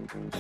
Okay.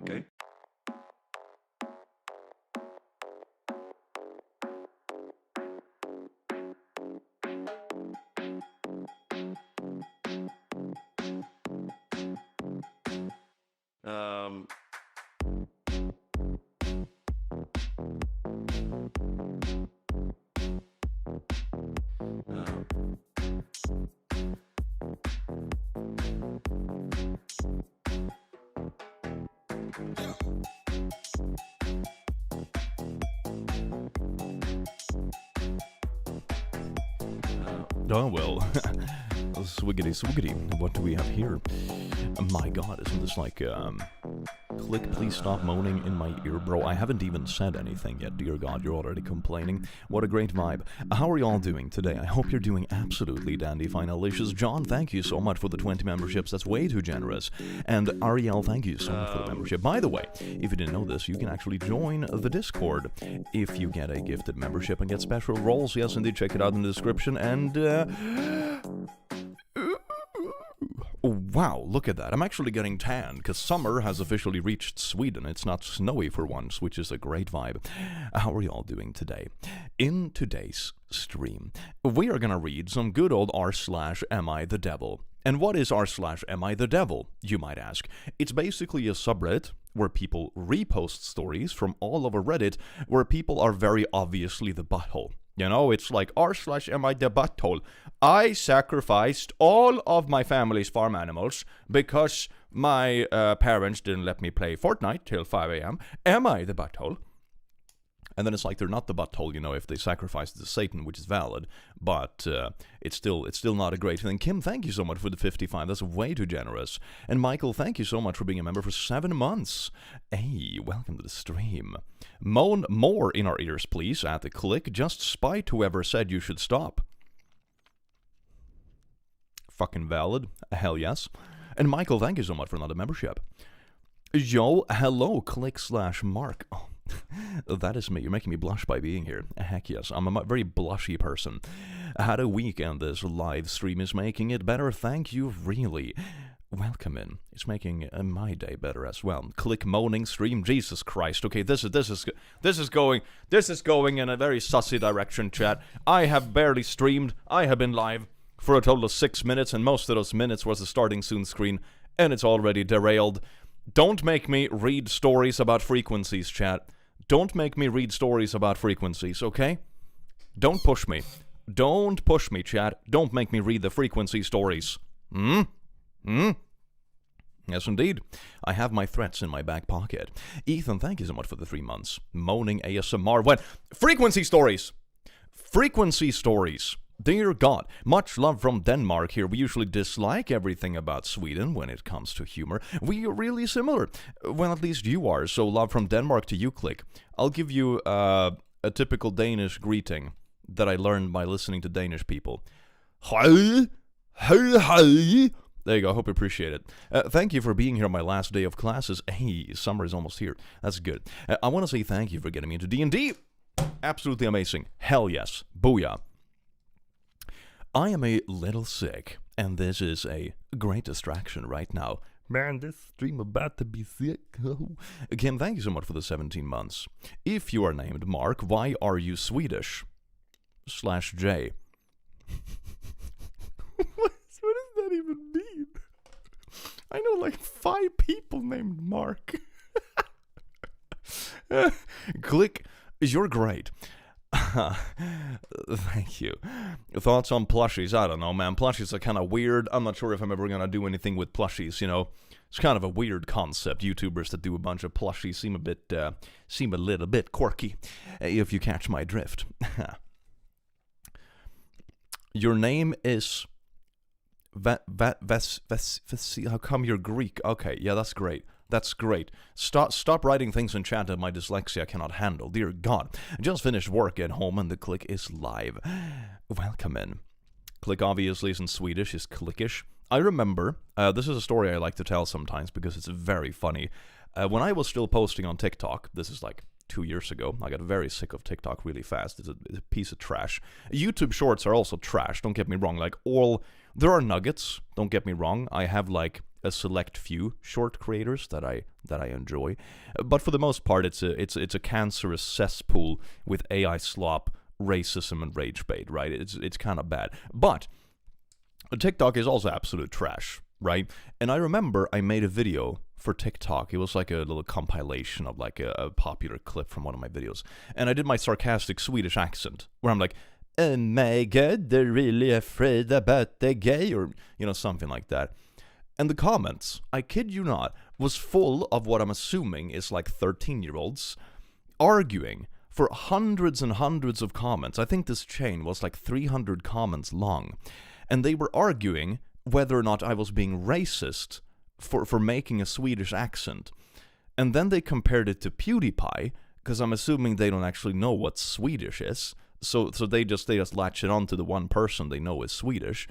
Okay. Oh well, swiggity swiggity, what do we have here? My god, isn't this like, click, please stop moaning in my ear, bro. I haven't even said anything yet, dear god, you're already complaining. What a great vibe. How are y'all doing today? I hope you're doing absolutely dandy finalicious. John, thank you so much for the 20 memberships, that's way too generous. And Ariel, thank you so much for the membership. By the way, if you didn't know this, you can actually join the Discord if you get a gifted membership and get special roles. Yes, indeed, check it out in the description. And, wow, look at that. I'm actually getting tan, because summer has officially reached Sweden. It's not snowy for once, which is a great vibe. How are y'all doing today? In today's stream, we are gonna read some good old r/AmITheDevil. And what is r/AmITheDevil, you might ask? It's basically a subreddit where people repost stories from all over Reddit where people are very obviously the butthole. You know, it's like r/AmITheButthole. I sacrificed all of my family's farm animals because my parents didn't let me play Fortnite till 5 a.m. Am I the butthole? And then it's like they're not the butthole, you know, if they sacrifice to Satan, which is valid, but it's still not a great thing. Kim, thank you so much for the 55. That's way too generous. And Michael, thank you so much for being a member for 7 months. Hey, welcome to the stream. Moan more in our ears, please, at the click. Just spite whoever said you should stop. Fucking valid. Hell yes. And Michael, thank you so much for another membership. Yo, hello, click/Mark. Oh. That is me. You're making me blush by being here. Heck yes, I'm a very blushy person. Had a weekend. This live stream is making it better. Thank you, really. Welcome in. It's making my day better as well. Click moaning stream. Jesus Christ. Okay, this is going in a very sussy direction, chat. I have barely streamed. I have been live for a total of 6 minutes, and most of those minutes was the starting soon screen, and it's already derailed. Don't make me read stories about frequencies, chat. Don't make me read stories about frequencies, okay? Don't push me. Don't push me, chat. Don't make me read the frequency stories. Yes, indeed. I have my threats in my back pocket. Ethan, thank you so much for the 3 months. Moaning ASMR when... Frequency stories! Frequency stories! Dear God, much love from Denmark here. We usually dislike everything about Sweden when it comes to humor. We are really similar. Well, at least you are. So love from Denmark to you, Click. I'll give you a typical Danish greeting that I learned by listening to Danish people. Hi, hi, hi. There you go. I hope you appreciate it. Thank you for being here on my last day of classes. Hey, summer is almost here. That's good. I want to say thank you for getting me into D&D. Absolutely amazing. Hell yes. Booyah. I am a little sick, and this is a great distraction right now. Man, this stream about to be sick. Kim, thank you so much for the 17 months. If you are named Mark, why are you Swedish? /J. What does that even mean? I know like 5 people named Mark. Click, you're great. Thank you. Thoughts on plushies? I don't know, man. Plushies are kind of weird. I'm not sure if I'm ever going to do anything with plushies, you know. It's kind of a weird concept. YouTubers that do a bunch of plushies seem a little bit quirky, if you catch my drift. Your name is... How come you're Greek? Okay, yeah, that's great. That's great. Stop writing things in chat that my dyslexia cannot handle. Dear God. I just finished work at home and the click is live. Welcome in. Click obviously is in Swedish, is clickish. I remember, this is a story I like to tell sometimes because it's very funny. When I was still posting on TikTok, this is like 2 years ago, I got very sick of TikTok really fast. It's a piece of trash. YouTube shorts are also trash, don't get me wrong. There are nuggets, don't get me wrong. I have like a select few short creators that I enjoy, but for the most part, it's a cancerous cesspool with AI slop, racism, and rage bait. Right? It's kind of bad. But TikTok is also absolute trash, right? And I remember I made a video for TikTok. It was like a little compilation of like a popular clip from one of my videos, and I did my sarcastic Swedish accent where I'm like, "Oh my God, they're really afraid about the gay," or you know, something like that. And the comments, I kid you not, was full of what I'm assuming is like 13-year-olds arguing for hundreds and hundreds of comments. I think this chain was like 300 comments long. And they were arguing whether or not I was being racist for making a Swedish accent. And then they compared it to PewDiePie, because I'm assuming they don't actually know what Swedish is. So they just latch it on to the one person they know is Swedish.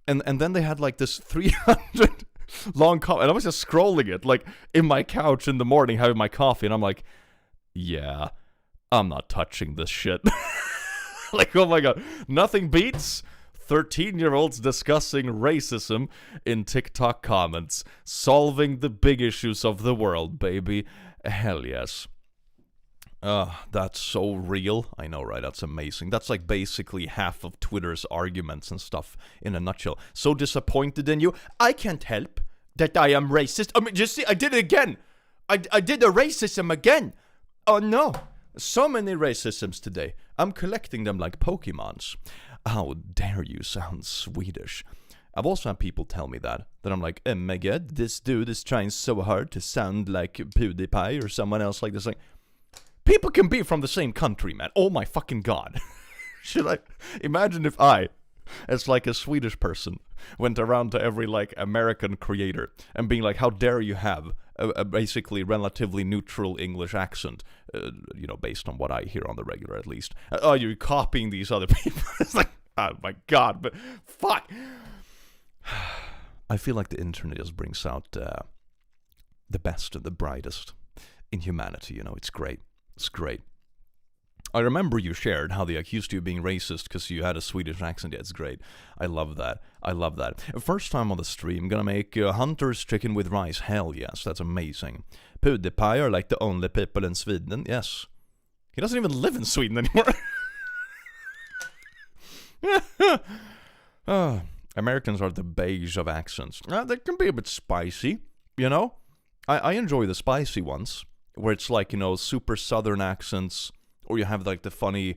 And then they had like this 300 long comment, and I was just scrolling it, like in my couch in the morning having my coffee, and I'm like, yeah, I'm not touching this shit. Like, oh my God, nothing beats 13-year-olds discussing racism in TikTok comments, solving the big issues of the world, baby. Hell yes. That's so real. I know, right? That's amazing. That's like basically half of Twitter's arguments and stuff in a nutshell. So disappointed in you. I can't help that I am racist. I mean, just see, I did it again. I did the racism again. Oh no. So many racisms today. I'm collecting them like Pokemons. How dare you sound Swedish? I've also had people tell me that I'm like, oh my god, this dude is trying so hard to sound like PewDiePie or someone else like this. Like, people can be from the same country, man. Oh my fucking god. Should I imagine if I, as like a Swedish person, went around to every like American creator and being like, how dare you have a basically relatively neutral English accent, you know, based on what I hear on the regular at least. Oh, you're copying these other people. It's like, oh my god, but fuck. I feel like the internet just brings out the best and the brightest in humanity, you know. It's great. It's great. I remember you shared how they accused you of being racist because you had a Swedish accent. Yeah, it's great. I love that. I love that. First time on the stream, gonna make Hunter's chicken with rice. Hell yes, that's amazing. PewDiePie are like the only people in Sweden. Yes. He doesn't even live in Sweden anymore. Americans are the beige of accents. They can be a bit spicy, you know? I enjoy the spicy ones, where it's like, you know, super southern accents, or you have like the funny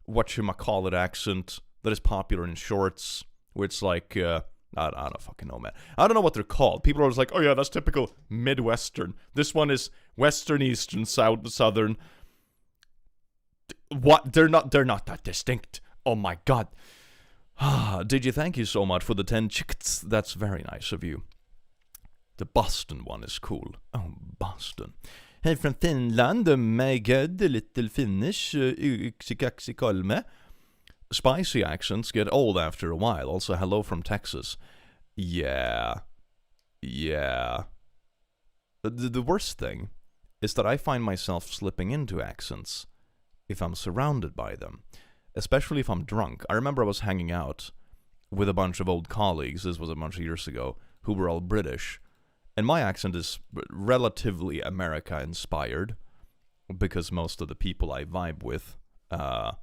whatchamacallit accent that is popular in shorts, where it's like, I don't fucking know, man. I don't know what they're called. People are always like, oh yeah, that's typical Midwestern. This one is Western, Eastern, Southern. What? They're not that distinct. Oh my god. Did you? Thank you so much for the 10 chickets. That's very nice of you. The Boston one is cool. Oh, Boston. Hey from Finland, my god, the little Finnish, yksikaksikolme. Spicy accents get old after a while. Also, hello from Texas. Yeah. The worst thing is that I find myself slipping into accents if I'm surrounded by them. Especially if I'm drunk. I remember I was hanging out with a bunch of old colleagues, this was a bunch of years ago, who were all British. And my accent is relatively America-inspired, because most of the people I vibe with are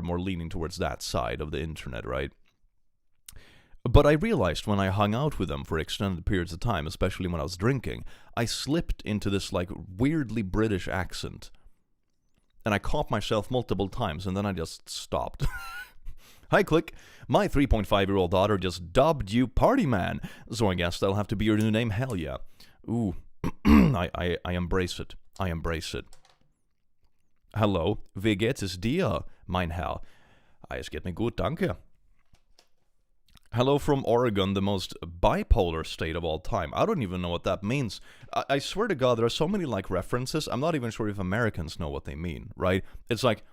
more leaning towards that side of the internet, right? But I realized when I hung out with them for extended periods of time, especially when I was drinking, I slipped into this like weirdly British accent. And I caught myself multiple times, and then I just stopped. Hi, Click. My 3.5-year-old daughter just dubbed you Party Man, so I guess that'll have to be your new name. Hell yeah. Ooh. I embrace it. I embrace it. Hello. Wie geht es dir, mein Herr? Es geht mir gut, danke. Hello from Oregon, the most bipolar state of all time. I don't even know what that means. I swear to God, there are so many like references. I'm not even sure if Americans know what they mean, right? It's like,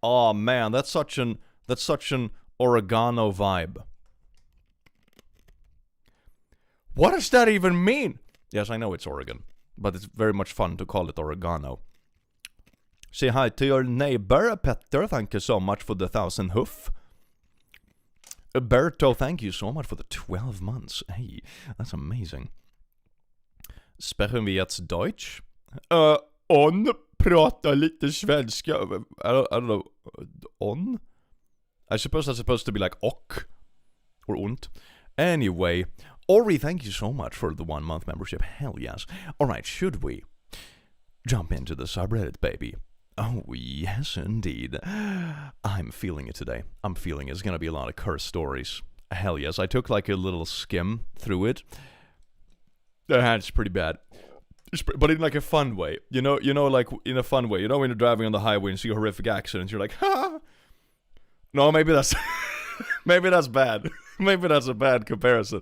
oh man, that's such an oregano vibe. What does that even mean? Yes, I know it's Oregon, but it's very much fun to call it oregano. Say hi to your neighbor, Petter. Thank you so much for the 1,000 hoof. Berto, thank you so much for the 12 months. Hey, that's amazing. Sprechen wir jetzt Deutsch? On pratar lite svenska. I don't know. On? I suppose that's supposed to be like och or und. Anyway, Ori, thank you so much for the 1 month membership. Hell yes. Alright, should we jump into the subreddit, baby? Oh, yes, indeed. I'm feeling it today. I'm feeling it's going to be a lot of cursed stories. Hell yes. I took like a little skim through it. It's pretty bad. But in like a fun way. You know, like in a fun way. You know when you're driving on the highway and see horrific accidents, you're like, ha! No, maybe that's... maybe that's bad. Maybe that's a bad comparison.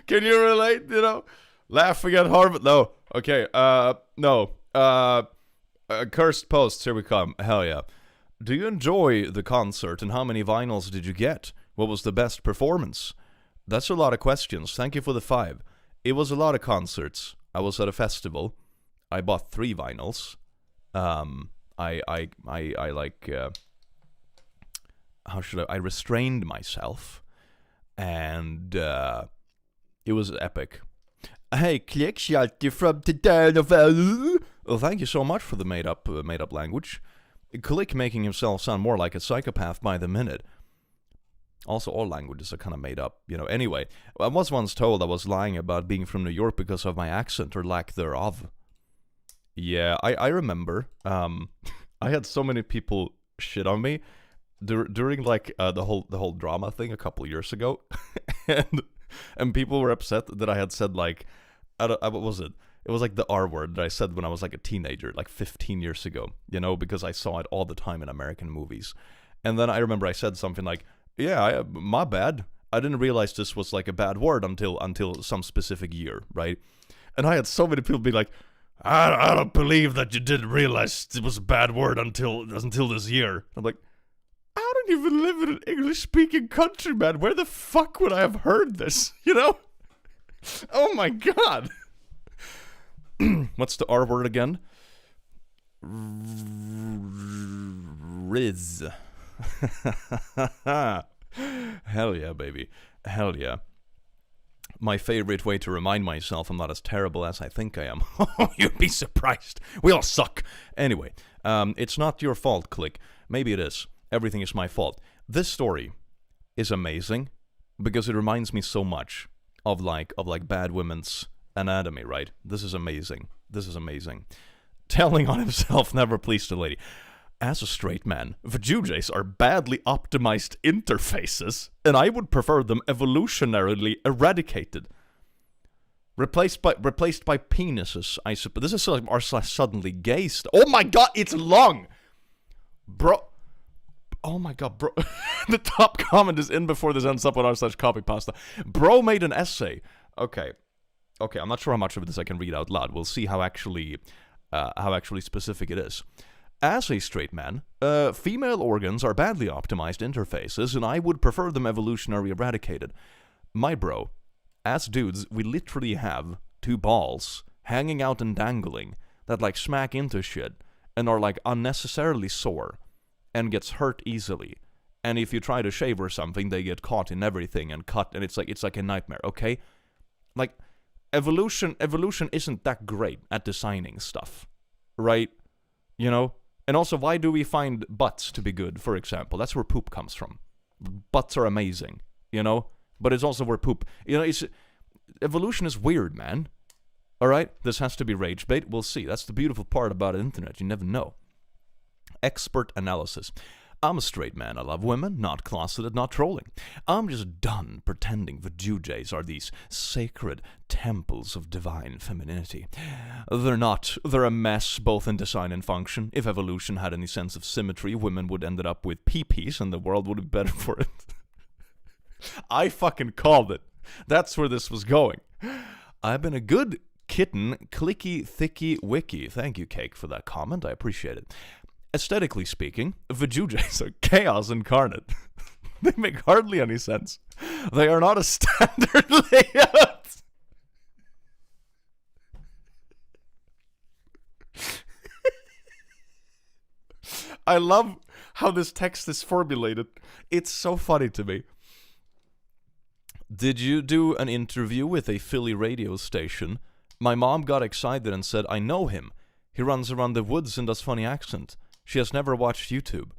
Can you relate, you know? Laughing at horrible... No. Okay, no. Cursed posts, here we come. Hell yeah. Do you enjoy the concert, and how many vinyls did you get? What was the best performance? That's a lot of questions. Thank you for the 5. It was a lot of concerts. I was at a festival. I bought 3 vinyls. I how should I restrained myself, and it was epic. Hey, Click, Shelty from the Well, thank you so much for the made up language. Click making himself sound more like a psychopath by the minute. Also, all languages are kind of made up, Anyway, I was once told I was lying about being from New York because of my accent or lack thereof. Yeah, I remember. I had so many people shit on me during like the whole drama thing a couple years ago, and people were upset that I had said like, what was it? It was like the R word that I said when I was like a teenager, like 15 years ago, because I saw it all the time in American movies. And then I remember I said something like, yeah, my bad. I didn't realize this was like a bad word until some specific year, right? And I had so many people be like, I don't believe that you didn't realize it was a bad word until this year. I'm like, I don't even live in an English-speaking country, man. Where the fuck would I have heard this, Oh my god. What's the R word again? Riz. Hell yeah, baby. Hell yeah. My favorite way to remind myself I'm not as terrible as I think I am. You'd be surprised. We all suck. Anyway, it's not your fault, Click. Maybe it is. Everything is my fault. This story is amazing because it reminds me so much of like bad women's anatomy, right? This is amazing. Telling on himself never pleased a lady. As a straight man, vajayjays are badly optimized interfaces, and I would prefer them evolutionarily eradicated. Replaced by penises, I suppose. This is like our suddenly gay stuff. Oh my god, it's long! Bro. Oh my god, bro. The top comment is in before this ends up on r/copy pasta. Bro made an essay. Okay, I'm not sure how much of this I can read out loud. We'll see how actually specific it is. As a straight man, female organs are badly optimized interfaces, and I would prefer them evolutionarily eradicated. My bro, as dudes, we literally have two balls hanging out and dangling that like smack into shit and are like unnecessarily sore and gets hurt easily. And if you try to shave or something, they get caught in everything and cut, and it's like a nightmare, okay? Like, evolution isn't that great at designing stuff, right? And also, why do we find butts to be good, for example? That's where poop comes from. Butts are amazing, But it's also where poop... evolution is weird, man. Alright? This has to be rage bait. We'll see. That's the beautiful part about the internet. You never know. Expert analysis. I'm a straight man. I love women, not closeted, not trolling. I'm just done pretending vajayjays are these sacred temples of divine femininity. They're not. They're a mess, both in design and function. If evolution had any sense of symmetry, women would end up with pee-pees and the world would be better for it. I fucking called it. That's where this was going. I've been a good kitten, clicky, thicky, wiki. Thank you, Cake, for that comment. I appreciate it. Aesthetically speaking, vajayjays are chaos incarnate. They make hardly any sense. They are not a standard layout. I love how this text is formulated. It's so funny to me. Did you do an interview with a Philly radio station? My mom got excited and said, I know him. He runs around the woods and does funny accent. She has never watched YouTube.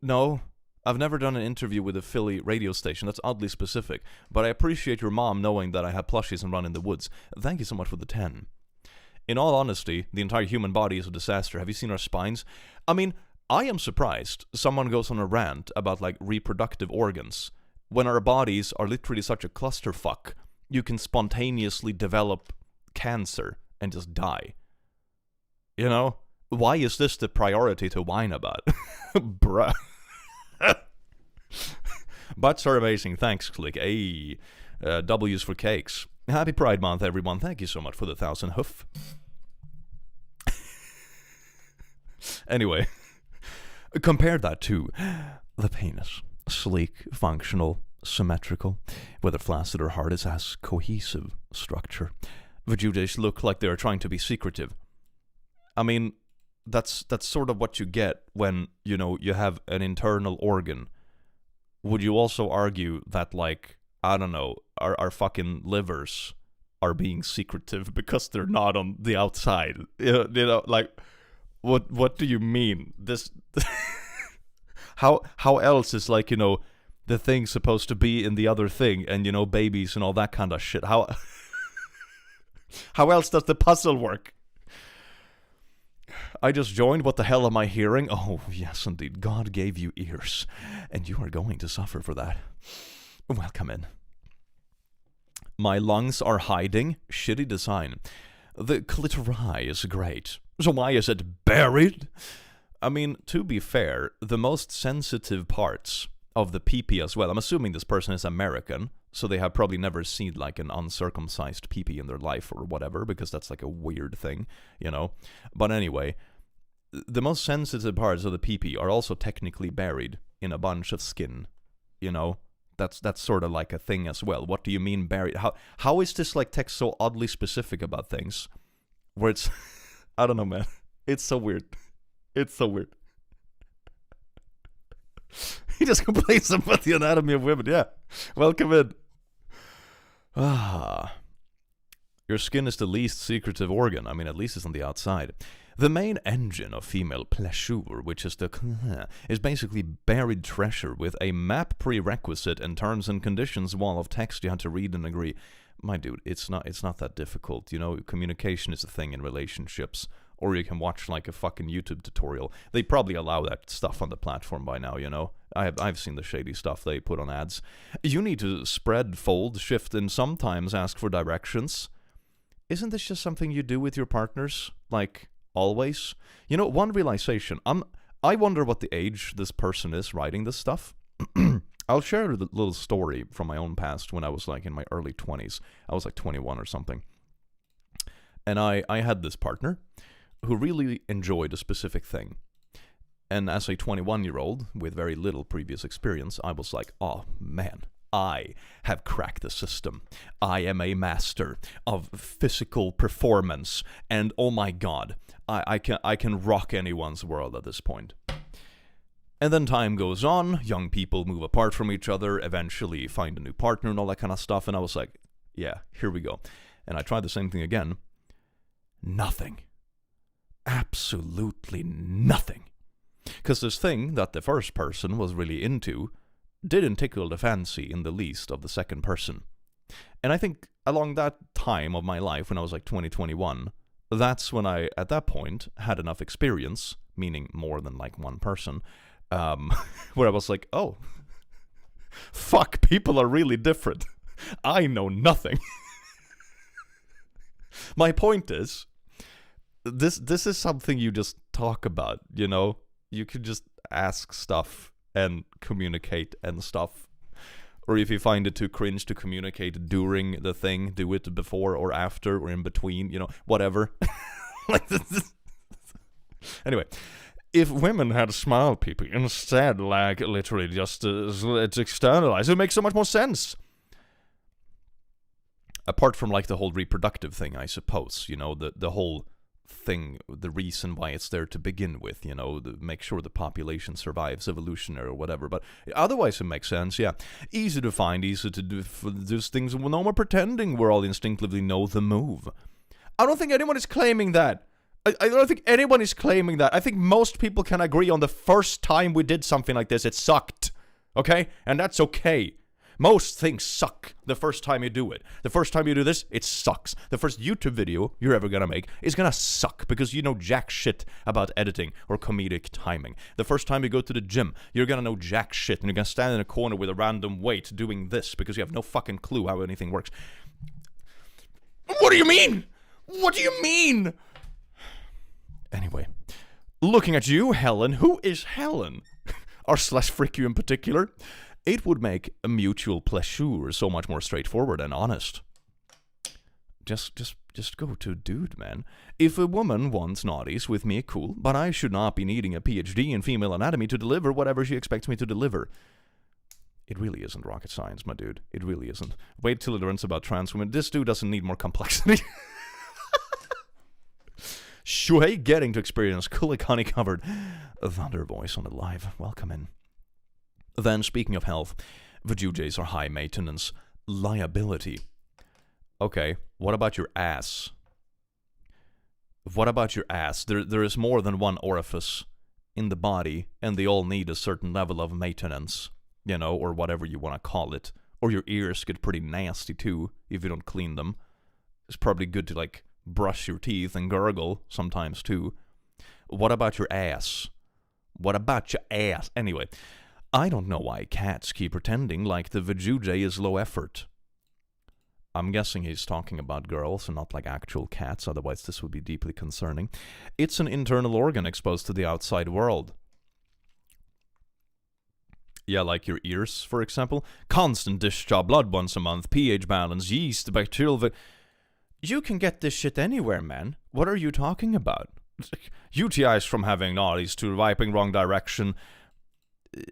No, I've never done an interview with a Philly radio station. That's oddly specific. But I appreciate your mom knowing that I have plushies and run in the woods. Thank you so much for the 10. In all honesty, the entire human body is a disaster. Have you seen our spines? I mean, I am surprised someone goes on a rant about, like, reproductive organs when our bodies are literally such a clusterfuck. You can spontaneously develop cancer and just die. Why is this the priority to whine about? Bruh. Butts are amazing. Thanks, Click. Hey, W's for cakes. Happy Pride Month, everyone. Thank you so much for the 1,000 hoof. Anyway, compare that to the penis. Sleek, functional, symmetrical. Whether flaccid or hard, it has cohesive structure. Vajayjays look like they are trying to be secretive. I mean, that's sort of what you get when, you have an internal organ. Would you also argue that, like, I don't know, our fucking livers are being secretive because they're not on the outside. You know, like, what do you mean? This, how else is, like, you know, the thing supposed to be in the other thing, and, you know, babies and all that kind of shit? How else does the puzzle work? I just joined. What the hell am I hearing? Oh, yes, indeed. God gave you ears, and you are going to suffer for that. Welcome in. My lungs are hiding. Shitty design. The clitori is great. So why is it buried? I mean, to be fair, the most sensitive parts of the pee-pee as well. I'm assuming this person is American, so they have probably never seen, like, an uncircumcised pee-pee in their life or whatever, because that's, like, a weird thing, you know? But anyway, the most sensitive parts of the pee-pee are also technically buried in a bunch of skin, you know? That's sort of like a thing as well. What do you mean buried? How is this, like, text so oddly specific about things? Where it's... I don't know, man. It's so weird. It's so weird. He just complains about the anatomy of women. Yeah. Welcome in. Your skin is the least secretive organ. I mean, at least it's on the outside. The main engine of female pleasure, which is is basically buried treasure with a map prerequisite and terms and conditions wall of text you have to read and agree. My dude, it's not that difficult. You know, communication is a thing in relationships. Or you can watch, like, a fucking YouTube tutorial. They probably allow that stuff on the platform by now, you know? I've seen the shady stuff they put on ads. You need to spread, fold, shift, and sometimes ask for directions. Isn't this just something you do with your partners? Like, always? You know, one realization. I wonder what the age this person is writing this stuff. I'll share a little story from my own past when I was, like, in my early 20s. I was, like, 21 or something. And I had this partner who really enjoyed a specific thing. And as a 21-year-old with very little previous experience, I was like, oh man, I have cracked the system. I am a master of physical performance, and oh my god, I can rock anyone's world at this point. And then time goes on, young people move apart from each other, eventually find a new partner and all that kind of stuff, and I was like, yeah, here we go. And I tried the same thing again. Nothing. Absolutely nothing. Because this thing that the first person was really into didn't tickle the fancy in the least of the second person. And I think along that time of my life, when I was like 2021, that's when I, at that point, had enough experience, meaning more than like one person, where I was like, oh, fuck, people are really different. I know nothing. My point is, this is something you just talk about, you know? You could just ask stuff and communicate and stuff. Or if you find it too cringe to communicate during the thing, do it before or after or in between, you know, whatever. Like this. Anyway, if women had smile pee-pee instead, like literally just it's externalized, it makes so much more sense. Apart from like the whole reproductive thing, I suppose, you know, the whole thing, the reason why it's there to begin with, you know, make sure the population survives, evolutionary or whatever, but otherwise it makes sense, yeah. Easy to find, easy to do, there's things, no more pretending we all instinctively know the move. I don't think anyone is claiming that. I don't think anyone is claiming that. I think most people can agree on the first time we did something like this, it sucked, okay? And that's okay. Most things suck the first time you do it. The first time you do this, it sucks. The first YouTube video you're ever gonna make is gonna suck because you know jack shit about editing or comedic timing. The first time you go to the gym, you're gonna know jack shit and you're gonna stand in a corner with a random weight doing this because you have no fucking clue how anything works. What do you mean? What do you mean? Anyway, looking at you, Helen. Who is Helen? R/freak you in particular. It would make a mutual pleasure so much more straightforward and honest. Just go to dude, man. If a woman wants naughties with me, cool, but I should not be needing a PhD in female anatomy to deliver whatever she expects me to deliver. It really isn't rocket science, my dude. It really isn't. Wait till it learns about trans women. This dude doesn't need more complexity. Shuhei getting to experience Kulikani covered Thunder voice on the live. Welcome in. Then, speaking of health, vajujjays are high maintenance liability. Okay, what about your ass? What about your ass? There is more than one orifice in the body, and they all need a certain level of maintenance, you know, or whatever you want to call it. Or your ears get pretty nasty too, if you don't clean them. It's probably good to, like, brush your teeth and gargle sometimes too. What about your ass? What about your ass? Anyway, I don't know why cats keep pretending like the vajayjay is low effort. I'm guessing he's talking about girls and not like actual cats, otherwise this would be deeply concerning. It's an internal organ exposed to the outside world. Yeah, like your ears, for example. Constant discharge, blood once a month, pH balance, yeast, bacterial... You can get this shit anywhere, man. What are you talking about? UTIs from having naughties to wiping wrong direction. Oh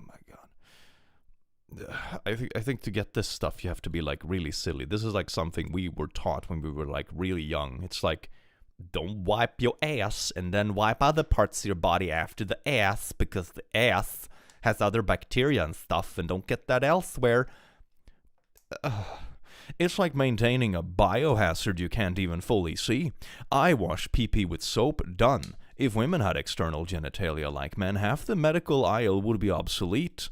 my god. I think to get this stuff you have to be like really silly. This is like something we were taught when we were like really young. It's like, don't wipe your ass and then wipe other parts of your body after the ass, because the ass has other bacteria and stuff, and don't get that elsewhere. It's like maintaining a biohazard you can't even fully see. I wash pee-pee with soap, done. If women had external genitalia like men, half the medical aisle would be obsolete.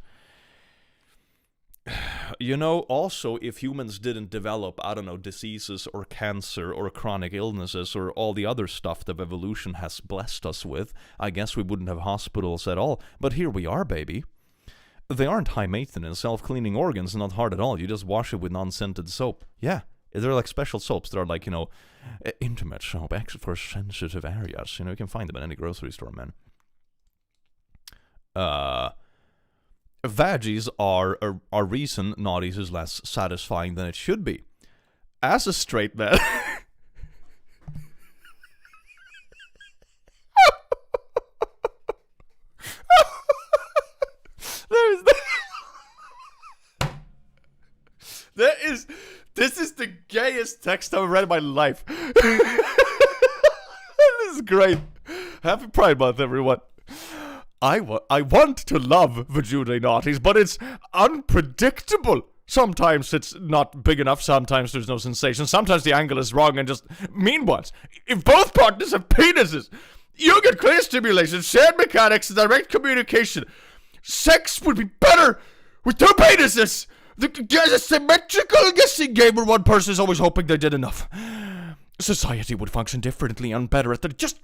You know, also, if humans didn't develop, I don't know, diseases or cancer or chronic illnesses or all the other stuff that evolution has blessed us with, I guess we wouldn't have hospitals at all. But here we are, baby. They aren't high-maintenance, self-cleaning organs, not hard at all. You just wash it with non-scented soap. Yeah, they're like special soaps. They're like, you know, intimate soap, extra for sensitive areas. You know, you can find them in any grocery store, man. Veggies are a reason naughties is less satisfying than it should be. As a straight man... This is the gayest text I've read in my life. This is great. Happy Pride Month, everyone. I want to love vajayjay naughties, but it's unpredictable. Sometimes it's not big enough, sometimes there's no sensation, sometimes the angle is wrong and just mean ones. If both partners have penises, you get clear stimulation, shared mechanics, and direct communication. Sex would be better with two penises. There's a symmetrical guessing game where one person is always hoping they did enough. Society would function differently and better at the... Just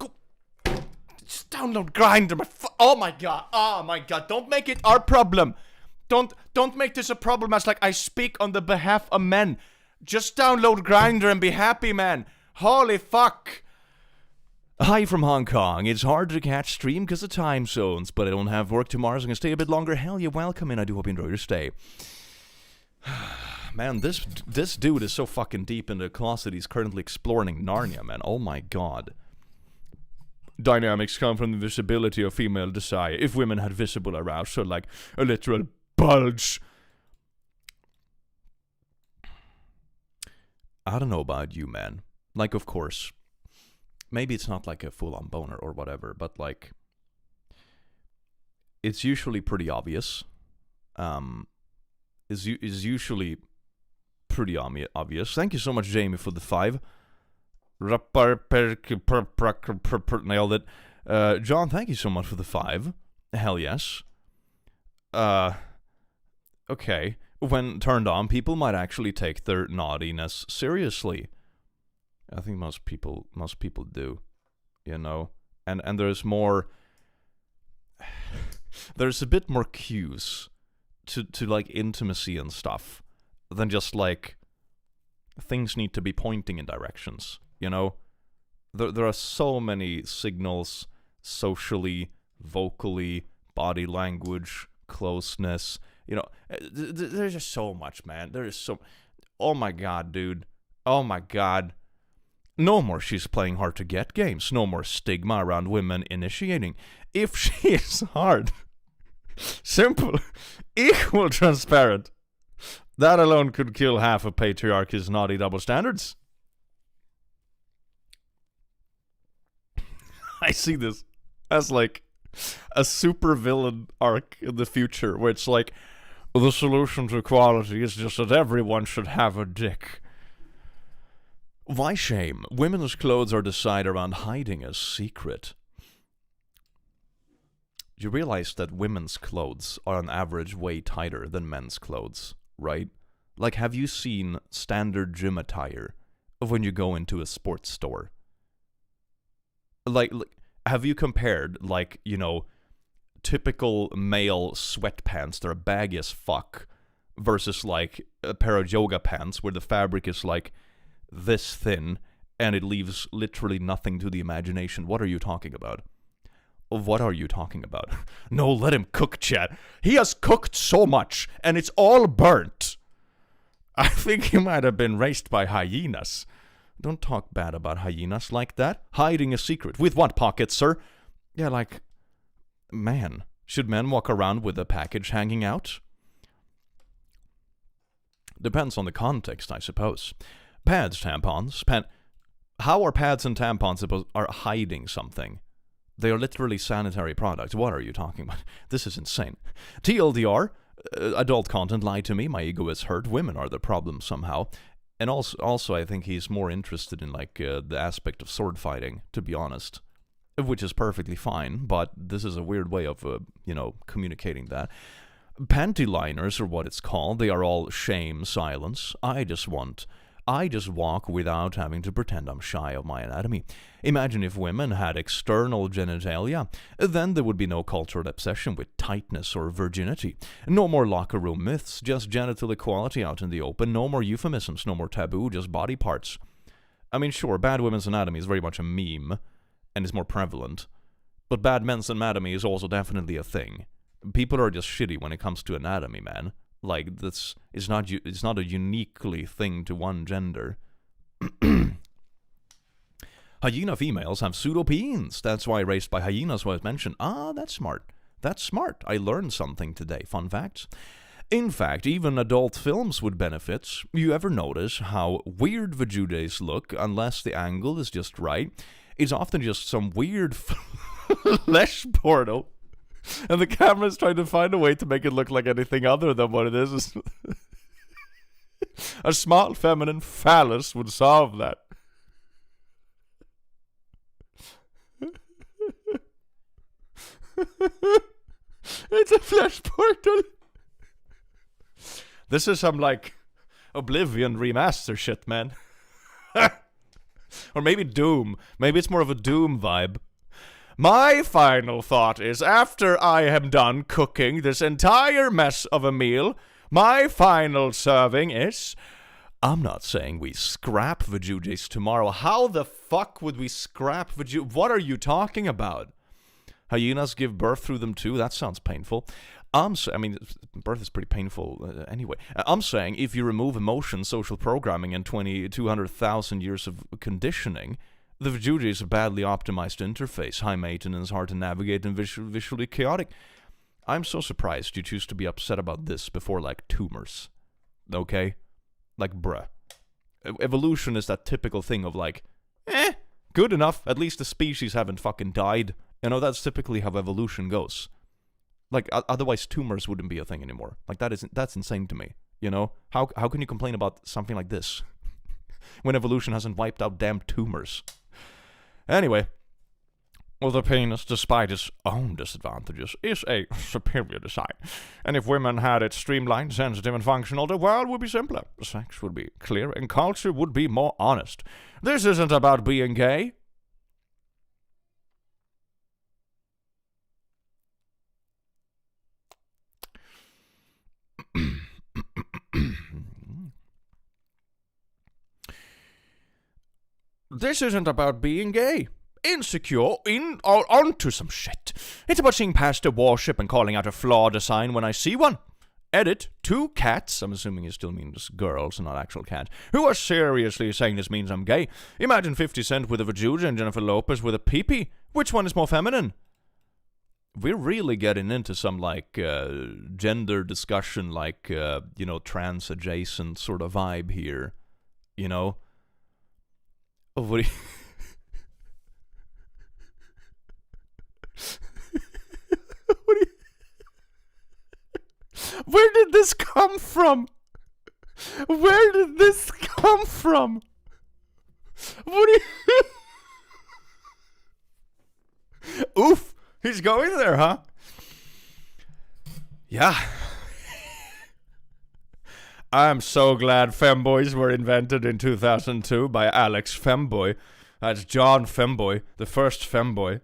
download Grindr. Oh my god. Don't make it our problem. Don't make this a problem as like I speak on the behalf of men. Just download Grindr and be happy, man. Holy fuck. Hi from Hong Kong. It's hard to catch stream because of time zones, but I don't have work tomorrow, so I'm gonna stay a bit longer. Hell, you're welcome, and I do hope you enjoy your stay. Man, this dude is so fucking deep in the closet. He's currently exploring Narnia, man. Oh my god. Dynamics come from the visibility of female desire. If women had visible arousal, like a literal bulge. I don't know about you, man. Like, of course, maybe it's not like a full-on boner or whatever, but like, it's usually pretty obvious. Is usually pretty obvious. Thank you so much, Jamie, for the 5. Nailed it. John, thank you so much for the 5. Hell yes. Okay. When turned on, people might actually take their naughtiness seriously. I think most people do, you know. And there's more. There's a bit more cues to like intimacy and stuff than just like things need to be pointing in directions, you know. There are so many signals socially, vocally, body language, closeness, you know. There's just so much, man. There is so... Oh my god, dude. Oh my god. No more she's playing hard to get games. No more stigma around women initiating. If she is hard, simple, equal, transparent, that alone could kill half of patriarchy's naughty double standards. I see this as like a super villain arc in the future where it's like The solution to equality is just that everyone should have a dick. Why shame? Women's clothes are decided around hiding a secret. You realize that women's clothes are on average way tighter than men's clothes, right? Like, have you seen standard gym attire of when you go into a sports store? Like, have you compared, like, you know, typical male sweatpants that are baggy as fuck versus, like, a pair of yoga pants where the fabric is, like, this thin and it leaves literally nothing to the imagination? What are you talking about? What are you talking about? No, let him cook, chat. He has cooked so much, and it's all burnt. I think he might have been raised by hyenas. Don't talk bad about hyenas like that. Hiding a secret. With what pockets, sir? Yeah, like, man. Should men walk around with a package hanging out? Depends on the context, I suppose. Pads, tampons. How are pads and tampons are hiding something? They are literally sanitary products. What are you talking about? This is insane. TLDR, adult content lied to me. My ego is hurt. Women are the problem somehow. And also, I think he's more interested in, like, the aspect of sword fighting, to be honest. Which is perfectly fine, but this is a weird way of, communicating that. Panty liners are what it's called. They are all shame, silence. I just walk without having to pretend I'm shy of my anatomy. Imagine if women had external genitalia, then there would be no cultural obsession with tightness or virginity. No more locker room myths, just genital equality out in the open. No more euphemisms, no more taboo, just body parts. I mean, sure, bad women's anatomy is very much a meme, and is more prevalent, but bad men's anatomy is also definitely a thing. People are just shitty when it comes to anatomy, man. Like, it's not a uniquely thing to one gender. Hyena females have pseudopenes. That's why raised by hyenas was mentioned. Ah, that's smart. That's smart. I learned something today. Fun facts. In fact, even adult films would benefit. You ever notice how weird vajudes look unless the angle is just right? It's often just some weird flesh portal. And the camera's trying to find a way to make it look like anything other than what it is. A small feminine phallus would solve that. It's a flesh portal. This is some, like, Oblivion remaster shit, man. Or maybe Doom. Maybe it's more of a Doom vibe. My final thought is, after I am done cooking this entire mess of a meal, my final serving is... I'm not saying we scrap vajudes tomorrow. How the fuck would we scrap vajudes? What are you talking about? Hyenas give birth through them too? That sounds painful. Birth is pretty painful anyway. I'm saying if you remove emotion, social programming, and 200,000 years of conditioning... The vajude is a badly optimized interface, high maintenance, hard to navigate, and visually chaotic. I'm so surprised you choose to be upset about this before, like, tumors. Okay? Like, bruh. Evolution is that typical thing of, like, good enough, at least the species haven't fucking died. You know, that's typically how evolution goes. Like, otherwise tumors wouldn't be a thing anymore. Like, that's insane to me, you know? How can you complain about something like this? When evolution hasn't wiped out damn tumors. Anyway, well, the penis, despite its own disadvantages, is a superior design. And if women had it streamlined, sensitive, and functional, the world would be simpler. Sex would be clearer, and culture would be more honest. This isn't about being gay. This isn't about being gay, insecure, or onto some shit. It's about seeing past a warship and calling out a flawed design when I see one. Edit, 2 cats, I'm assuming it still means girls and not actual cats, who are seriously saying this means I'm gay. Imagine 50 Cent with a vajayjay and Jennifer Lopez with a pee-pee. Which one is more feminine? We're really getting into some, like, gender discussion, like, trans-adjacent sort of vibe here, you know? Oh, what do you... Where did this come from? Where did this come from? What do you... Oof, he's going there, huh? Yeah. I'm so glad femboys were invented in 2002 by Alex Femboy. That's John Femboy, the first femboy.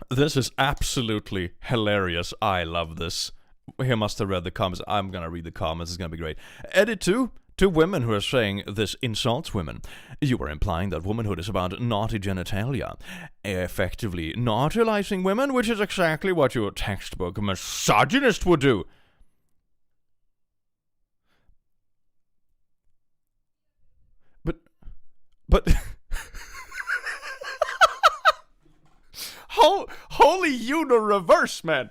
This is absolutely hilarious. I love this. He must have read the comments. I'm gonna read the comments. It's gonna be great. Edit 2. To women who are saying this insults women. You are implying that womanhood is about naughty genitalia. Effectively nautilising women, which is exactly what your textbook misogynist would do. But holy reverse, man.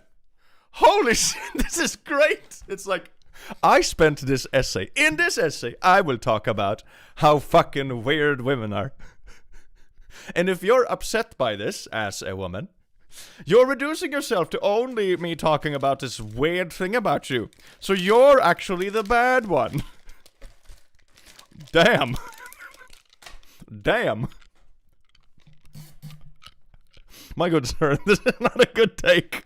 Holy shit, this is great. It's like, I spent this essay. In this essay, I will talk about how fucking weird women are. And if you're upset by this as a woman, you're reducing yourself to only me talking about this weird thing about you. So you're actually the bad one. Damn. Damn. My good sir, this is not a good take.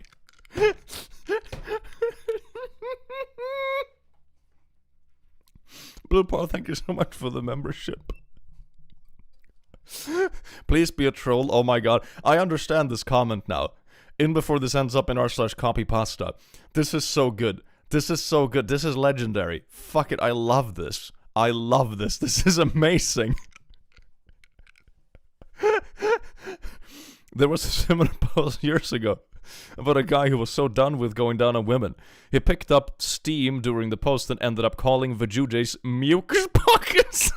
Blue Paul, thank you so much for the membership. Please be a troll. Oh my god. I understand this comment now. In before this ends up in r/copypasta. This is so good. This is so good. This is legendary. Fuck it. I love this. I love this. This is amazing. There was a similar post years ago about a guy who was so done with going down on women. He picked up steam during the post and ended up calling vajujay's mucus pockets.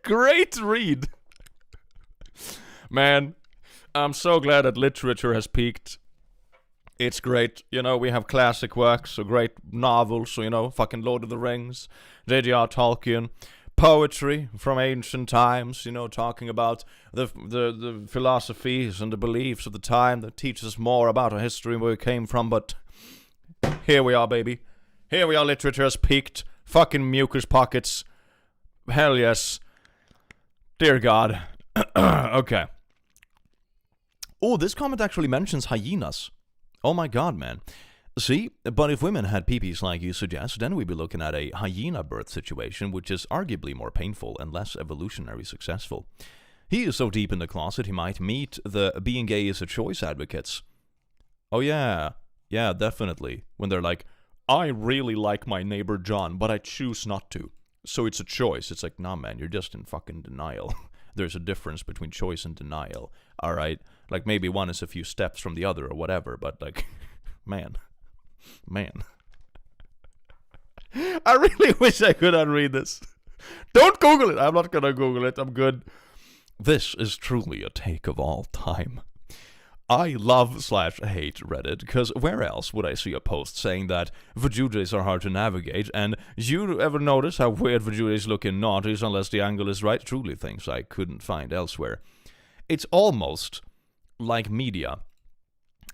Great read. Man, I'm so glad that literature has peaked. It's great. You know, we have classic works, so great novels, so, you know, fucking Lord of the Rings, J.J.R. Tolkien. Poetry from ancient times, you know, talking about the philosophies and the beliefs of the time that teach us more about our history and where we came from, but here we are, baby. Here we are, literature has peaked. Fucking mucus pockets. Hell yes. Dear God. Okay. Oh, this comment actually mentions hyenas. Oh my god, man. See, but if women had peepees like you suggest, then we'd be looking at a hyena birth situation, which is arguably more painful and less evolutionary successful. He is so deep in the closet he might meet the being gay is a choice advocates. Oh yeah, definitely. When they're like, I really like my neighbor John, but I choose not to. So it's a choice. It's like, nah man, you're just in fucking denial. There's a difference between choice and denial, alright? Like maybe one is a few steps from the other or whatever, but like, man. I really wish I could unread this. Don't Google it. I'm not gonna Google it. I'm good. This is truly a take of all time. I love/hate Reddit, because where else would I see a post saying that vajujays are hard to navigate, and you ever notice how weird vajujays look in naughties unless the angle is right? Truly things I couldn't find elsewhere. It's almost like media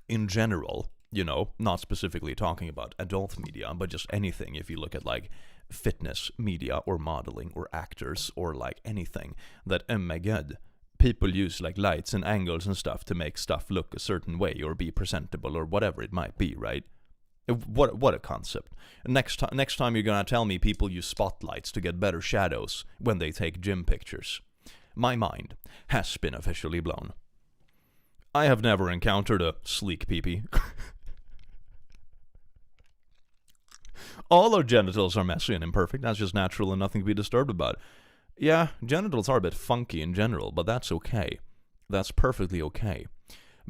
in general. You know, not specifically talking about adult media, but just anything. If you look at like fitness media or modeling or actors or like anything that, oh my god, people use like lights and angles and stuff to make stuff look a certain way or be presentable or whatever it might be, right? What a concept. Next time you're gonna tell me people use spotlights to get better shadows when they take gym pictures. My mind has been officially blown. I have never encountered a sleek peepee. All our genitals are messy and imperfect. That's just natural and nothing to be disturbed about. Yeah, genitals are a bit funky in general, but that's okay. That's perfectly okay.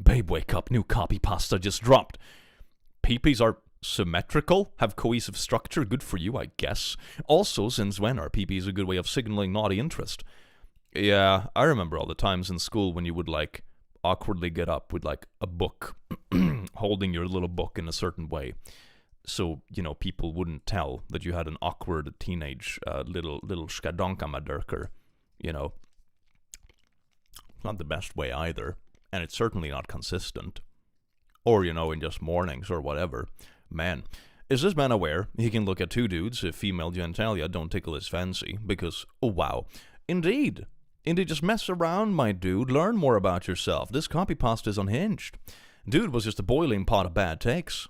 Babe, wake up. New copy pasta just dropped. Peepees are symmetrical, have cohesive structure. Good for you, I guess. Also, since when are peepees a good way of signaling naughty interest? Yeah, I remember all the times in school when you would, like, awkwardly get up with, like, a book, holding your little book in a certain way. So, you know, people wouldn't tell that you had an awkward teenage little skadonkamadurker, you know. Not the best way either, and it's certainly not consistent. Or, you know, in just mornings or whatever. Man. Is this man aware he can look at two dudes if female genitalia don't tickle his fancy? Because, oh wow. Indeed, just mess around, my dude. Learn more about yourself. This copy pasta is unhinged. Dude was just a boiling pot of bad takes.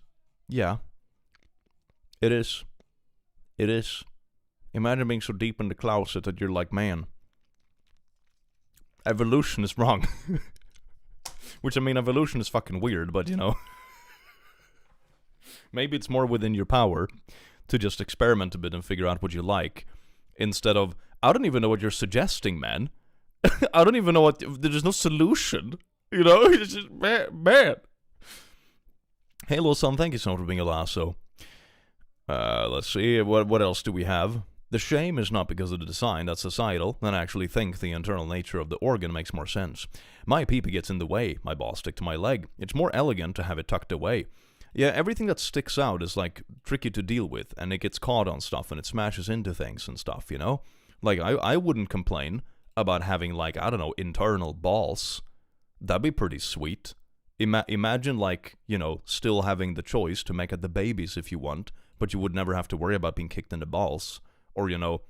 Yeah. It is. It is. Imagine being so deep in the closet that you're like, man, evolution is wrong. Which, I mean, evolution is fucking weird, but, you know. Maybe it's more within your power to just experiment a bit and figure out what you like. Instead of, I don't even know what you're suggesting, man. I don't even know what, there's no solution. You know, it's just, man. Hey, little son, thank you so much for being a lasso. Let's see, what else do we have? The shame is not because of the design, that's societal, and I actually think the internal nature of the organ makes more sense. My pee-pee gets in the way, my balls stick to my leg. It's more elegant to have it tucked away. Yeah, everything that sticks out is, like, tricky to deal with, and it gets caught on stuff, and it smashes into things and stuff, you know? Like, I wouldn't complain about having, like, I don't know, internal balls. That'd be pretty sweet. Imagine, like, you know, still having the choice to make it the babies if you want, but you would never have to worry about being kicked in the balls. Or, you know,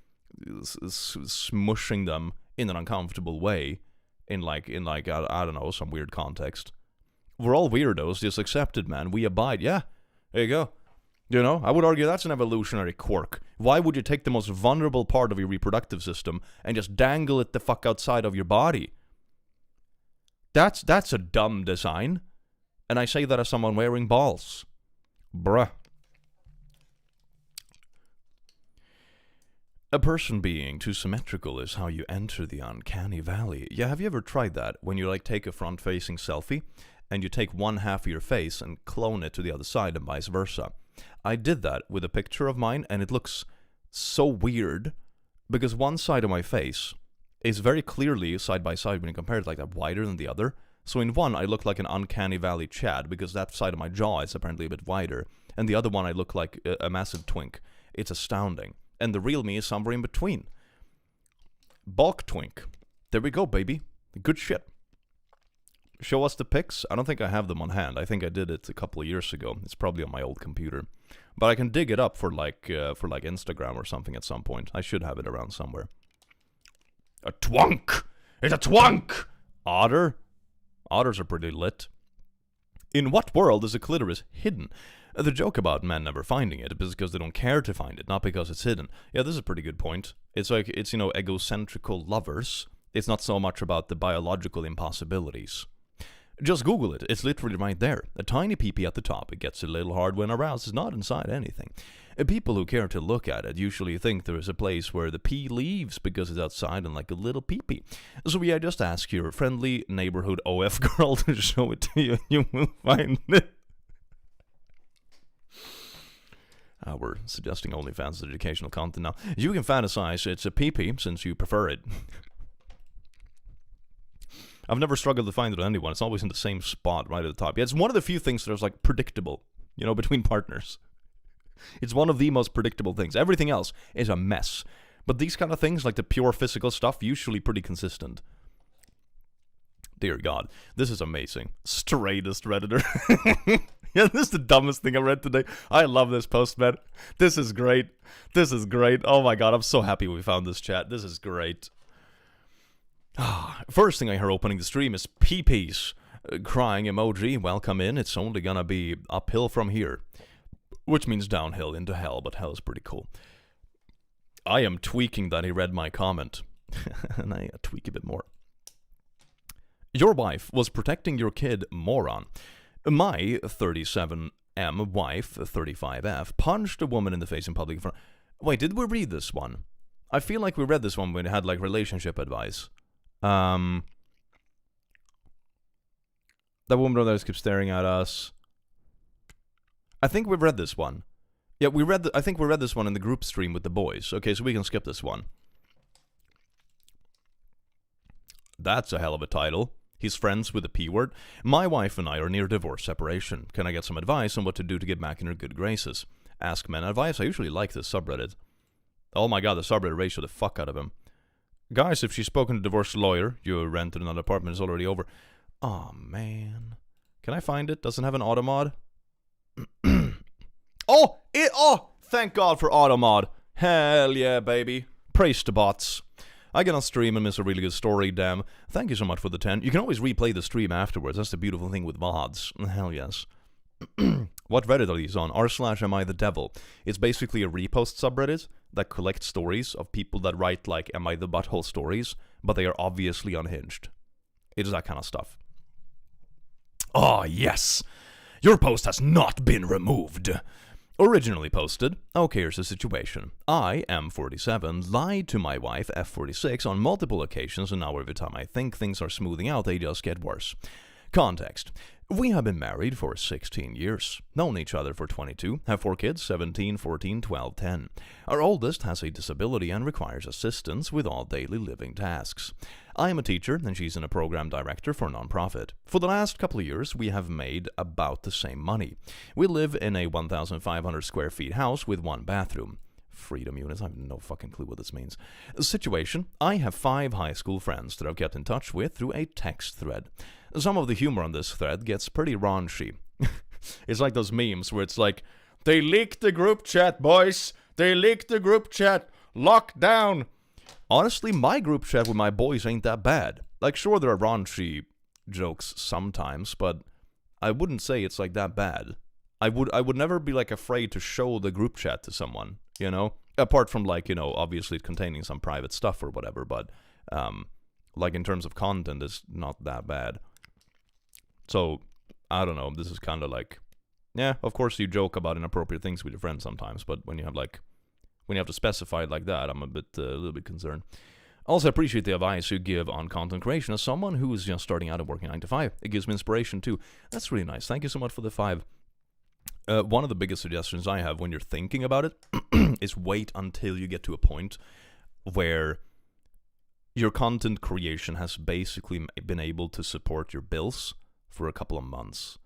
smushing them in an uncomfortable way in like I don't know, some weird context. We're all weirdos, just accepted, man. We abide. Yeah, there you go. You know, I would argue that's an evolutionary quirk. Why would you take the most vulnerable part of your reproductive system and just dangle it the fuck outside of your body? That's a dumb design. And I say that as someone wearing balls. Bruh. A person being too symmetrical is how you enter the uncanny valley. Yeah, have you ever tried that? When you, like, take a front-facing selfie, and you take one half of your face and clone it to the other side and vice versa. I did that with a picture of mine, and it looks so weird, because one side of my face is very clearly, side by side, when you compare it like that, wider than the other. So in one, I look like an uncanny valley Chad, because that side of my jaw is apparently a bit wider, and the other one I look like a massive twink. It's astounding. And the real me is somewhere in between. Bulk twink. There we go, baby. Good shit. Show us the pics. I don't think I have them on hand. I think I did it a couple of years ago. It's probably on my old computer. But I can dig it up for like Instagram or something at some point. I should have it around somewhere. A twunk! It's a twunk! Otter? Otters are pretty lit. In what world is a clitoris hidden? The joke about men never finding it is because they don't care to find it, not because it's hidden. Yeah, this is a pretty good point. It's like, it's, you know, egocentrical lovers. It's not so much about the biological impossibilities. Just Google it. It's literally right there. A tiny pee-pee at the top. It gets a little hard when aroused. It's not inside anything. People who care to look at it usually think there is a place where the pee leaves because it's outside and like a little pee-pee. So yeah, just ask your friendly neighborhood OF girl to show it to you and you will find it. We're suggesting OnlyFans as educational content now. You can fantasize it's a pee-pee since you prefer it. I've never struggled to find it on anyone. It's always in the same spot right at the top. Yeah, it's one of the few things that is like predictable, you know, between partners. It's one of the most predictable things. Everything else is a mess. But these kind of things, like the pure physical stuff, usually pretty consistent. Dear God, this is amazing. Straightest Redditor. Yeah, this is the dumbest thing I read today. I love this post, man. This is great. This is great. Oh my God, I'm so happy we found this chat. This is great. First thing I hear opening the stream is pee-pees. Crying emoji. Welcome in. It's only gonna be uphill from here. Which means downhill into hell, but hell is pretty cool. I am tweaking that he read my comment. And I tweak a bit more. Your wife was protecting your kid, moron. My 37M wife, 35F, punched a woman in the face in public. Wait, did we read this one? I feel like we read this one when it had like relationship advice. That woman over there just keeps staring at us. I think we've read this one. Yeah, I think we read this one in the group stream with the boys. Okay, so we can skip this one. That's a hell of a title. He's friends with the P word. My wife and I are near divorce separation. Can I get some advice on what to do to get back in her good graces? Ask men advice. I usually like this subreddit. Oh my God, the subreddit ratio the fuck out of him. Guys, if she's spoken to a divorce lawyer, your rent in another apartment is already over. Oh man. Can I find it? Doesn't have an auto mod? Thank God for Automod. Hell yeah, baby. Praise to bots. I get on stream and miss a really good story, damn. Thank you so much for the 10. You can always replay the stream afterwards. That's the beautiful thing with mods. Hell yes. What Reddit are these on? r/AmITheDevil. It's basically a repost subreddit that collects stories of people that write like Am I the Butthole stories, but they are obviously unhinged. It is that kind of stuff. Oh, yes! Your post has not been removed. Originally posted. Okay, here's the situation. I, M47, lied to my wife, F46, on multiple occasions, and now every time I think things are smoothing out, they just get worse. Context. We have been married for 16 years, known each other for 22, have 4 kids, 17, 14, 12, 10. Our oldest has a disability and requires assistance with all daily living tasks. I am a teacher, and she's a program director for a nonprofit. For the last couple of years, we have made about the same money. We live in a 1,500 square feet house with 1 bathroom. Freedom units, I have no fucking clue what this means. Situation, I have 5 high school friends that I've kept in touch with through a text thread. Some of the humor on this thread gets pretty raunchy. It's like those memes where it's like, they leaked the group chat, boys! They leaked the group chat! Lock down! Honestly, my group chat with my boys ain't that bad. Like, sure, there are raunchy jokes sometimes, but I wouldn't say it's like that bad. I would never be like afraid to show the group chat to someone, you know? Apart from like, you know, obviously containing some private stuff or whatever, but like in terms of content, it's not that bad. So, I don't know, this is kind of like, yeah, of course you joke about inappropriate things with your friends sometimes, but when you have to specify it like that, I'm a little bit concerned. Also, I appreciate the advice you give on content creation as someone who is just starting out and working 9 to 5. It gives me inspiration too. That's really nice. Thank you so much for the 5. One of the biggest suggestions I have when you're thinking about it is wait until you get to a point where your content creation has basically been able to support your bills for a couple of months.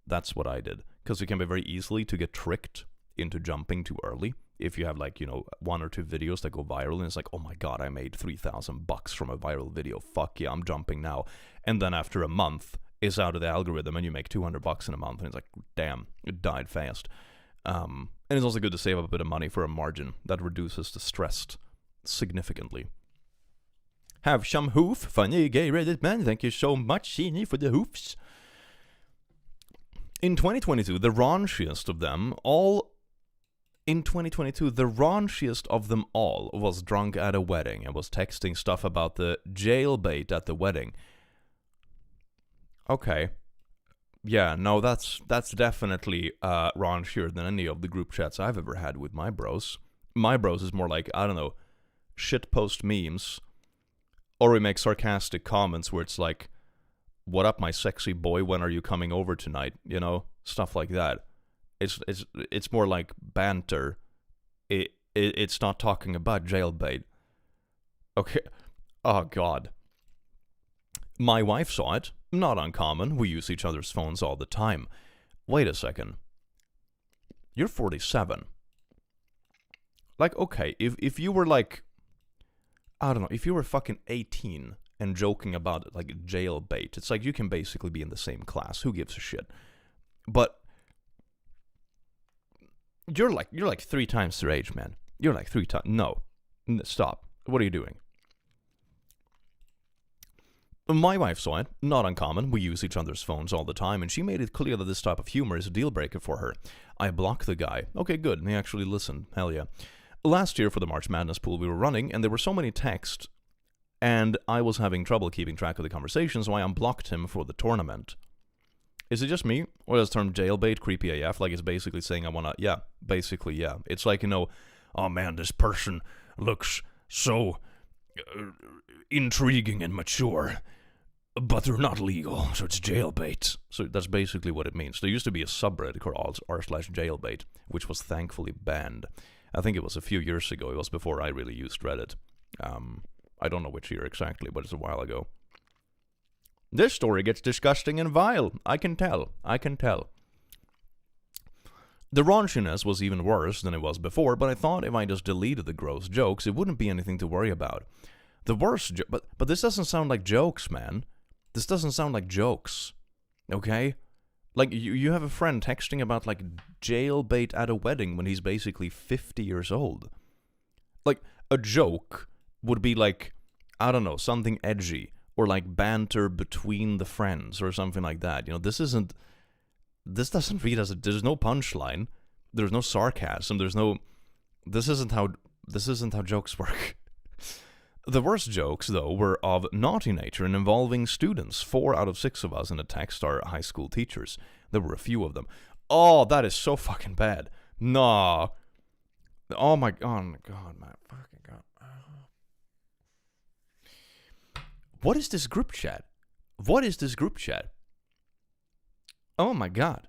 That's what I did. Because it can be very easily to get tricked into jumping too early. If you have like, you know, 1 or 2 videos that go viral and it's like, oh my god, I made $3,000 from a viral video. Fuck yeah, I'm jumping now. And then after a month, it's out of the algorithm and you make $200 in a month and it's like, damn, it died fast. And it's also good to save up a bit of money for a margin that reduces the stress significantly. Have some hoof, funny gay Reddit man, thank you so much, Sheeny, for the hoofs. In 2022, the raunchiest of them all was drunk at a wedding and was texting stuff about the jailbait at the wedding. Okay. Yeah, no, that's definitely raunchier than any of the group chats I've ever had with my bros. My bros is more like, I don't know, shitpost memes, or we make sarcastic comments where it's like, what up, my sexy boy, when are you coming over tonight? You know, stuff like that. It's more like banter. It's not talking about jailbait. Okay. Oh, God. My wife saw it. Not uncommon. We use each other's phones all the time. Wait a second. You're 47. Like, okay, if you were like, I don't know, if you were fucking 18 and joking about it, like jailbait, it's like you can basically be in the same class. Who gives a shit? But you're like 3 times their age, man. You're like 3 times. No, stop. What are you doing? My wife saw it. Not uncommon. We use each other's phones all the time, and she made it clear that this type of humor is a deal breaker for her. I blocked the guy. Okay, good. He actually listened. Hell yeah. Last year for the March Madness pool we were running, and there were so many texts, and I was having trouble keeping track of the conversation, so I unblocked him for the tournament. Is it just me, or is the term jailbait creepy AF? Like, it's basically saying I wanna... Yeah, basically, yeah. It's like, you know, oh man, this person looks so intriguing and mature, but they're not legal, so it's jailbait. So that's basically what it means. There used to be a subreddit called r/jailbait, which was thankfully banned. I think it was a few years ago. It was before I really used Reddit. I don't know which year exactly, but it's a while ago. This story gets disgusting and vile. I can tell. The raunchiness was even worse than it was before, but I thought if I just deleted the gross jokes, it wouldn't be anything to worry about. The worst but this doesn't sound like jokes, man. This doesn't sound like jokes. Okay? Like, you have a friend texting about, like, jailbait at a wedding when he's basically 50 years old. Like, a joke would be like, I don't know, something edgy, or like banter between the friends, or something like that. You know, this doesn't read as there's no punchline, there's no sarcasm, this isn't how jokes work. The worst jokes, though, were of naughty nature and involving students. 4 out of 6 of us in the text are high school teachers. There were a few of them. Oh, that is so fucking bad. Nah. Oh my god, man. Fucking god. What is this group chat? What is this group chat? Oh my god.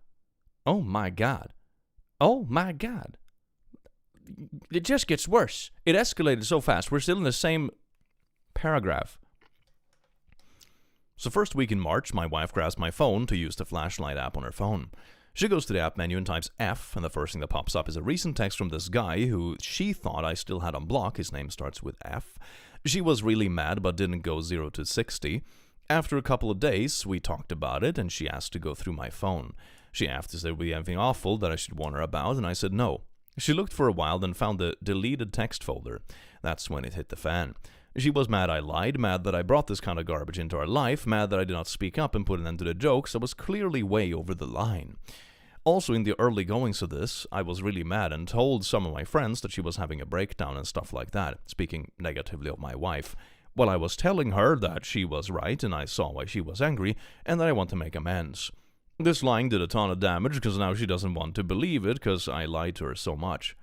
Oh my god. Oh my god. It just gets worse. It escalated so fast. We're still in the same paragraph. So first week in March, my wife grabs my phone to use the flashlight app on her phone. She goes to the app menu and types F, and the first thing that pops up is a recent text from this guy who she thought I still had on block. His name starts with F. She was really mad but didn't go 0 to 60. After a couple of days, we talked about it, and she asked to go through my phone. She asked if there would be anything awful that I should warn her about, and I said no. She looked for a while, then found the deleted text folder. That's when it hit the fan. She was mad I lied, mad that I brought this kind of garbage into our life, mad that I did not speak up and put an end to the jokes. I was clearly way over the line. Also, in the early goings of this, I was really mad and told some of my friends that she was having a breakdown and stuff like that, speaking negatively of my wife. Well, I was telling her that she was right and I saw why she was angry and that I want to make amends. This lying did a ton of damage because now she doesn't want to believe it because I lied to her so much.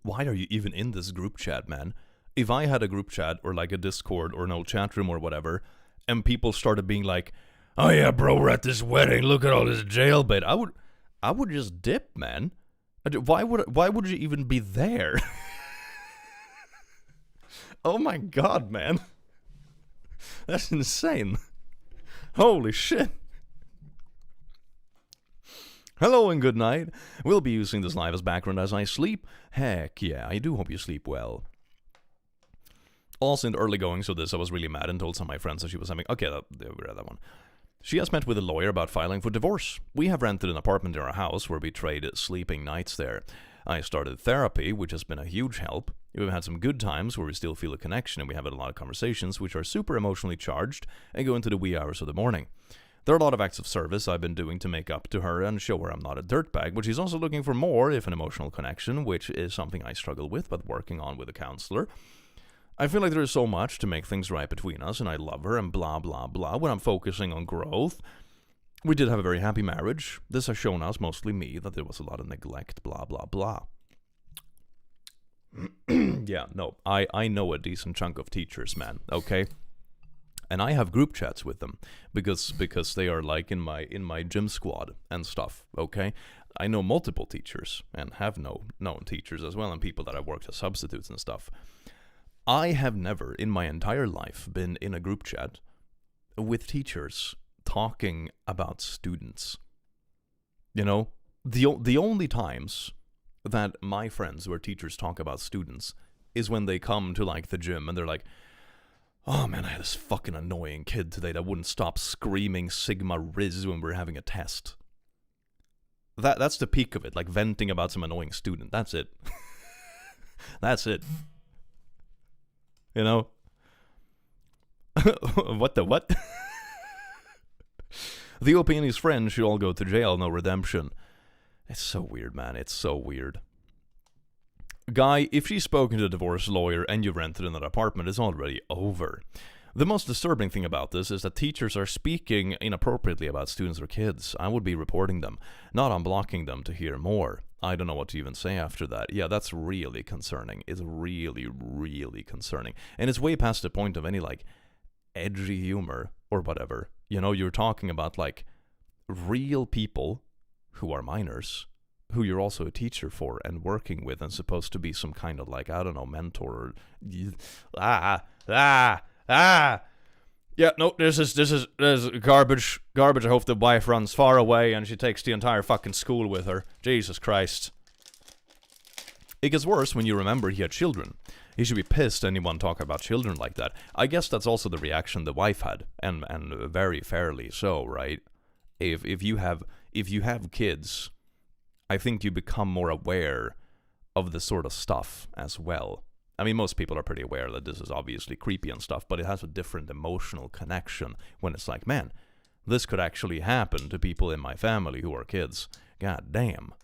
Why are you even in this group chat, man? If I had a group chat or like a Discord or an old chat room or whatever, and people started being like, oh yeah, bro, we're at this wedding, look at all this jailbait, I would just dip, man. Why would you even be there? Oh my god, man. That's insane. Holy shit. Hello and good night. We'll be using this live as background as I sleep. Heck yeah, I do hope you sleep well. Also in the early goings of this, I was really mad and told some of my friends that she was having... Okay, we read that one. She has met with a lawyer about filing for divorce. We have rented an apartment in our house where we trade sleeping nights there. I started therapy, which has been a huge help. We've had some good times where we still feel a connection and we have had a lot of conversations which are super emotionally charged and go into the wee hours of the morning. There are a lot of acts of service I've been doing to make up to her and show her I'm not a dirtbag, but she's also looking for more, if an emotional connection, which is something I struggle with, but working on with a counselor. I feel like there is so much to make things right between us, and I love her, and blah, blah, blah, when I'm focusing on growth. We did have a very happy marriage. This has shown us, mostly me, that there was a lot of neglect, blah, blah, blah. Yeah, no, I know a decent chunk of teachers, man, okay? And I have group chats with them because they are like in my gym squad and stuff, okay? I know multiple teachers and have known teachers as well and people that have worked as substitutes and stuff. I have never in my entire life been in a group chat with teachers talking about students. You know, the only times that my friends where teachers talk about students is when they come to like the gym and they're like, oh man, I had this fucking annoying kid today that wouldn't stop screaming Sigma Riz when we were having a test. That's the peak of it, like venting about some annoying student. That's it. That's it. You know? What the what? The opinion's friends should all go to jail, no redemption. It's so weird, man. It's so weird. Guy, if she's spoken to a divorce lawyer and you rented another apartment, it's already over. The most disturbing thing about this is that teachers are speaking inappropriately about students or kids. I would be reporting them, not unblocking them to hear more. I don't know what to even say after that. Yeah, that's really concerning. It's really, really concerning. And it's way past the point of any, like, edgy humor or whatever. You know, you're talking about, like, real people who are minors, who you're also a teacher for and working with and supposed to be some kind of, like, I don't know, mentor. Yeah, no, this is garbage. I hope the wife runs far away and she takes the entire fucking school with her. Jesus Christ. It gets worse when you remember he had children. He should be pissed anyone talk about children like that. I guess that's also the reaction the wife had, and very fairly so, right? If you have kids, I think you become more aware of this sort of stuff as well. I mean, most people are pretty aware that this is obviously creepy and stuff, but it has a different emotional connection when it's like, man, this could actually happen to people in my family who are kids. God damn.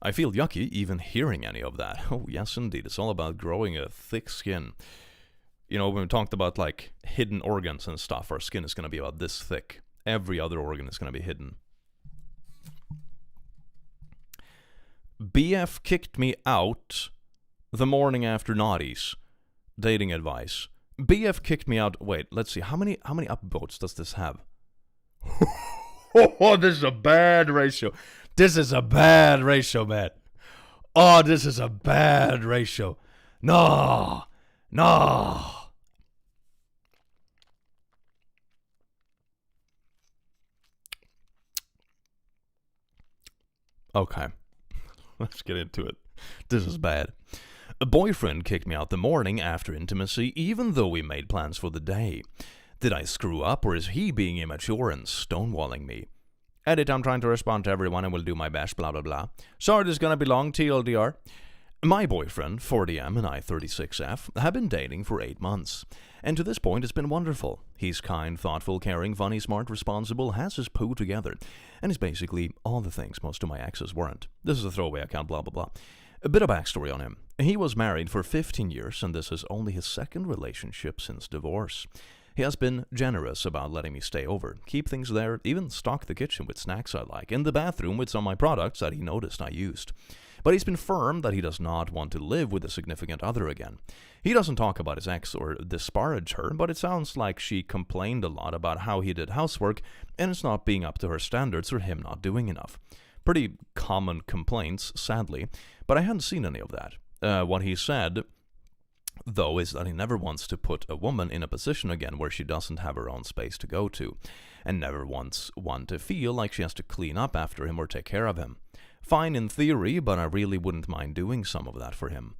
I feel yucky even hearing any of that. Oh, yes, indeed. It's all about growing a thick skin. You know, when we talked about, like, hidden organs and stuff, our skin is going to be about this thick. Every other organ is going to be hidden. BF kicked me out the morning after naughties. Dating advice. BF kicked me out. Wait, let's see. How many upvotes does this have? Oh, this is a bad ratio. This is a bad ratio, man. Oh, this is a bad ratio. No. Okay. Let's get into it. This is bad. A boyfriend kicked me out the morning after intimacy, even though we made plans for the day. Did I screw up, or is he being immature and stonewalling me? Edit, I'm trying to respond to everyone and will do my best, blah blah blah. Sorry, this is gonna be long, TLDR. My boyfriend, 40M and I, 36F, have been dating for 8 months. And to this point, it's been wonderful. He's kind, thoughtful, caring, funny, smart, responsible, has his poo together, and is basically all the things most of my exes weren't. This is a throwaway account, blah blah blah. A bit of backstory on him. He was married for 15 years, and this is only his second relationship since divorce. He has been generous about letting me stay over, keep things there, even stock the kitchen with snacks I like, and the bathroom with some of my products that he noticed I used. But he's been firm that he does not want to live with a significant other again. He doesn't talk about his ex or disparage her, but it sounds like she complained a lot about how he did housework, and it's not being up to her standards or him not doing enough. Pretty common complaints, sadly, but I hadn't seen any of that. What he said, though, is that he never wants to put a woman in a position again where she doesn't have her own space to go to, and never wants one to feel like she has to clean up after him or take care of him. Fine in theory, but I really wouldn't mind doing some of that for him.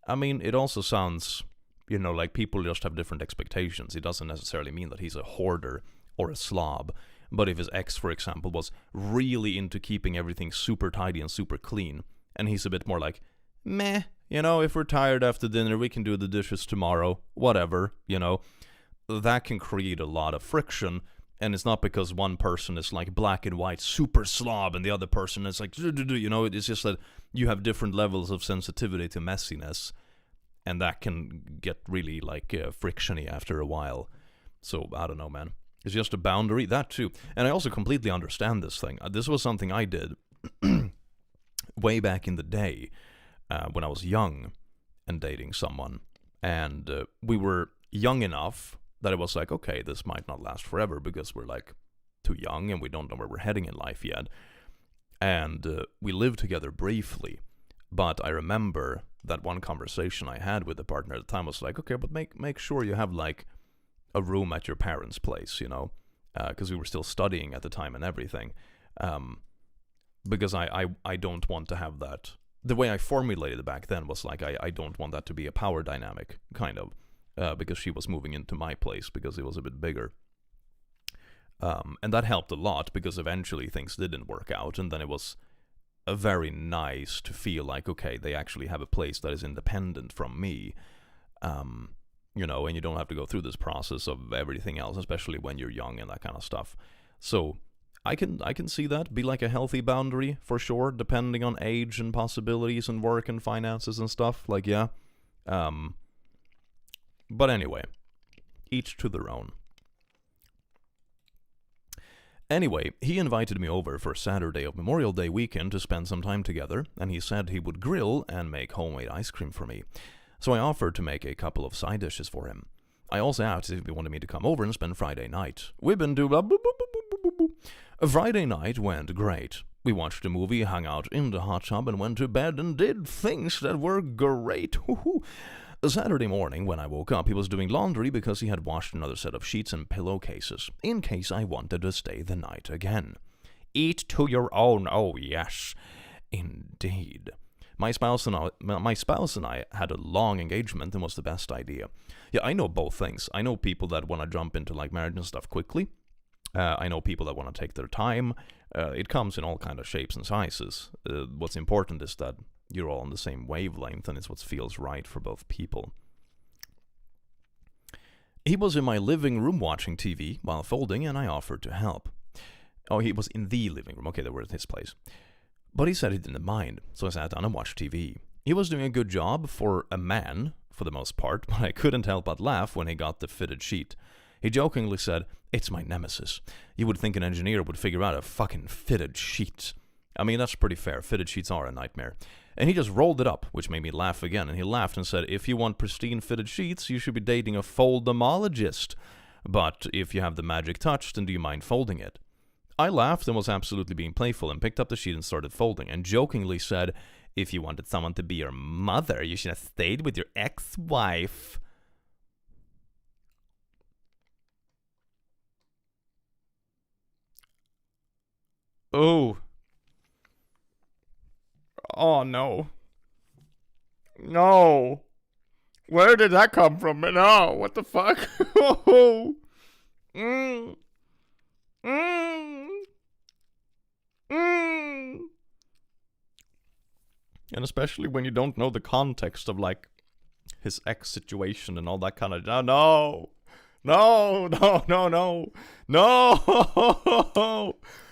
I mean, it also sounds, like people just have different expectations. It doesn't necessarily mean that he's a hoarder or a slob, but if his ex, for example, was really into keeping everything super tidy and super clean, and he's a bit more like, meh, if we're tired after dinner, we can do the dishes tomorrow, whatever, that can create a lot of friction. And it's not because one person is like black and white, super slob, and the other person is like, it's just that you have different levels of sensitivity to messiness, and that can get really like frictiony after a while. So, I don't know, man. It's just a boundary, that too. And I also completely understand this thing. This was something I did way back in the day when I was young and dating someone. And we were young enough that it was like, okay, this might not last forever because we're like too young and we don't know where we're heading in life yet. And we lived together briefly, but I remember that one conversation I had with the partner at the time was like, okay, but make sure you have like a room at your parents' place, because we were still studying at the time and everything, because I don't want to have that. The way I formulated it back then was like, I don't want that to be a power dynamic, kind of. Because she was moving into my place because it was a bit bigger. And that helped a lot because eventually things didn't work out, and then it was very nice to feel like, okay, they actually have a place that is independent from me, and you don't have to go through this process of everything else, especially when you're young and that kind of stuff. So I can see that be like a healthy boundary for sure, depending on age and possibilities and work and finances and stuff. Like, yeah. But anyway, each to their own. Anyway, he invited me over for Saturday of Memorial Day weekend to spend some time together, and he said he would grill and make homemade ice cream for me. So I offered to make a couple of side dishes for him. I also asked if he wanted me to come over and spend Friday night. We've been to Friday night went great. We watched a movie, hung out in the hot tub, and went to bed and did things that were great. Saturday morning, when I woke up, he was doing laundry because he had washed another set of sheets and pillowcases, in case I wanted to stay the night again. Eat to your own, oh yes. Indeed. My spouse and I had a long engagement and was the best idea. Yeah, I know both things. I know people that want to jump into like marriage and stuff quickly. I know people that want to take their time. It comes in all kind of shapes and sizes. What's important is that you're all on the same wavelength, and it's what feels right for both people. He was in my living room watching TV while folding, and I offered to help. Oh, he was in the living room. Okay, they were at his place. But he said he didn't mind, so I sat down and watched TV. He was doing a good job for a man, for the most part, but I couldn't help but laugh when he got the fitted sheet. He jokingly said, "It's my nemesis. You would think an engineer would figure out a fucking fitted sheet." I mean, that's pretty fair. Fitted sheets are a nightmare. And he just rolled it up, which made me laugh again, and he laughed and said, "If you want pristine fitted sheets, you should be dating a fold-demologist. But if you have the magic touch, then do you mind folding it?" I laughed and was absolutely being playful and picked up the sheet and started folding, and jokingly said, "If you wanted someone to be your mother, you should have stayed with your ex-wife." Oh. Oh, no. No. Where did that come from? No, what the fuck? Oh. And especially when you don't know the context of, like, his ex situation and all that kind of... No. No.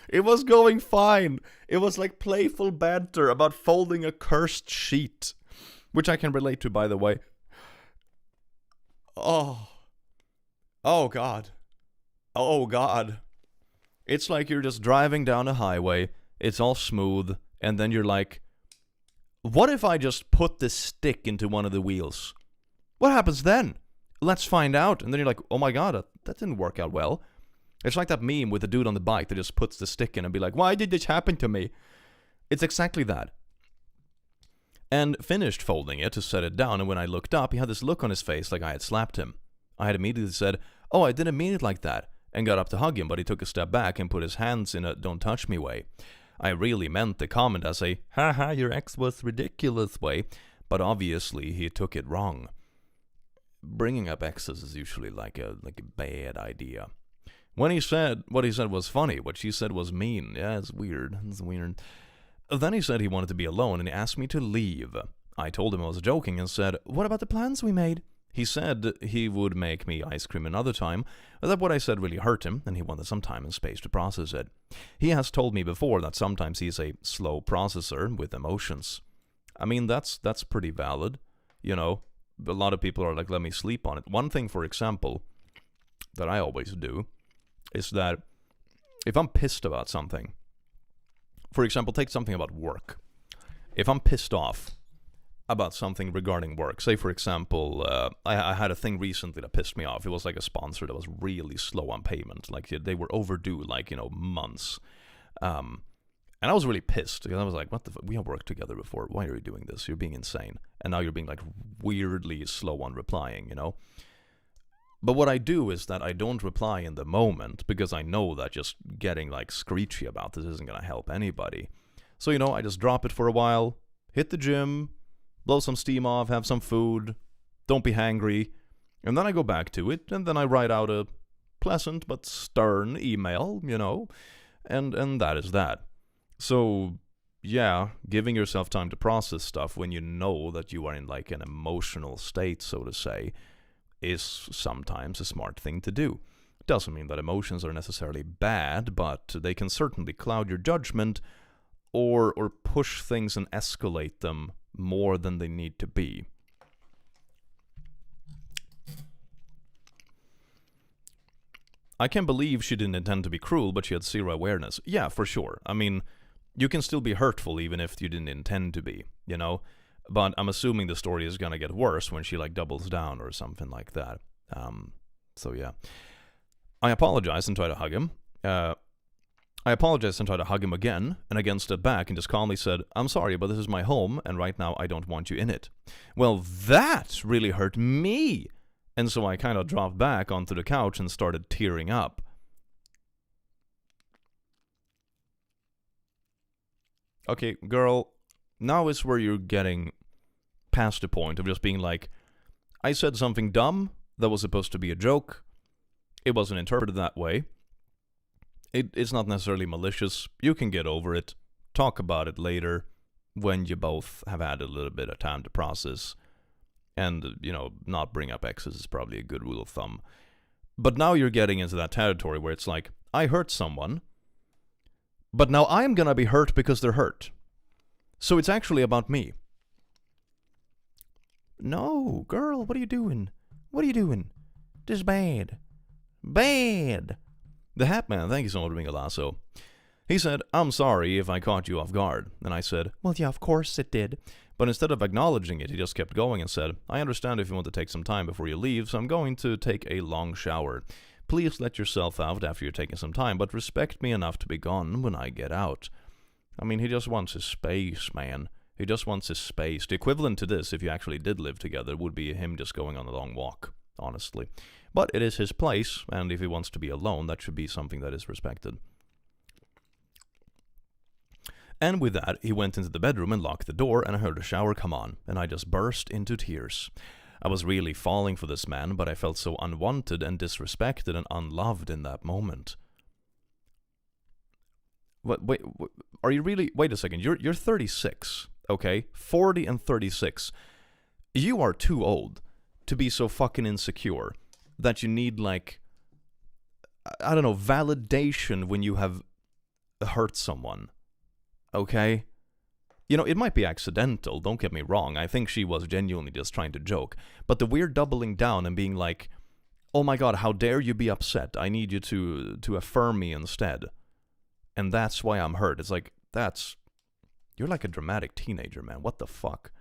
It was going fine. It was like playful banter about folding a cursed sheet, which I can relate to, by the way. Oh God. It's like you're just driving down a highway, it's all smooth, and then you're like, what if I just put this stick into one of the wheels? What happens then? Let's find out. And then you're like, oh my god, that didn't work out well. It's like that meme with the dude on the bike that just puts the stick in and be like, why did this happen to me? It's exactly that. And finished folding it to set it down, and when I looked up, he had this look on his face like I had slapped him. I had immediately said, "Oh, I didn't mean it like that," and got up to hug him, but he took a step back and put his hands in a "don't touch me" way. I really meant the comment as a, "haha, your ex was ridiculous" way, but obviously he took it wrong. Bringing up exes is usually like a bad idea. When he said what he said was funny, what she said was mean. Yeah, it's weird. Then he said he wanted to be alone and he asked me to leave. I told him I was joking and said, "What about the plans we made?" He said he would make me ice cream another time, that what I said really hurt him and he wanted some time and space to process it. He has told me before that sometimes he's a slow processor with emotions. I mean, that's pretty valid. You know, a lot of people are like, let me sleep on it. One thing, for example, that I always do is that if I'm pissed about something, for example, take something about work. If I'm pissed off about something regarding work, say for example, I had a thing recently that pissed me off. It was like a sponsor that was really slow on payment. Like they were overdue, like, months. And I was really pissed because I was like, what the fuck? We have worked together before. Why are you doing this? You're being insane. And now you're being like weirdly slow on replying, But what I do is that I don't reply in the moment because I know that just getting like screechy about this isn't going to help anybody. So, I just drop it for a while, hit the gym, blow some steam off, have some food, don't be hangry, and then I go back to it, and then I write out a pleasant but stern email, and that is that. So, yeah, giving yourself time to process stuff when you know that you are in like an emotional state, so to say, is sometimes a smart thing to do. Doesn't mean that emotions are necessarily bad, but they can certainly cloud your judgment or push things and escalate them more than they need to be. I can believe she didn't intend to be cruel, but she had zero awareness. Yeah, for sure. I mean, you can still be hurtful even if you didn't intend to be, But I'm assuming the story is gonna get worse when she like doubles down or something like that. So yeah. I apologize and try to hug him. I apologized and tried to hug him again, and again stood back and just calmly said, "I'm sorry, but this is my home, and right now I don't want you in it." Well, that really hurt me! And so I kind of dropped back onto the couch and started tearing up. Okay, girl, now is where you're getting past the point of just being like, I said something dumb that was supposed to be a joke. It wasn't interpreted that way. It's not necessarily malicious. You can get over it. Talk about it later when you both have had a little bit of time to process. And, not bring up exes is probably a good rule of thumb. But now you're getting into that territory where it's like, I hurt someone, but now I'm gonna be hurt because they're hurt. So it's actually about me. No, girl, what are you doing? What are you doing? This is bad. Bad. The Hat Man, thank you so much for being a lasso. He said, I'm sorry if I caught you off guard. And I said, well, yeah, of course it did. But instead of acknowledging it, he just kept going and said, I understand if you want to take some time before you leave, so I'm going to take a long shower. Please let yourself out after you're taking some time, but respect me enough to be gone when I get out. I mean, he just wants his space, man. He just wants his space. The equivalent to this, if you actually did live together, would be him just going on a long walk, honestly. But it is his place, and if he wants to be alone, that should be something that is respected. And with that, he went into the bedroom and locked the door, and I heard the shower come on, and I just burst into tears. I was really falling for this man, but I felt so unwanted and disrespected and unloved in that moment. Wait, are you really? Wait a second, you're 36, okay? 40 and 36. You are too old to be so fucking insecure that you need, like, I don't know, validation when you have hurt someone. Okay? It might be accidental, don't get me wrong. I think she was genuinely just trying to joke. But the weird doubling down and being like, oh my god, how dare you be upset? I need you to affirm me instead. And that's why I'm hurt. It's like, you're like a dramatic teenager, man. What the fuck?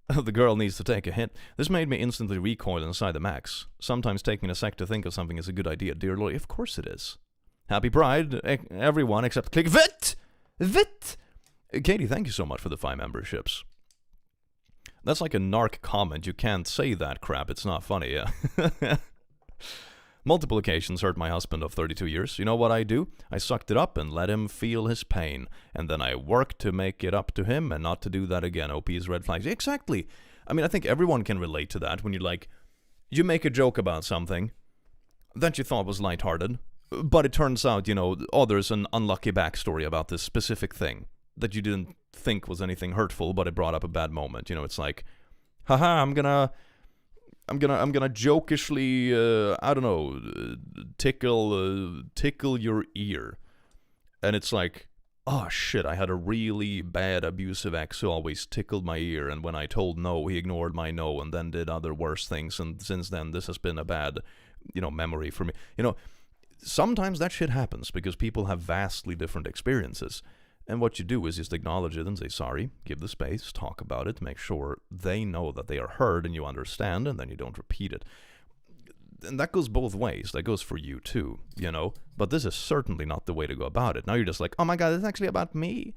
The girl needs to take a hit. This made me instantly recoil inside the max. Sometimes taking a sec to think of something is a good idea. Dear Lord, of course it is. Happy Pride, everyone except click VIT! VIT! Katie, thank you so much for the 5 memberships. That's like a narc comment. You can't say that crap. It's not funny, yeah. Multiple occasions hurt my husband of 32 years. You know what I do? I sucked it up and let him feel his pain. And then I worked to make it up to him and not to do that again. OP's red flags. Exactly. I mean, I think everyone can relate to that when you make a joke about something that you thought was lighthearted, but it turns out, there's an unlucky backstory about this specific thing that you didn't think was anything hurtful, but it brought up a bad moment. It's like, haha, I'm gonna jokishly, I don't know, tickle your ear. And it's like, oh shit, I had a really bad abusive ex who always tickled my ear, and when I told no, he ignored my no and then did other worse things, and since then this has been a bad, memory for me. Sometimes that shit happens because people have vastly different experiences. And what you do is just acknowledge it and say sorry, give the space, talk about it, make sure they know that they are heard and you understand, and then you don't repeat it. And that goes both ways. That goes for you too, But this is certainly not the way to go about it. Now you're just like, oh my god, it's actually about me.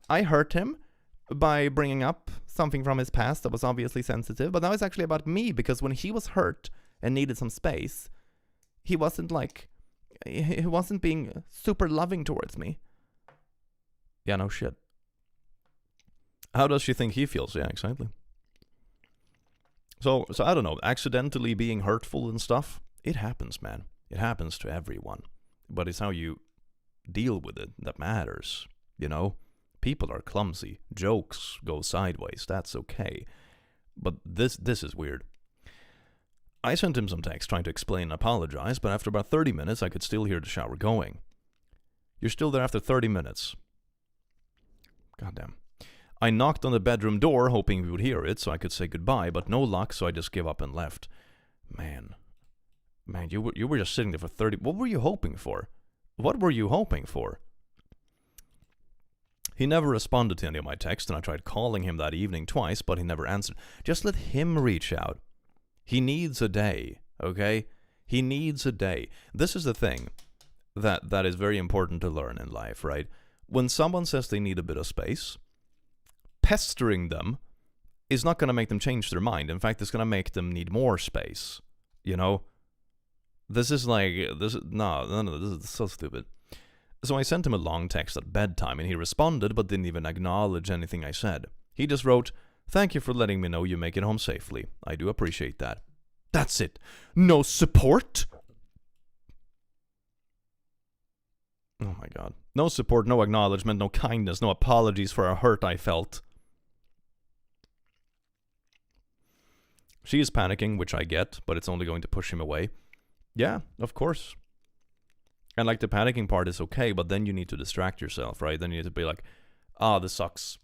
I hurt him by bringing up something from his past that was obviously sensitive, but now it's actually about me because when he was hurt and needed some space, he wasn't being super loving towards me. Yeah, no shit. How does she think he feels? Yeah, exactly. So I don't know, accidentally being hurtful and stuff, it happens, man. It happens to everyone. But it's how you deal with it that matters, People are clumsy. Jokes go sideways. That's okay. But this is weird. I sent him some text trying to explain and apologize, but after about 30 minutes, I could still hear the shower going. You're still there after 30 minutes. Goddamn. I knocked on the bedroom door, hoping we would hear it, so I could say goodbye, but no luck, so I just gave up and left. Man, you were just sitting there for 30... What were you hoping for? What were you hoping for? He never responded to any of my texts, and I tried calling him that evening twice, but he never answered. Just let him reach out. He needs a day, okay? He needs a day. This is the thing that is very important to learn in life, right? When someone says they need a bit of space, pestering them is not going to make them change their mind. In fact, it's going to make them need more space, This is like, no, this is so stupid. So I sent him a long text at bedtime, and he responded but didn't even acknowledge anything I said. He just wrote, "Thank you for letting me know you make it home safely. I do appreciate that." That's it. No support? Oh my god. No support, no acknowledgement, no kindness, no apologies for a hurt I felt. She is panicking, which I get, but it's only going to push him away. Yeah, of course. And like the panicking part is okay, but then you need to distract yourself, right? Then you need to be like, this sucks.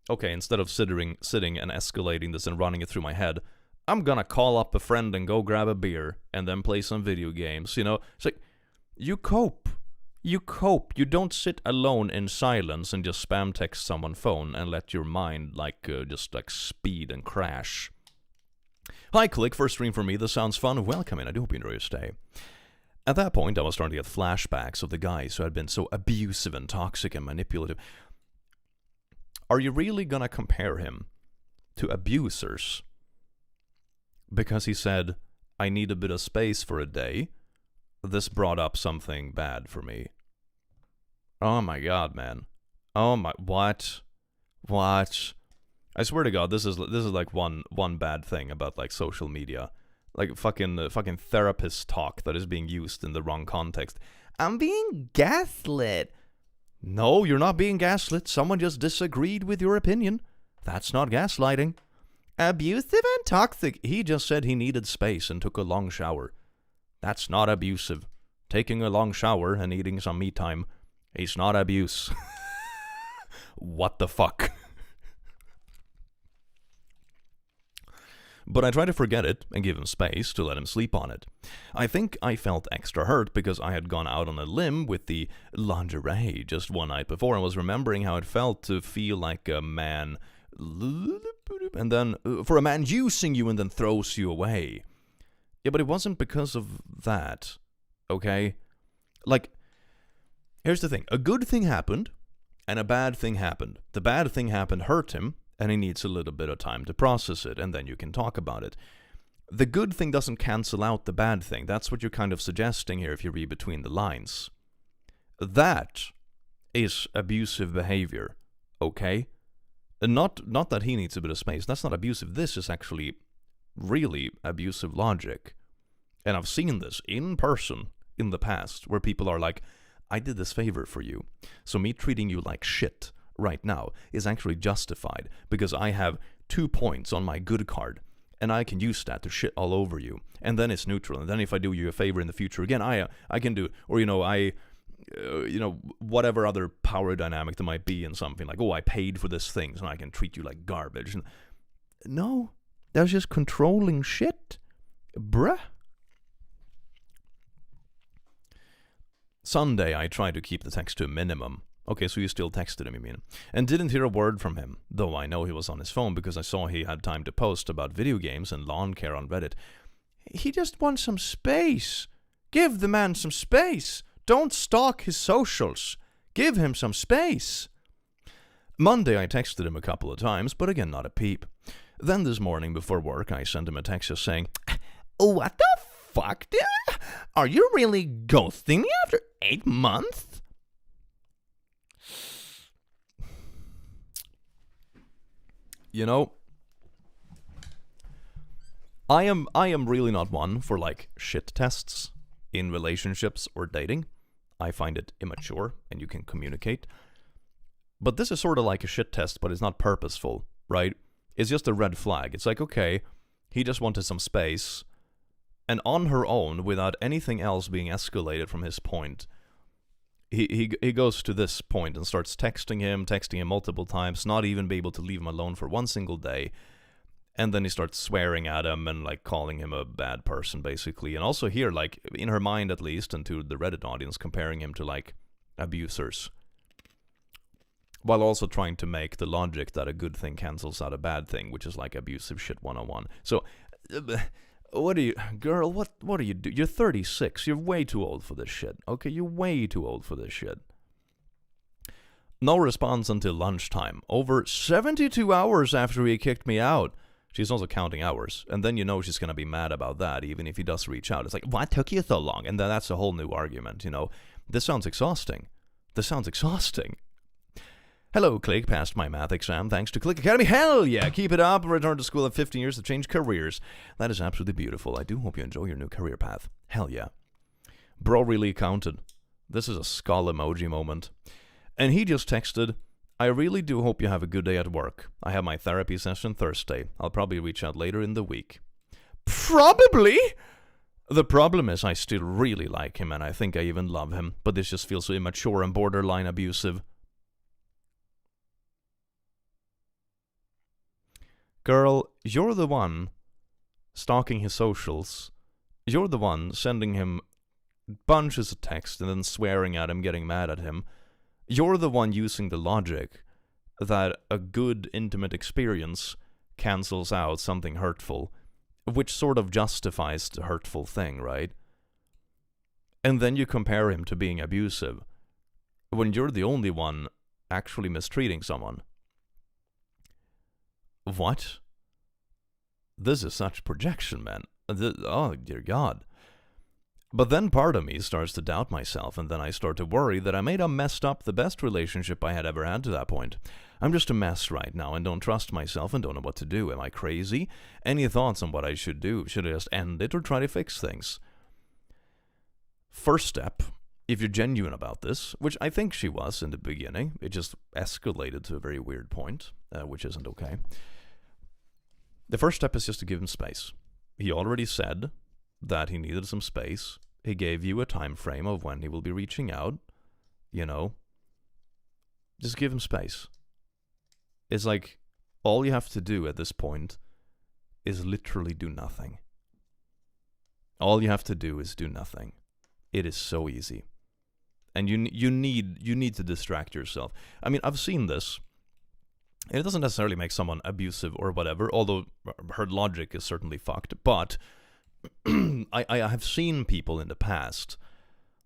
Okay, instead of sitting and escalating this and running it through my head, I'm gonna call up a friend and go grab a beer and then play some video games, you know? It's like, you cope. You cope. You don't sit alone in silence and just spam text someone phone and let your mind just speed and crash. Hi, Click. First stream for me. This sounds fun. Welcome in. I do hope you enjoy your stay. At that point, I was starting to get flashbacks of the guys who had been so abusive and toxic and manipulative. Are you really gonna compare him to abusers? Because he said, I need a bit of space for a day. This brought up something bad for me. Oh my god, man. Oh my, what? I swear to God, this is like one bad thing about like social media. Like fucking therapist talk that is being used in the wrong context. I'm being gaslit. No, you're not being gaslit. Someone just disagreed with your opinion. That's not gaslighting. Abusive and toxic. He just said he needed space and took a long shower. That's not abusive. Taking a long shower and eating some me time is not abuse. What the fuck? But I try to forget it and give him space to let him sleep on it. I think I felt extra hurt because I had gone out on a limb with the lingerie just one night before and was remembering how it felt to feel like a man, and then for a man using you and then throws you away. Yeah, but it wasn't because of that, okay? Like, here's the thing. A good thing happened and a bad thing happened. The bad thing happened hurt him, and he needs a little bit of time to process it, and then you can talk about it. The good thing doesn't cancel out the bad thing. That's what you're kind of suggesting here if you read between the lines. That is abusive behavior, okay? And not that he needs a bit of space. That's not abusive. This is actually really abusive logic. And I've seen this in person in the past, where people are like, I did this favor for you, so me treating you like shit right now is actually justified because I have 2 points on my good card and I can use that to shit all over you, and then it's neutral, and then if I do you a favor in the future again, I can do, or whatever other power dynamic there might be in something, like, oh, I paid for this thing so I can treat you like garbage. No, that's just controlling shit, bruh. Sunday I tried to keep the text to a minimum. Okay, so you still texted him, you mean? And didn't hear a word from him, though I know he was on his phone because I saw he had time to post about video games and lawn care on Reddit. He just wants some space. Give the man some space. Don't stalk his socials. Give him some space. Monday I texted him a couple of times, but again, not a peep. Then this morning before work, I sent him a text just saying, what the fuck, dude? Are you really ghosting me after 8 months? You know, I am really not one for like shit tests in relationships or dating. I find it immature, and you can communicate. But this is sort of like a shit test, but it's not purposeful, right? It's just a red flag. It's like, okay, he just wanted some space, and on her own, without anything else being escalated from his point, he goes to this point and starts texting him multiple times, not even be able to leave him alone for one single day. And then he starts swearing at him and like calling him a bad person, basically. And also here, like in her mind at least, and to the Reddit audience, comparing him to like abusers. While also trying to make the logic that a good thing cancels out a bad thing, which is like abusive shit 101. So, what are you, girl, what are you doing? You're 36. You're way too old for this shit. Okay, you're way too old for this shit. No response until lunchtime. Over 72 hours after he kicked me out. She's also counting hours. And then you know she's going to be mad about that, even if he does reach out. It's like, why took you so long? And then that's a whole new argument, you know. This sounds exhausting. This sounds exhausting. Hello, Click. Passed my math exam thanks to Click Academy. Hell yeah! Keep it up. Returned to school at 15 years to change careers. That is absolutely beautiful. I do hope you enjoy your new career path. Hell yeah. Bro really counted. This is a skull emoji moment. And he just texted, I really do hope you have a good day at work. I have my therapy session Thursday. I'll probably reach out later in the week. Probably? The problem is I still really like him and I think I even love him, but this just feels so immature and borderline abusive. Girl, you're the one stalking his socials. You're the one sending him bunches of text and then swearing at him, getting mad at him. You're the one using the logic that a good intimate experience cancels out something hurtful, which sort of justifies the hurtful thing, right? And then you compare him to being abusive, when you're the only one actually mistreating someone. What? This is such projection, man. Oh, dear God. But then part of me starts to doubt myself, and then I start to worry that I may have messed up the best relationship I had ever had to that point. I'm just a mess right now and don't trust myself and don't know what to do. Am I crazy? Any thoughts on what I should do? Should I just end it or try to fix things? First step, if you're genuine about this, which I think she was in the beginning, it just escalated to a very weird point, which isn't okay. The first step is just to give him space. He already said that he needed some space. He gave you a time frame of when he will be reaching out. You know, just give him space. It's like all you have to do at this point is literally do nothing. All you have to do is do nothing. It is so easy. And you need to distract yourself. I mean, I've seen this. And it doesn't necessarily make someone abusive or whatever, although her logic is certainly fucked. But I have seen people in the past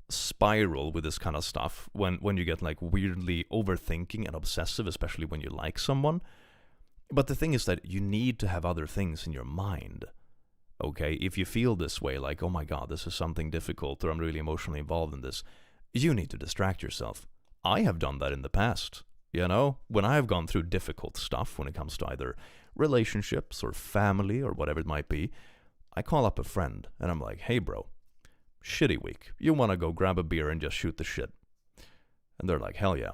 spiral with this kind of stuff when you get like weirdly overthinking and obsessive, especially when you like someone. But the thing is that you need to have other things in your mind. Okay, if you feel this way, like, oh my God, this is something difficult, or I'm really emotionally involved in this, you need to distract yourself. I have done that in the past. You know, when I have gone through difficult stuff when it comes to either relationships or family or whatever it might be, I call up a friend and I'm like, hey bro, shitty week. You want to go grab a beer and just shoot the shit? And they're like, hell yeah.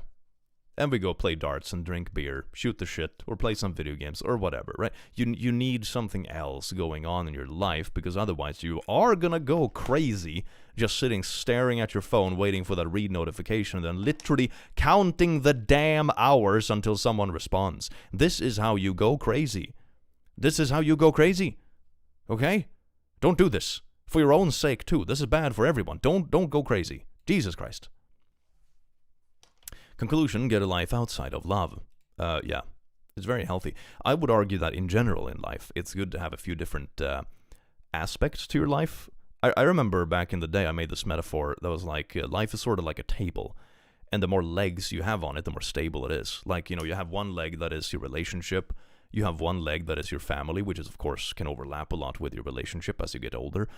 And we go play darts and drink beer, shoot the shit, or play some video games or whatever, right? You need something else going on in your life, because otherwise you are gonna go crazy just sitting staring at your phone waiting for that read notification and then literally counting the damn hours until someone responds. This is how you go crazy. This is how you go crazy. Okay? Don't do this. For your own sake too. This is bad for everyone. Don't go crazy. Jesus Christ. Conclusion, get a life outside of love. Yeah, it's very healthy. I would argue that in general in life, it's good to have a few different aspects to your life. I remember back in the day, I made this metaphor that was like, life is sort of like a table. And the more legs you have on it, the more stable it is. Like, you know, you have one leg that is your relationship. You have one leg that is your family, which is, of course, can overlap a lot with your relationship as you get older.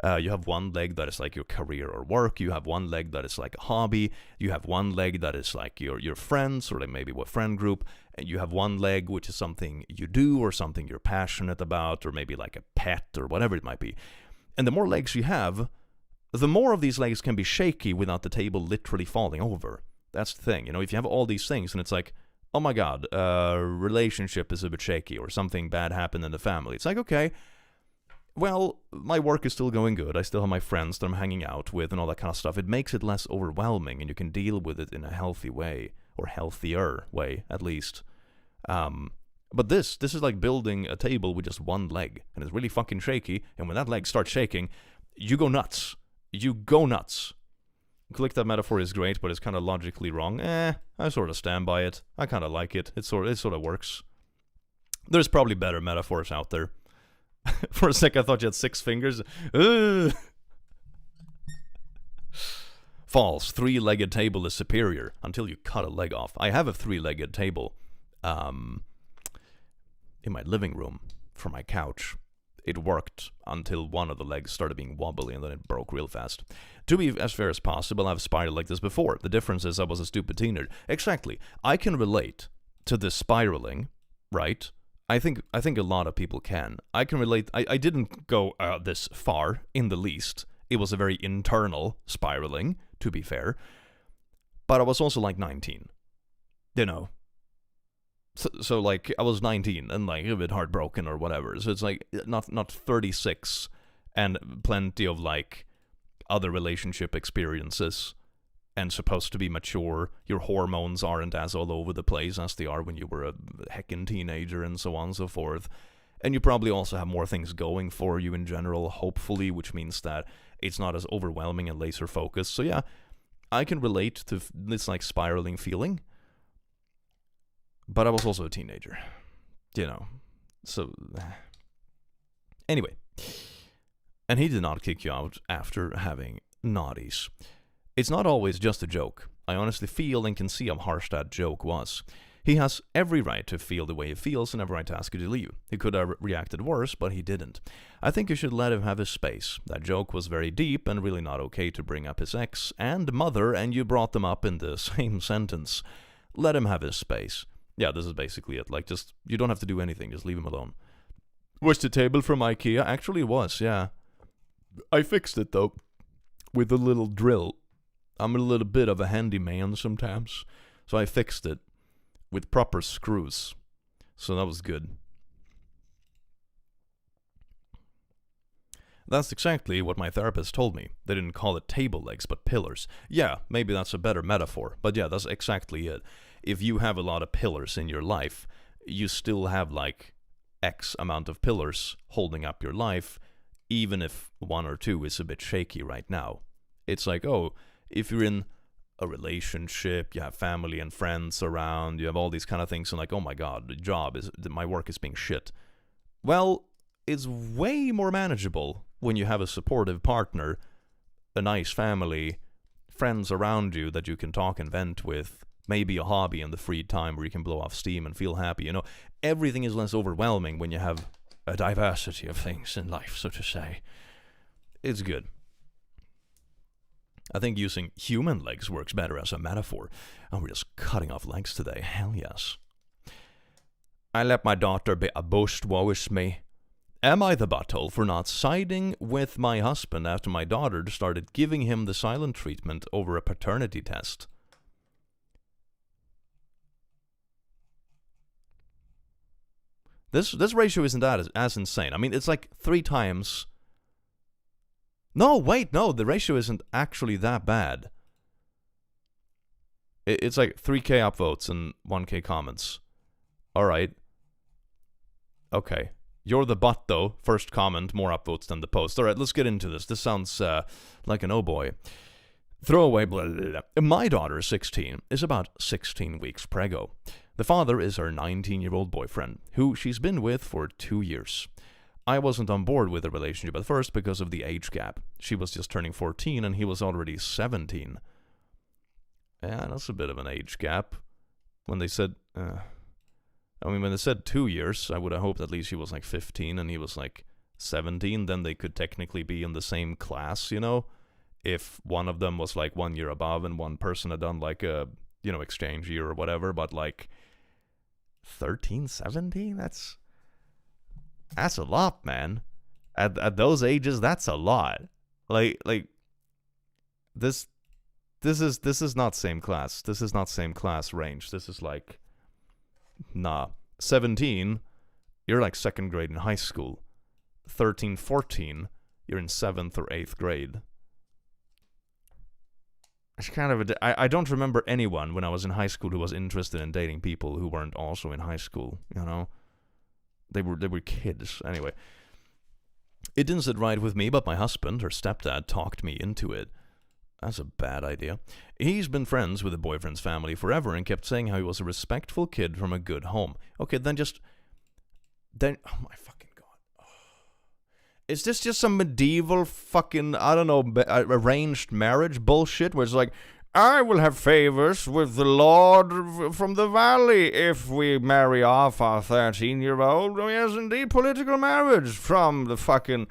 You have one leg that is like your career or work. You have one leg that is like a hobby. You have one leg that is like your friends, or like maybe what friend group. And you have one leg which is something you do or something you're passionate about, or maybe like a pet or whatever it might be. And the more legs you have, the more of these legs can be shaky without the table literally falling over. That's the thing. You know, if you have all these things and it's like, oh my God, relationship is a bit shaky, or something bad happened in the family. It's like, okay, well, my work is still going good. I still have my friends that I'm hanging out with and all that kind of stuff. It makes it less overwhelming and you can deal with it in a healthy way, or healthier way, at least. But this is like building a table with just one leg, and it's really fucking shaky, and when that leg starts shaking, you go nuts. You go nuts. Click, that metaphor is great, but it's kind of logically wrong. I sort of stand by it. I kind of like it. It sort of works. There's probably better metaphors out there. For a sec, I thought you had 6 fingers. False. 3-legged table is superior until you cut a leg off. I have a 3-legged table in my living room for my couch. it worked until one of the legs started being wobbly and then it broke real fast. To be as fair as possible, I've spiraled like this before. The difference is I was a stupid teenager. Exactly. I can relate to the spiraling, right? I think a lot of people can. I can relate. I didn't go this far in the least. It was a very internal spiraling, to be fair. But I was also like 19. You know. So like, I was 19 and like a bit heartbroken or whatever. So it's like, not 36 and plenty of like other relationship experiences and supposed to be mature. Your hormones aren't as all over the place as they are when you were a heckin' teenager and so on and so forth. And you probably also have more things going for you in general, hopefully, which means that it's not as overwhelming and laser focused. So yeah, I can relate to this like spiraling feeling. But I was also a teenager, you know, so anyway. And he did not kick you out after having naughties. It's not always just a joke. I honestly feel and can see how harsh that joke was. He has every right to feel the way he feels and every right to ask you to leave. He could have reacted worse, but he didn't. I think you should let him have his space. That joke was very deep and really not okay to bring up his ex and mother, and you brought them up in the same sentence. Let him have his space. Yeah, this is basically it. Like, just, you don't have to do anything. Just leave him alone. Was the table from IKEA? Actually, it was, yeah. I fixed it, though, with a little drill. I'm a little bit of a handyman sometimes. So I fixed it with proper screws. So that was good. That's exactly what my therapist told me. They didn't call it table legs, but pillars. Yeah, maybe that's a better metaphor. But yeah, that's exactly it. If you have a lot of pillars in your life, you still have like X amount of pillars holding up your life, even if one or two is a bit shaky right now. It's like, oh, if you're in a relationship, you have family and friends around, you have all these kind of things, and like, oh my god, my work is being shit. Well, it's way more manageable when you have a supportive partner, a nice family, friends around you that you can talk and vent with, maybe a hobby in the free time where you can blow off steam and feel happy. You know, everything is less overwhelming when you have a diversity of things in life, so to say. It's good. I think using human legs works better as a metaphor. Oh, we're just cutting off legs today. Hell yes. I let my daughter be a boast, woe is me. Am I the butthole for not siding with my husband after my daughter started giving him the silent treatment over a paternity test? This ratio isn't that as insane. I mean, it's like 3 times. No, wait, no, the ratio isn't actually that bad. It's like 3K upvotes and 1K comments. Alright. Okay. You're the butt, though. First comment, more upvotes than the post. Alright, let's get into this. This sounds like an oh boy. Throwaway blah, blah, blah. My daughter, 16, is about 16 weeks preggo. The father is her 19-year-old boyfriend, who she's been with for 2 years. I wasn't on board with the relationship at first because of the age gap. She was just turning 14 and he was already 17. Yeah, that's a bit of an age gap. When they said, when they said 2 years, I would have hoped at least she was like 15 and he was like 17. Then they could technically be in the same class, you know? If one of them was like 1 year above and one person had done like a, you know, exchange year or whatever, but like 13, 17? That's a lot, man. At those ages, that's a lot. Like this is not same class. This is not same class range. This is like, nah. 17, you're like 2nd grade in high school. 13, 14, you're in 7th or 8th grade. It's kind of I don't remember anyone when I was in high school who was interested in dating people who weren't also in high school, you know? They were kids. Anyway, it didn't sit right with me, but my husband, her stepdad, talked me into it. That's a bad idea. He's been friends with the boyfriend's family forever and kept saying how he was a respectful kid from a good home. Okay, then oh my fucking god. Is this just some medieval fucking, I don't know, arranged marriage bullshit where it's like, I will have favors with the Lord from the valley if we marry off our 13-year-old. Yes, indeed, political marriage from the fucking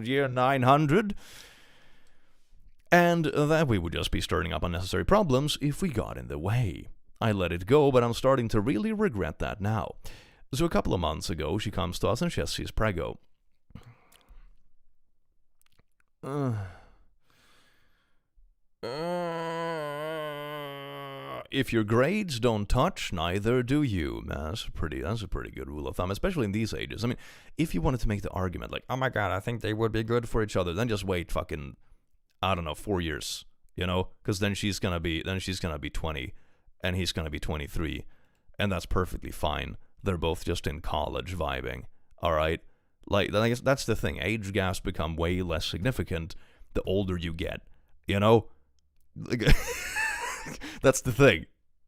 year 900. And that we would just be stirring up unnecessary problems if we got in the way. I let it go, but I'm starting to really regret that now. So a couple of months ago, she comes to us and she sees Prego. If your grades don't touch, neither do you. That's a pretty good rule of thumb, especially in these ages. I mean, if you wanted to make the argument like, oh my god, I think they would be good for each other, then just wait fucking, I don't know, 4 years, you know? Because then she's gonna be 20, and he's gonna be 23, and that's perfectly fine. They're both just in college vibing, all right? Like, I guess that's the thing. Age gaps become way less significant the older you get, you know? Like, that's the thing.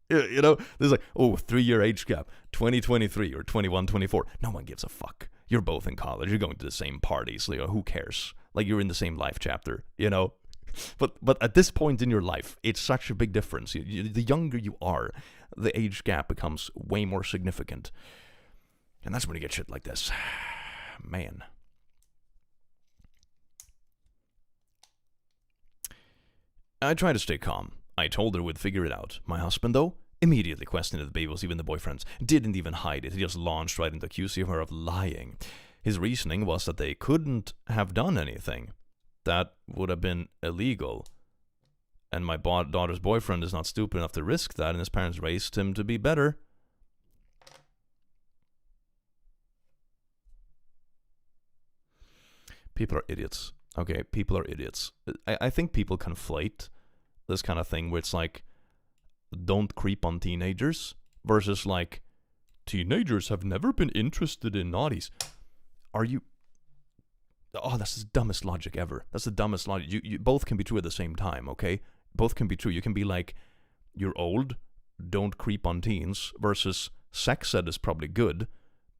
You know, there's like, 3-year age gap, 2023 or 21-24. No one gives a fuck. You're both in college. You're going to the same parties. You know, who cares? Like, you're in the same life chapter, you know? But at this point in your life, it's such a big difference. The younger you are, the age gap becomes way more significant. And that's when you get shit like this. Man. I tried to stay calm. I told her we'd figure it out. My husband, though, immediately questioned if the baby was even the boyfriend's. Didn't even hide it. He just launched right into accusing her of lying. His reasoning was that they couldn't have done anything. That would have been illegal. And my daughter's boyfriend is not stupid enough to risk that, and his parents raised him to be better. People are idiots. Okay, people are idiots. I think people conflate this kind of thing where it's like, don't creep on teenagers, versus like, teenagers have never been interested in naughties. Are you... Oh, that's the dumbest logic ever. That's the dumbest logic. You both can be true at the same time, okay? Both can be true. You can be like, you're old, don't creep on teens, versus sex ed is probably good,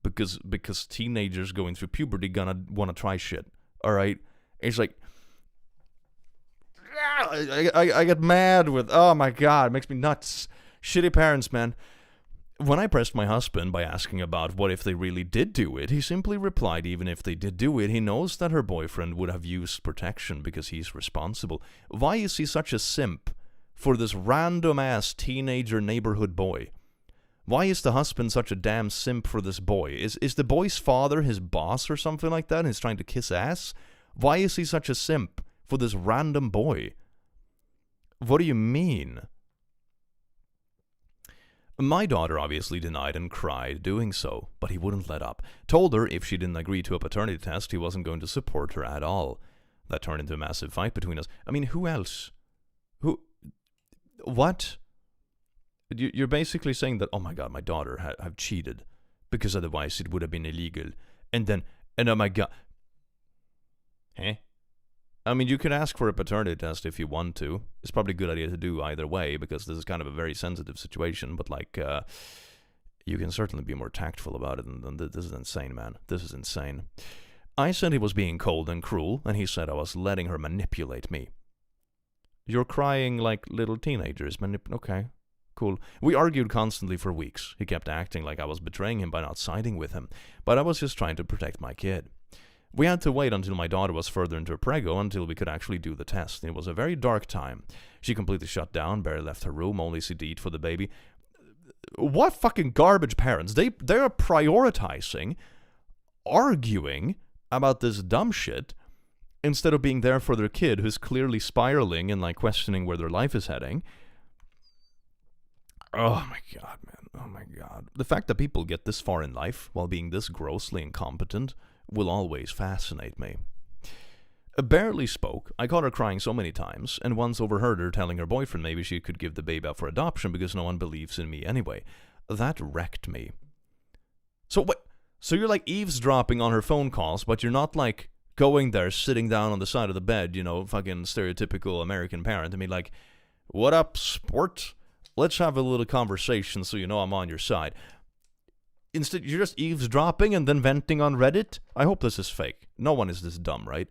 because teenagers going through puberty gonna want to try shit, alright? It's like, I get mad with, oh my god, it makes me nuts. Shitty parents, man. When I pressed my husband by asking about what if they really did do it, he simply replied even if they did do it, he knows that her boyfriend would have used protection because he's responsible. Why is he such a simp for this random-ass teenager neighborhood boy? Why is the husband such a damn simp for this boy? Is the boy's father his boss or something like that and he's trying to kiss ass? Why is he such a simp for this random boy? What do you mean? My daughter obviously denied and cried doing so, but he wouldn't let up. Told her if she didn't agree to a paternity test, he wasn't going to support her at all. That turned into a massive fight between us. I mean, who else? What? You're basically saying that, oh my god, my daughter have cheated, because otherwise it would have been illegal. And oh my god. Huh? I mean, you can ask for a paternity test if you want to. It's probably a good idea to do either way, because this is kind of a very sensitive situation, but like, you can certainly be more tactful about it, and this is insane, man. This is insane. I said he was being cold and cruel, and he said I was letting her manipulate me. You're crying like little teenagers. Okay, cool. We argued constantly for weeks. He kept acting like I was betraying him by not siding with him, but I was just trying to protect my kid. We had to wait until my daughter was further into her prego until we could actually do the test. It was a very dark time. She completely shut down, barely left her room, only CD'd for the baby. What fucking garbage parents? They're prioritizing arguing about this dumb shit instead of being there for their kid who's clearly spiraling and like questioning where their life is heading. Oh my god, man. Oh my god. The fact that people get this far in life while being this grossly incompetent will always fascinate me. I barely spoke. I caught her crying so many times, and once overheard her telling her boyfriend maybe she could give the babe up for adoption because no one believes in me anyway. That wrecked me. So what? So you're like eavesdropping on her phone calls, but you're not like going there, sitting down on the side of the bed, you know, fucking stereotypical American parent, and be like, what up, sport? Let's have a little conversation so you know I'm on your side. Instead, you're just eavesdropping and then venting on Reddit? I hope this is fake. No one is this dumb, right?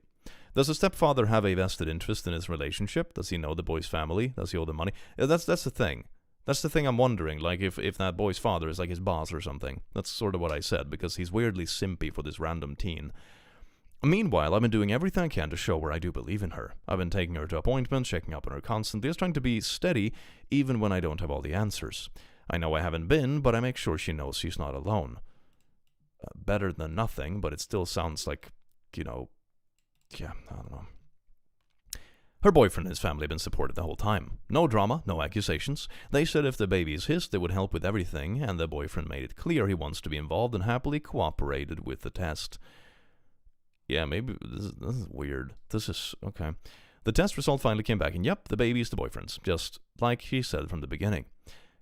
Does the stepfather have a vested interest in his relationship? Does he know the boy's family? Does he owe the money? That's the thing. That's the thing I'm wondering, like if that boy's father is like his boss or something. That's sort of what I said, because he's weirdly simpy for this random teen. Meanwhile, I've been doing everything I can to show her I do believe in her. I've been taking her to appointments, checking up on her constantly, just trying to be steady, even when I don't have all the answers. I know I haven't been, but I make sure she knows she's not alone. Better than nothing, but it still sounds like, I don't know. Her boyfriend and his family have been supportive the whole time. No drama, no accusations. They said if the baby is his, they would help with everything, and the boyfriend made it clear he wants to be involved and happily cooperated with the test. Yeah, maybe this is weird. This is okay. The test result finally came back, and yep, the baby is the boyfriend's, just like she said from the beginning.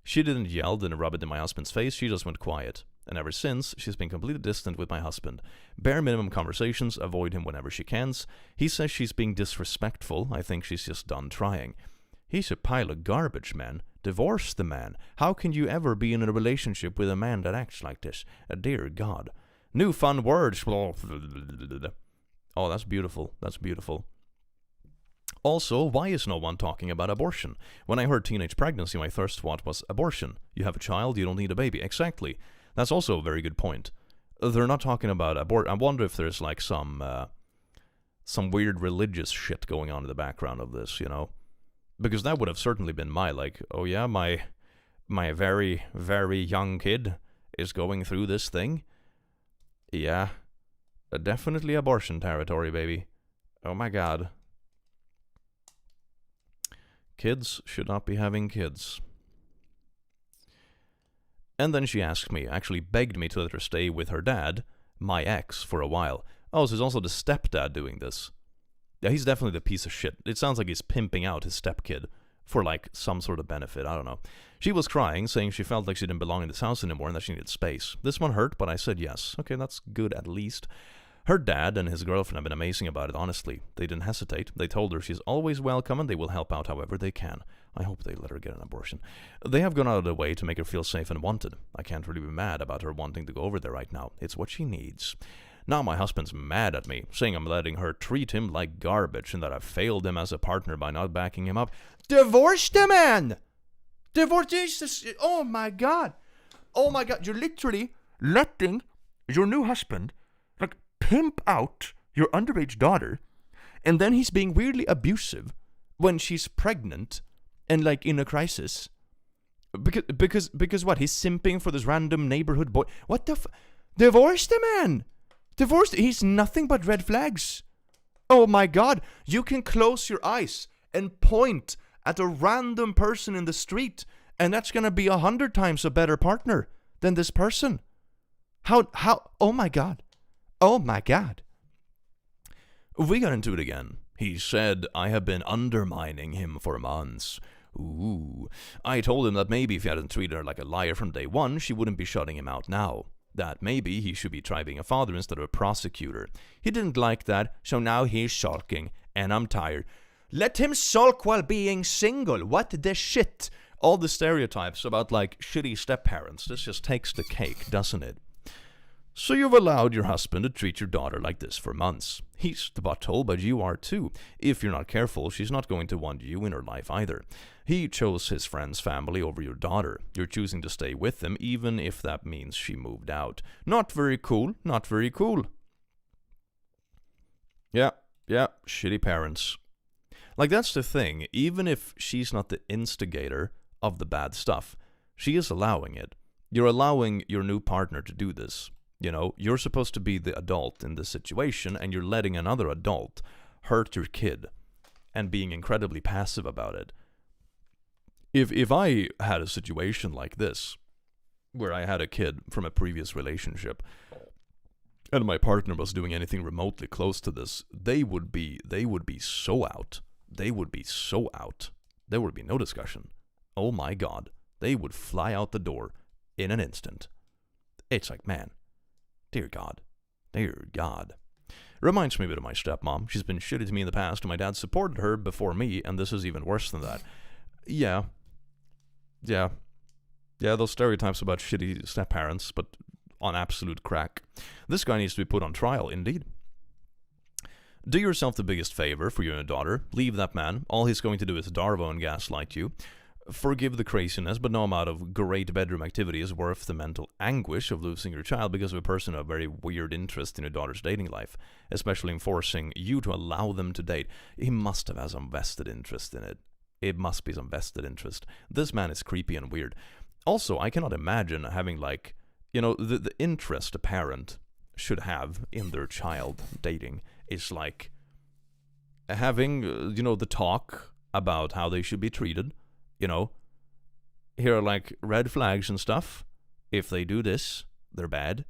She didn't yell, didn't rub it in my husband's face, she just went quiet. And ever since, she's been completely distant with my husband. Bare minimum conversations, avoid him whenever she can. He says she's being disrespectful. I think she's just done trying. He's a pile of garbage, man. Divorce the man. How can you ever be in a relationship with a man that acts like this? Dear God. New fun words. Oh, that's beautiful. That's beautiful. Also, why is no one talking about abortion? When I heard teenage pregnancy, my first thought was abortion. You have a child, you don't need a baby. Exactly. That's also a very good point. They're not talking about abortion. I wonder if there's like some weird religious shit going on in the background of this, Because that would have certainly been my, like, oh yeah, my very, very young kid is going through this thing. Yeah. Definitely abortion territory, baby. Oh my God. Kids should not be having kids. And then she asked me, actually begged me to let her stay with her dad, my ex, for a while. Oh, so it's also the stepdad doing this. Yeah, he's definitely the piece of shit. It sounds like he's pimping out his stepkid for, like, some sort of benefit. I don't know. She was crying, saying she felt like she didn't belong in this house anymore and that she needed space. This one hurt, but I said yes. Okay, that's good at least. Her dad and his girlfriend have been amazing about it, honestly. They didn't hesitate. They told her she's always welcome and they will help out however they can. I hope they let her get an abortion. They have gone out of their way to make her feel safe and wanted. I can't really be mad about her wanting to go over there right now. It's what she needs. Now my husband's mad at me, saying I'm letting her treat him like garbage and that I've failed him as a partner by not backing him up. Divorce the man! Divorce Jesus! Oh my God! Oh my God, you're literally letting your new husband, like, pimp out your underage daughter, and then he's being weirdly abusive when she's pregnant and, like, in a crisis. Because what? He's simping for this random neighborhood boy. What the Divorce the man! Divorce, he's nothing but red flags. Oh my God, you can close your eyes and point at a random person in the street, and that's gonna be 100 times a better partner than this person. How, oh my God. Oh my God. We got into it again. He said I have been undermining him for months. Ooh. I told him that maybe if he hadn't treated her like a liar from day one, she wouldn't be shutting him out now. That maybe he should be trying being a father instead of a prosecutor. He didn't like that, so now he's sulking, and I'm tired. Let him sulk while being single. What the shit? All the stereotypes about, like, shitty step-parents. This just takes the cake, doesn't it? So you've allowed your husband to treat your daughter like this for months. He's the butthole, but you are too. If you're not careful, she's not going to want you in her life either. He chose his friend's family over your daughter. You're choosing to stay with them, even if that means she moved out. Not very cool, not very cool. Yeah, shitty parents. Like, that's the thing. Even if she's not the instigator of the bad stuff, she is allowing it. You're allowing your new partner to do this. You know, you're supposed to be the adult in this situation, and you're letting another adult hurt your kid and being incredibly passive about it. If I had a situation like this, where I had a kid from a previous relationship, and my partner was doing anything remotely close to this, they would be so out. They would be so out. There would be no discussion. Oh my God. They would fly out the door in an instant. It's like, man, dear God. Dear God. Reminds me a bit of my stepmom. She's been shitty to me in the past, and my dad supported her before me, and this is even worse than that. Yeah, those stereotypes about shitty step-parents, but on absolute crack. This guy needs to be put on trial, indeed. Do yourself the biggest favor for you and your daughter. Leave that man. All he's going to do is Darvo and gaslight you. Forgive the craziness, but no amount of great bedroom activity is worth the mental anguish of losing your child because of a person of very weird interest in your daughter's dating life, especially in forcing you to allow them to date. He must have had some vested interest in it. It must be some vested interest. This man is creepy and weird. Also, I cannot imagine having, like, you know, the interest a parent should have in their child dating is like having, you know, the talk about how they should be treated. You know, here are like red flags and stuff. If they do this, they're bad.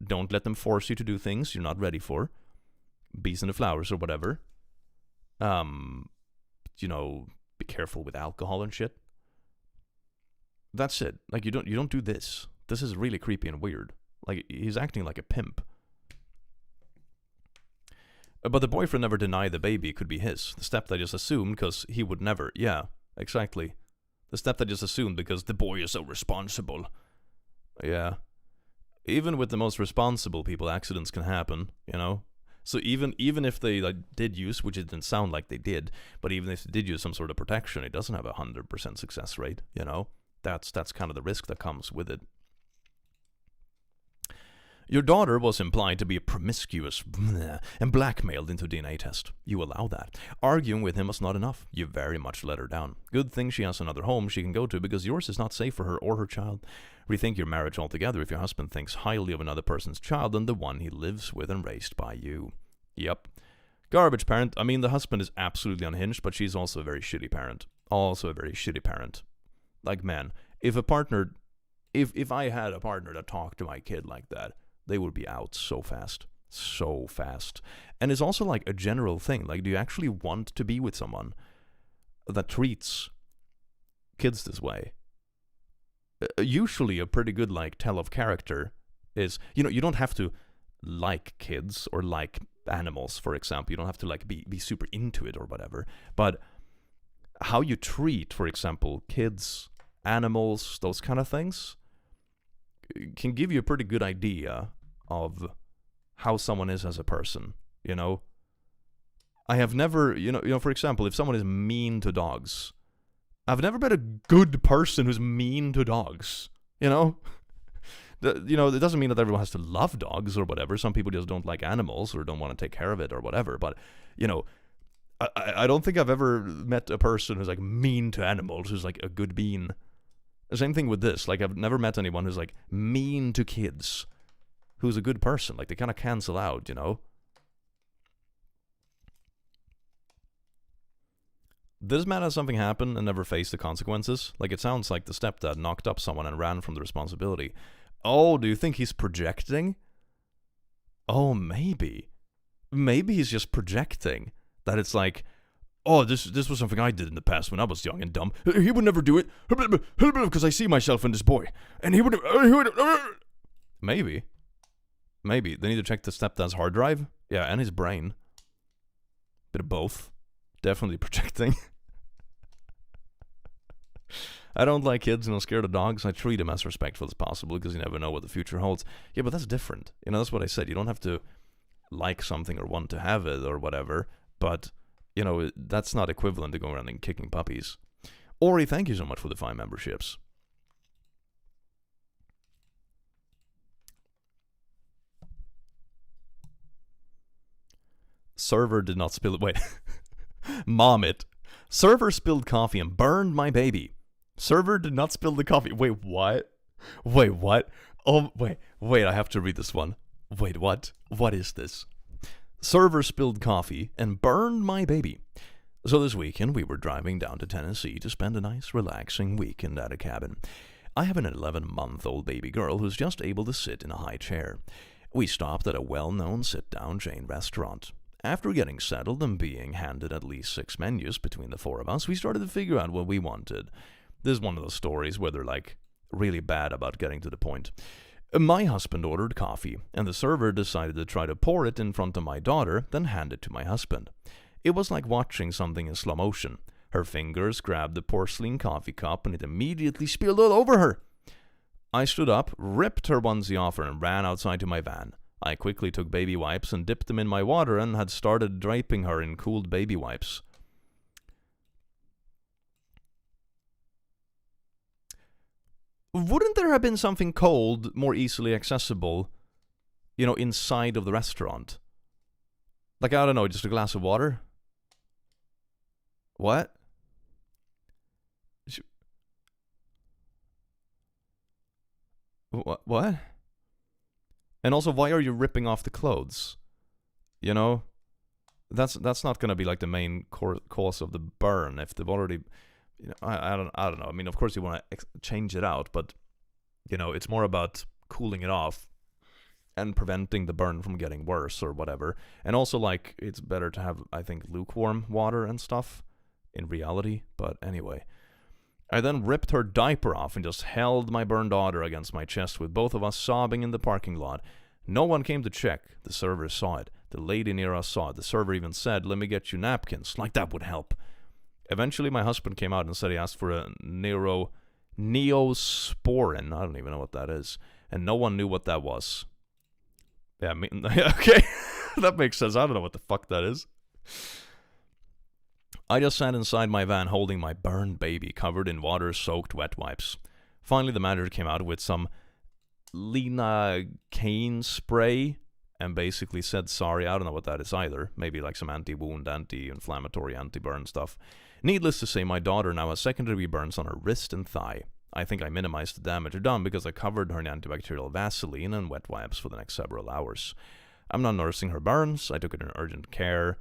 Don't let them force you to do things you're not ready for. Bees in the flowers or whatever. You know, be careful with alcohol and shit. That's it. Like, you don't do this. This is really creepy and weird. Like, he's acting like a pimp. But the boyfriend never denied the baby could be his. The stepdad just assumed because he would never. Yeah, exactly. The stepdad just assumed because the boy is so responsible. Yeah. Even with the most responsible people, accidents can happen, you know? So even if they did use, which it didn't sound like they did, but even if they did use some sort of protection, it doesn't have a 100% success rate, you know? That's kind of the risk that comes with it. Your daughter was implied to be promiscuous and blackmailed into a DNA test. You allow that. Arguing with him was not enough. You very much let her down. Good thing she has another home she can go to because yours is not safe for her or her child. Rethink your marriage altogether if your husband thinks highly of another person's child than the one he lives with and raised by you. Yep. Garbage parent. I mean, the husband is absolutely unhinged, but she's also a very shitty parent. Like, man, if I had a partner that talked to my kid like that, they would be out so fast. So fast. And it's also like a general thing. Like, do you actually want to be with someone that treats kids this way? Usually a pretty good, like, tell of character is, you know, you don't have to like kids or like animals, for example. You don't have to, like, be super into it or whatever. But how you treat, for example, kids, animals, those kind of things, can give you a pretty good idea of how someone is as a person, you know? I have never, you know, for example, if someone is mean to dogs, I've never met a good person who's mean to dogs, you know? You know, it doesn't mean that everyone has to love dogs or whatever. Some people just don't like animals or don't want to take care of it or whatever. But, you know, I don't think I've ever met a person who's, like, mean to animals, who's, like, a good bean. The same thing with this. Like, I've never met anyone who's, like, mean to kids, who's a good person. Like, they kind of cancel out, you know? This man has something happen and never faced the consequences. Like, it sounds like the stepdad knocked up someone and ran from the responsibility. Oh, do you think he's projecting? Oh, maybe. Maybe he's just projecting. That it's like, oh, this was something I did in the past when I was young and dumb. He would never do it because I see myself in this boy. And he would. Maybe. They need to check the stepdad's hard drive. Yeah, and his brain. Bit of both. Definitely projecting. I don't like kids and I'm scared of dogs. I treat them as respectful as possible because you never know what the future holds. Yeah, but that's different. You know, that's what I said. You don't have to like something or want to have it or whatever. But, you know, that's not equivalent to going around and kicking puppies. Ori, thank you so much for the 5 memberships. Server did not spill it. Wait. Mom it. Server spilled coffee and burned my baby. Server did not spill the coffee. Wait, what? Oh, wait, I have to read this one. Wait, what? What is this? Server spilled coffee and burned my baby. So this weekend we were driving down to Tennessee to spend a nice relaxing weekend at a cabin. I have an 11-month-old baby girl who's just able to sit in a high chair. We stopped at a well-known sit-down chain restaurant. After getting settled and being handed at least 6 menus between the 4 of us, we started to figure out what we wanted. This is one of those stories where they're, like, really bad about getting to the point. My husband ordered coffee, and the server decided to try to pour it in front of my daughter, then hand it to my husband. It was like watching something in slow motion. Her fingers grabbed the porcelain coffee cup, and it immediately spilled all over her. I stood up, ripped her onesie off her, and ran outside to my van. I quickly took baby wipes and dipped them in my water and had started draping her in cooled baby wipes. Wouldn't there have been something cold more easily accessible, you know, inside of the restaurant? Like, I don't know, just a glass of water? What? What? And also, why are you ripping off the clothes? You know? That's not gonna be like the main cause of the burn if they've already... You know, I don't know. I mean, of course you want to change it out, but you know, it's more about cooling it off and preventing the burn from getting worse or whatever. And also, like, it's better to have, I think, lukewarm water and stuff in reality. But anyway, I then ripped her diaper off and just held my burned daughter against my chest with both of us sobbing in the parking lot. No one came to check. The server saw it. The lady near us saw it. The server even said, "Let me get you napkins." Like that would help. Eventually, my husband came out and said he asked for a Neosporin. I don't even know what that is. And no one knew what that was. Yeah, I mean, okay. That makes sense. I don't know what the fuck that is. I just sat inside my van holding my burned baby covered in water-soaked wet wipes. Finally, the manager came out with some Lina-Cane spray and basically said sorry. I don't know what that is either. Maybe like some anti-wound, anti-inflammatory, anti-burn stuff. Needless to say, my daughter now has second-degree burns on her wrist and thigh. I think I minimized the damage done because I covered her in antibacterial Vaseline and wet wipes for the next several hours. I'm not nursing her burns. I took her in urgent care.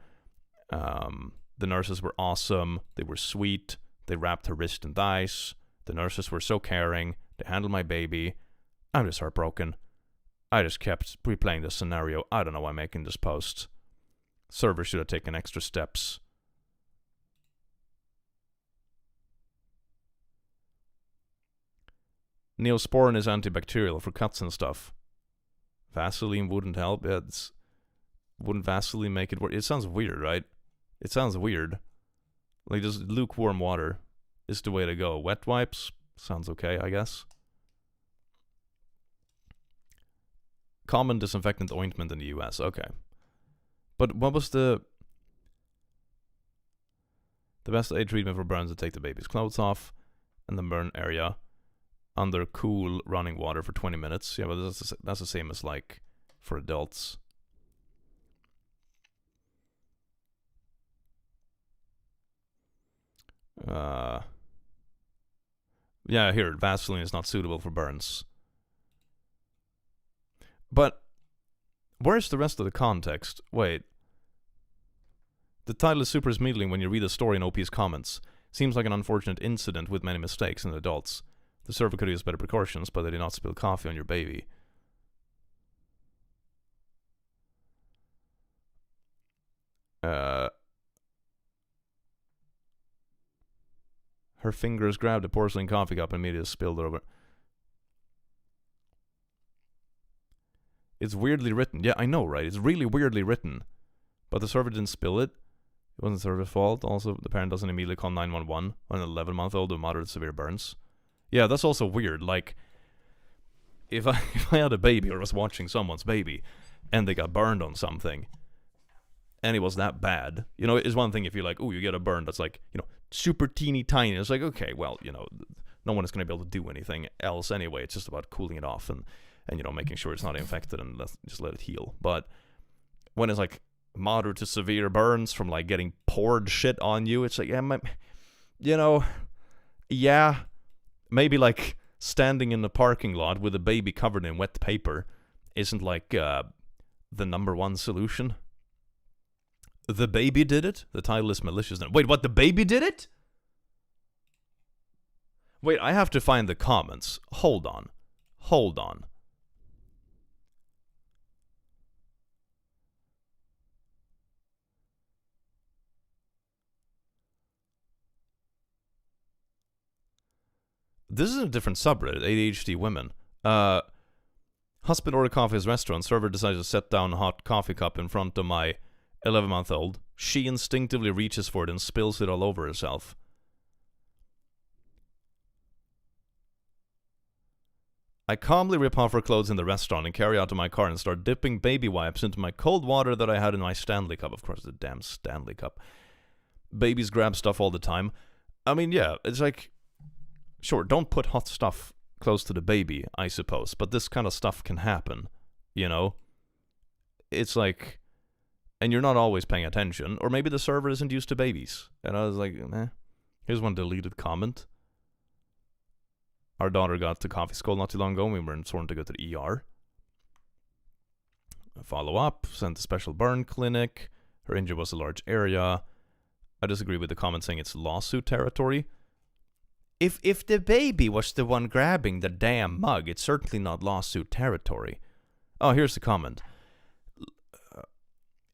The nurses were awesome. They were sweet. They wrapped her wrist and thighs. The nurses were so caring. They handled my baby. I'm just heartbroken. I just kept replaying this scenario. I don't know why I'm making this post. Server should have taken extra steps. Neosporin is antibacterial for cuts and stuff. Vaseline wouldn't help. Yeah, wouldn't Vaseline make it work? It sounds weird, right? It sounds weird. Like, just lukewarm water is the way to go. Wet wipes sounds okay, I guess. Common disinfectant ointment in the US. Okay. But what was the best aid treatment for burns to take the baby's clothes off and the burn area under cool running water for 20 minutes. Yeah, but that's the same as like for adults. Yeah, here, Vaseline is not suitable for burns. But where's the rest of the context? Wait. The title is super misleading when you read the story in OP's comments. Seems like an unfortunate incident with many mistakes in adults. The server could use better precautions, but they did not spill coffee on your baby. Her fingers grabbed a porcelain coffee cup and immediately spilled it over. It's weirdly written. Yeah, I know, right? It's really weirdly written. But the server didn't spill it. It wasn't the server's fault. Also, the parent doesn't immediately call 911 on an 11-month-old with moderate severe burns. Yeah, that's also weird. Like, if I had a baby or was watching someone's baby and they got burned on something and it was that bad, you know, it's one thing if you're like, oh, you get a burn that's like, you know, super teeny tiny. It's like, okay, well, you know, no one is going to be able to do anything else anyway. It's just about cooling it off and you know, making sure it's not infected and just let it heal. But when it's like moderate to severe burns from like getting poured shit on you, it's like, yeah, you know, yeah, maybe like standing in the parking lot with a baby covered in wet paper isn't like the number one solution. The baby did it? The title is malicious. Wait, what? The baby did it? Wait, I have to find the comments. Hold on. This is a different subreddit, ADHD women. Husband ordered coffee at his restaurant. Server decided to set down a hot coffee cup in front of my 11-month-old. She instinctively reaches for it and spills it all over herself. I calmly rip off her clothes in the restaurant and carry out to my car and start dipping baby wipes into my cold water that I had in my Stanley cup. Of course, the damn Stanley cup. Babies grab stuff all the time. I mean, yeah, it's like, sure, don't put hot stuff close to the baby, I suppose, but this kind of stuff can happen, you know? It's like, and you're not always paying attention, or maybe the server isn't used to babies. And I was like, here's one deleted comment. Our daughter got to coffee school not too long ago, and we were sworn to go to the ER. Follow up, sent to special burn clinic. Her injury was a large area. I disagree with the comment saying it's lawsuit territory. If the baby was the one grabbing the damn mug, it's certainly not lawsuit territory. Oh, here's the comment.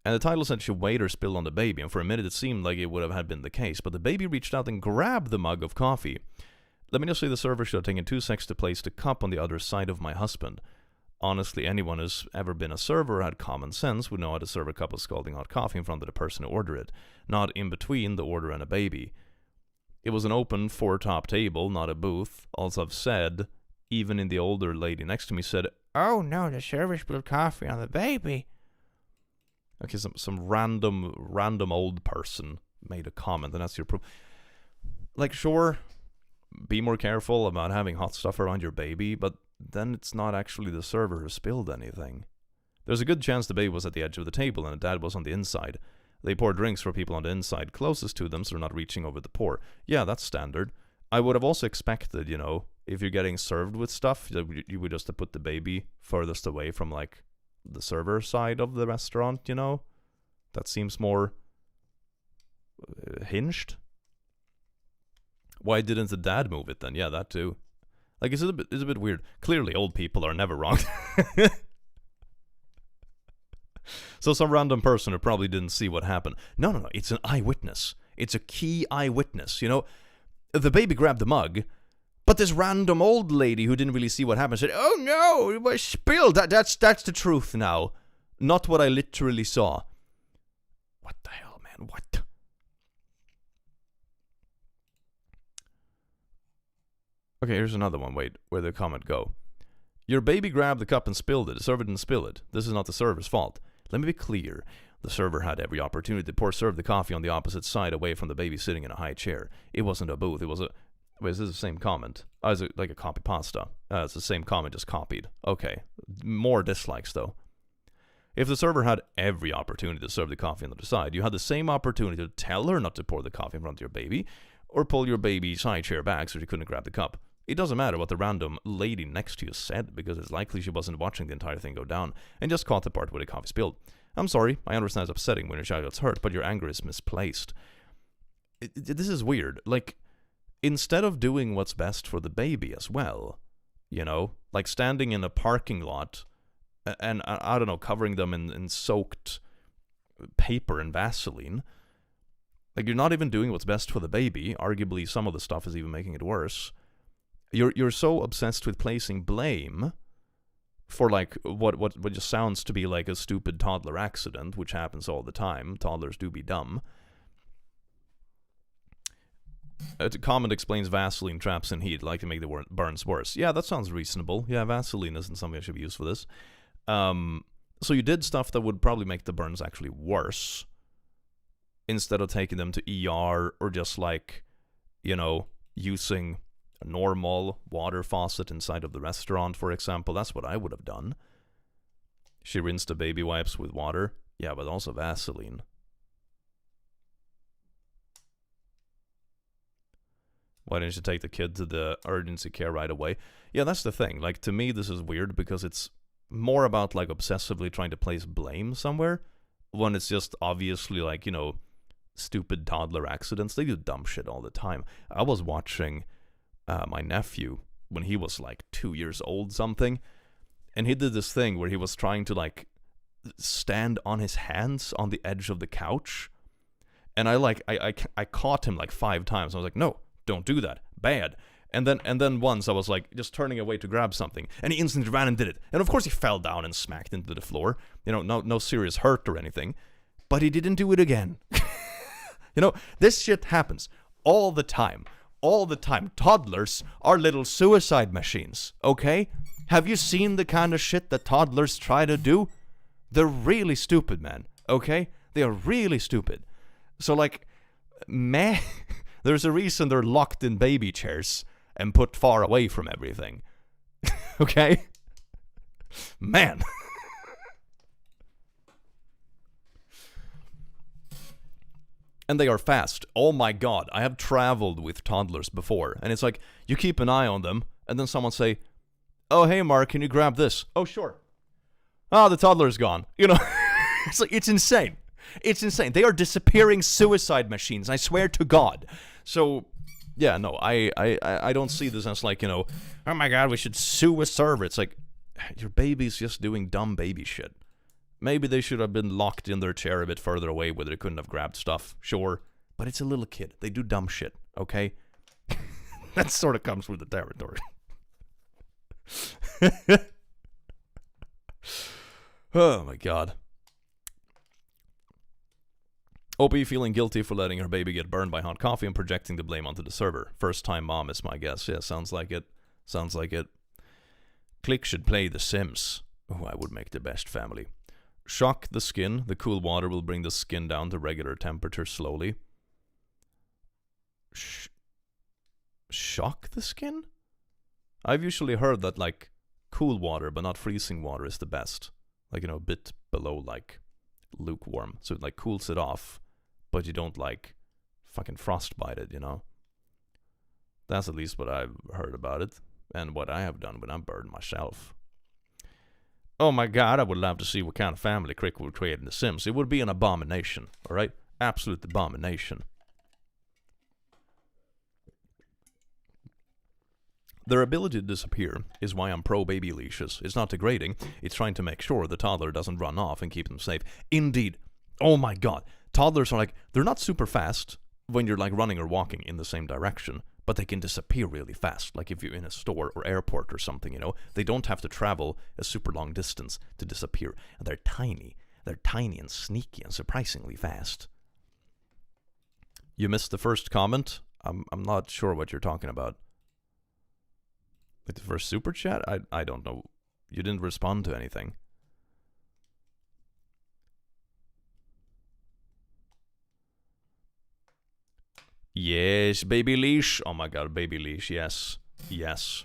And the title said she weighed or spilled on the baby, and for a minute it seemed like it would have been the case, but the baby reached out and grabbed the mug of coffee. Let me just say the server should have taken 2 seconds to place the cup on the other side of my husband. Honestly, anyone who's ever been a server or had common sense would know how to serve a cup of scalding hot coffee in front of the person who ordered it, not in between the order and a baby. It was an open 4-top table, not a booth. Also, I've said, even in the older lady next to me said, "Oh no, the server spilled coffee on the baby." Okay, some random old person made a comment, and that's your proof. Like, sure, be more careful about having hot stuff around your baby, but then it's not actually the server who spilled anything. There's a good chance the baby was at the edge of the table and the dad was on the inside. They pour drinks for people on the inside closest to them so they're not reaching over the pour. Yeah, that's standard. I would have also expected, you know, if you're getting served with stuff, you would just have put the baby furthest away from, like, the server side of the restaurant, you know? That seems more hinged. Why didn't the dad move it then? Yeah, that too. Like, it's a bit weird. Clearly, old people are never wrong. So some random person who probably didn't see what happened. No, it's an eyewitness. It's a key eyewitness, you know? The baby grabbed the mug, but this random old lady who didn't really see what happened said, "Oh no, it was spilled. That's the truth now. Not what I literally saw." What the hell, man? What? Okay, here's another one. Wait, where'd the comment go? Your baby grabbed the cup and spilled it. The server didn't spill it. This is not the server's fault. Let me be clear. The server had every opportunity to serve the coffee on the opposite side away from the baby sitting in a high chair. It wasn't a booth. It was a... Wait, is this the same comment? Oh, is it like a copy pasta? It's the same comment, just copied. Okay. More dislikes, though. If the server had every opportunity to serve the coffee on the other side, you had the same opportunity to tell her not to pour the coffee in front of your baby, or pull your baby's high chair back so she couldn't grab the cup. It doesn't matter what the random lady next to you said, because it's likely she wasn't watching the entire thing go down, and just caught the part where the coffee spilled. I'm sorry, I understand it's upsetting when your child gets hurt, but your anger is misplaced. This is weird. Like, instead of doing what's best for the baby as well, you know, like standing in a parking lot, and I don't know, covering them in soaked paper and Vaseline, like, you're not even doing what's best for the baby. Arguably, some of the stuff is even making it worse. You're so obsessed with placing blame for, like, what just sounds to be like a stupid toddler accident, which happens all the time. Toddlers do be dumb. A comment explains Vaseline traps in heat, like to make the burns worse. Yeah, that sounds reasonable. Yeah, Vaseline isn't something that should be used for this. So you did stuff that would probably make the burns actually worse, instead of taking them to ER, or just, like, you know, using a normal water faucet inside of the restaurant, for example. That's what I would have done. She rinsed the baby wipes with water. Yeah, but also Vaseline. Why didn't you take the kid to the urgency care right away? Yeah, that's the thing. Like, to me, this is weird because it's more about, like, obsessively trying to place blame somewhere, when it's just obviously, like, you know, stupid toddler accidents. They do dumb shit all the time. I was watching my nephew when he was like 2 years old something, and he did this thing where he was trying to, like, stand on his hands on the edge of the couch, and I caught him like 5 times. I was like, no, don't do that, bad. And then once I was like just turning away to grab something, and he instantly ran and did it, and of course he fell down and smacked into the floor. You know, no serious hurt or anything, but he didn't do it again. You know, this shit happens all the time. All the time. Toddlers are little suicide machines, okay? Have you seen the kind of shit that toddlers try to do? They're really stupid, man. Okay? They are really stupid. So, like, man, there's a reason they're locked in baby chairs and put far away from everything. Okay? Man. And they are fast. Oh my god, I have traveled with toddlers before. And it's like, you keep an eye on them, and then someone say, oh, hey, Mark, can you grab this? Oh, sure. Oh, the toddler's gone. You know, it's like, it's insane. It's insane. They are disappearing suicide machines, I swear to God. So, yeah, no, I don't see this as like, you know, oh my god, we should sue a server. It's like, your baby's just doing dumb baby shit. Maybe they should have been locked in their chair a bit further away where they couldn't have grabbed stuff. Sure. But it's a little kid. They do dumb shit, okay? That sort of comes with the territory. Oh my god. OP feeling guilty for letting her baby get burned by hot coffee and projecting the blame onto the server. First time mom is my guess. Yeah, sounds like it. Sounds like it. Click should play The Sims. Oh, I would make the best family. Shock the skin. The cool water will bring the skin down to regular temperature slowly. Shock the skin? I've usually heard that, like, cool water, but not freezing water is the best. Like, you know, a bit below, like, lukewarm. So it, like, cools it off, but you don't, like, fucking frostbite it, you know? That's at least what I've heard about it, and what I have done when I'm burned myself. Oh my god, I would love to see what kind of family Crick would create in The Sims. It would be an abomination, alright? Absolute abomination. Their ability to disappear is why I'm pro baby leashes. It's not degrading, it's trying to make sure the toddler doesn't run off and keep them safe. Indeed. Oh my god. Toddlers are like, they're not super fast when you're like running or walking in the same direction, but they can disappear really fast. Like if you're in a store or airport or something, you know, they don't have to travel a super long distance to disappear. And they're tiny. They're tiny and sneaky and surprisingly fast. You missed the first comment? I'm not sure what you're talking about. Like the first super chat? I don't know. You didn't respond to anything. Yes, baby leash. Oh my god, baby leash. Yes. Yes.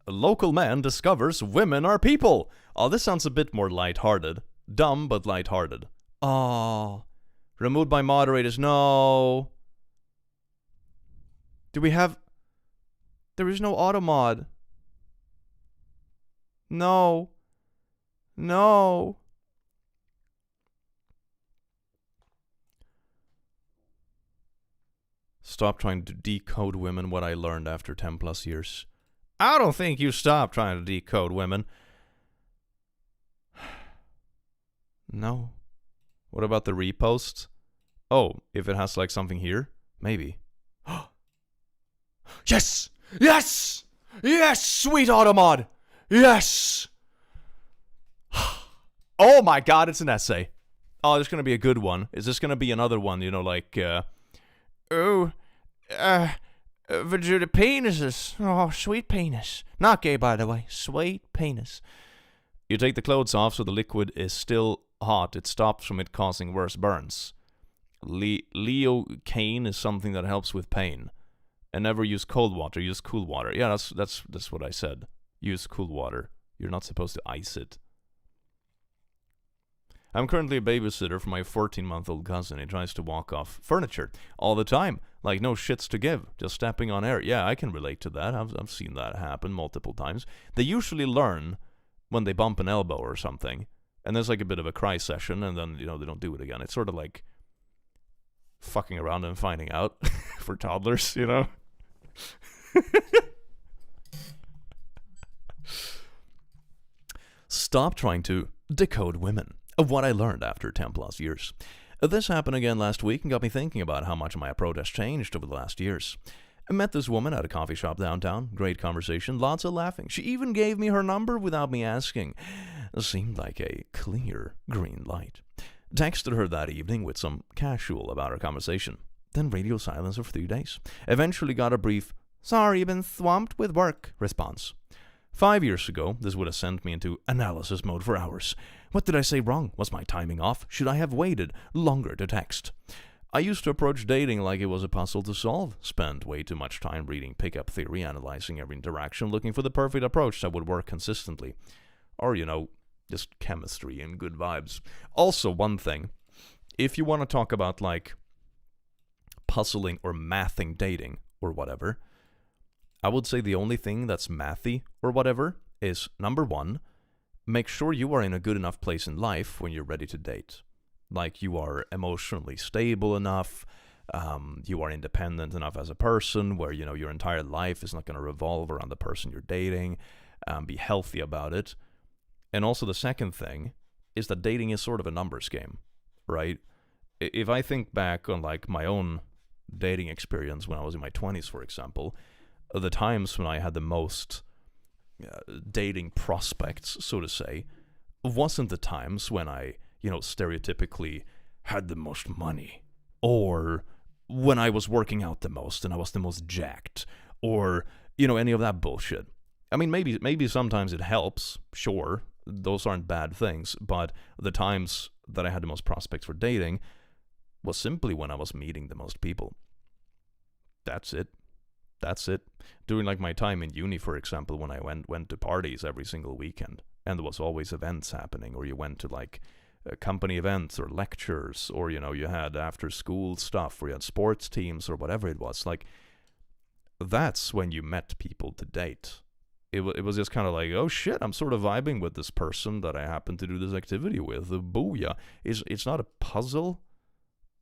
A local man discovers women are people. Oh, this sounds a bit more lighthearted. Dumb, but lighthearted. Oh. Removed by moderators. No. Do we have... There is no auto mod. No. No. Stop trying to decode women, what I learned after 10 plus years. I don't think you stop trying to decode women. No. What about the repost? Oh, if it has like something here? Maybe. Yes! Yes! Yes! Sweet automod! Yes! Oh my god, it's an essay. Oh, there's gonna be a good one. Is this gonna be another one, you know, like, vagina penises. Oh, sweet penis. Not gay, by the way. Sweet penis. You take the clothes off so the liquid is still hot. It stops from it causing worse burns. Leocaine is something that helps with pain. And never use cold water, use cool water. Yeah, that's what I said. Use cool water. You're not supposed to ice it. I'm currently a babysitter for my 14-month-old cousin. He tries to walk off furniture all the time. Like, no shits to give. Just stepping on air. Yeah, I can relate to that. I've seen that happen multiple times. They usually learn when they bump an elbow or something. And there's like a bit of a cry session, and then, you know, they don't do it again. It's sort of like fucking around and finding out for toddlers, you know? Stop trying to decode women. Of what I learned after 10 plus years. This happened again last week and got me thinking about how much my approach has changed over the last years. I met this woman at a coffee shop downtown. Great conversation, lots of laughing. She even gave me her number without me asking. It seemed like a clear green light. Texted her that evening with some casual about our conversation. Then radio silence for 3 days. Eventually got a brief, "Sorry, you've been swamped with work" response. 5 years ago, this would have sent me into analysis mode for hours. What did I say wrong? Was my timing off? Should I have waited longer to text? I used to approach dating like it was a puzzle to solve. Spent way too much time reading pickup theory, analyzing every interaction, looking for the perfect approach that would work consistently. Or, just chemistry and good vibes. Also, one thing, if you want to talk about, like, puzzling or mathing dating or whatever, I would say the only thing that's mathy or whatever is, number one, make sure you are in a good enough place in life when you're ready to date. Like, you are emotionally stable enough, you are independent enough as a person where, your entire life is not going to revolve around the person you're dating. Be healthy about it. And also the second thing is that dating is sort of a numbers game, right? If I think back on, like, my own dating experience when I was in my 20s, for example, the times when I had the most dating prospects, so to say, wasn't the times when I, stereotypically had the most money, or when I was working out the most and I was the most jacked, or, any of that bullshit. I mean, maybe sometimes it helps, sure, those aren't bad things, but the times that I had the most prospects for dating was simply when I was meeting the most people. That's it. During, like, my time in uni, for example, when I went to parties every single weekend, and there was always events happening, or you went to, like, company events or lectures, or, you had after school stuff, or you had sports teams or whatever it was. Like, that's when you met people to date. It was just kind of like, oh shit, I'm sort of vibing with this person that I happen to do this activity with. Booyah. It's not a puzzle,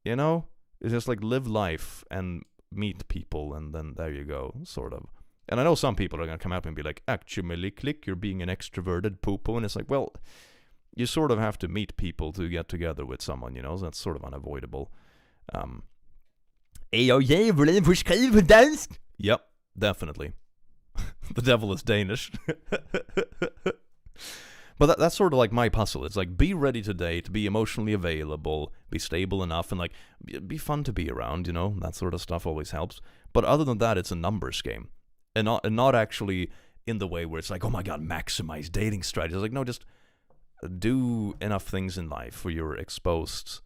It's just like live life and meet people, and then there you go, sort of. And I know some people are going to come up and be like, actually, click, you're being an extroverted poo-poo. And it's like, well, you sort of have to meet people to get together with someone, so that's sort of unavoidable. Yep, definitely. The devil is Danish. But that's sort of like my puzzle. It's like, be ready to date, be emotionally available, be stable enough, and, like, be fun to be around, that sort of stuff always helps. But other than that, it's a numbers game. And not actually in the way where it's like, oh my god, maximize dating strategies. Like, no, just do enough things in life where you're exposed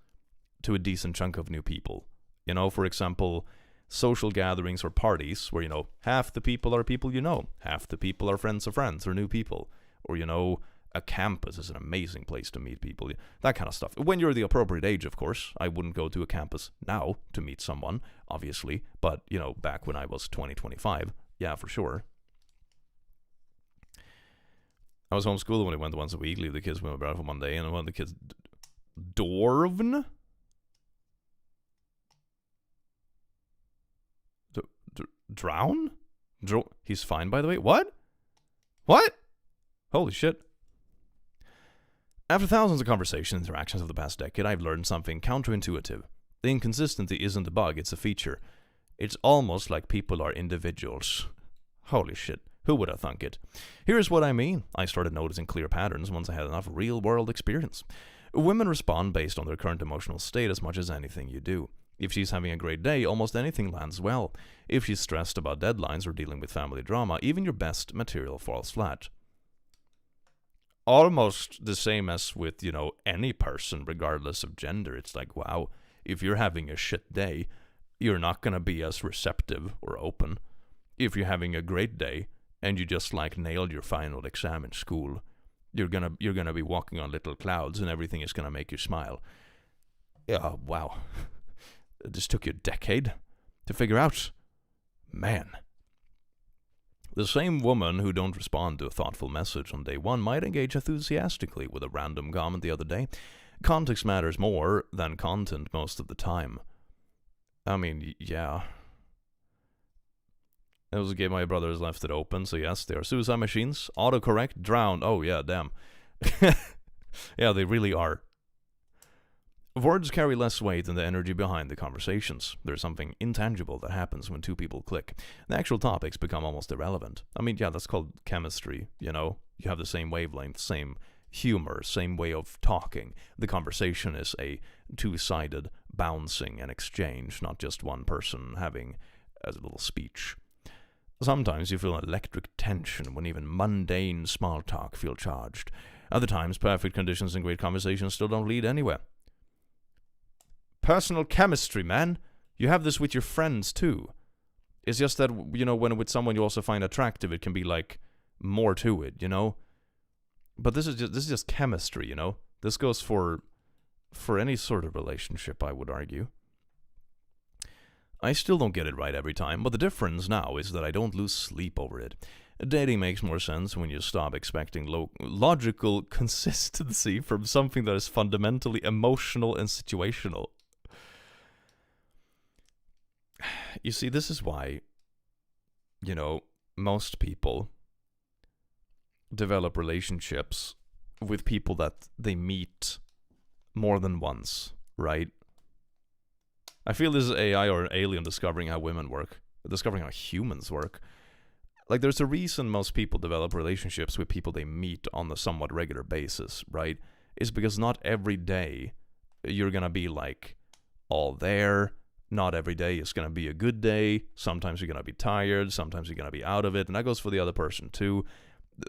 to a decent chunk of new people. For example, social gatherings or parties where, half the people are people half the people are friends of friends or new people. Or, a campus is an amazing place to meet people. That kind of stuff. When you're the appropriate age, of course. I wouldn't go to a campus now to meet someone, obviously. But, back when I was 20, 25, yeah, for sure. I was homeschooled when I went once a week. The kids went around for one day, and one of the kids... Dorvn? Drown? He's fine, by the way. What? Holy shit. After thousands of conversations and interactions of the past decade, I've learned something counterintuitive. The inconsistency isn't a bug, it's a feature. It's almost like people are individuals. Holy shit. Who would have thunk it? Here's what I mean. I started noticing clear patterns once I had enough real-world experience. Women respond based on their current emotional state as much as anything you do. If she's having a great day, almost anything lands well. If she's stressed about deadlines or dealing with family drama, even your best material falls flat. Almost the same as with, any person, regardless of gender. It's like, wow, if you're having a shit day, you're not going to be as receptive or open. If you're having a great day, and you just, like, nailed your final exam in school, you're gonna be walking on little clouds, and everything is gonna make you smile. Yeah, wow. This took you a decade to figure out. Man. The same woman who don't respond to a thoughtful message on day one might engage enthusiastically with a random comment the other day. Context matters more than content most of the time. I mean, yeah. It was a game my brothers left it open, so yes, they are suicide machines. Autocorrect, drowned. Oh yeah, damn. Yeah, they really are. Words carry less weight than the energy behind the conversations. There's something intangible that happens when two people click. The actual topics become almost irrelevant. I mean, yeah, that's called chemistry, You have the same wavelength, same humor, same way of talking. The conversation is a two-sided bouncing and exchange, not just one person having a little speech. Sometimes you feel electric tension when even mundane small talk feels charged. Other times, perfect conditions and great conversations still don't lead anywhere. Personal chemistry, man. You have this with your friends, too. It's just that, when with someone you also find attractive, it can be, more to it, But this is just chemistry, This goes for any sort of relationship, I would argue. I still don't get it right every time, but the difference now is that I don't lose sleep over it. Dating makes more sense when you stop expecting logical consistency from something that is fundamentally emotional and situational. You see, this is why, most people develop relationships with people that they meet more than once, right? I feel this is AI or an alien discovering how women work, discovering how humans work. There's a reason most people develop relationships with people they meet on a somewhat regular basis, right? It's because not every day you're gonna be, all there. Not every day is gonna be a good day. Sometimes you're gonna be tired. Sometimes you're gonna be out of it. And that goes for the other person, too.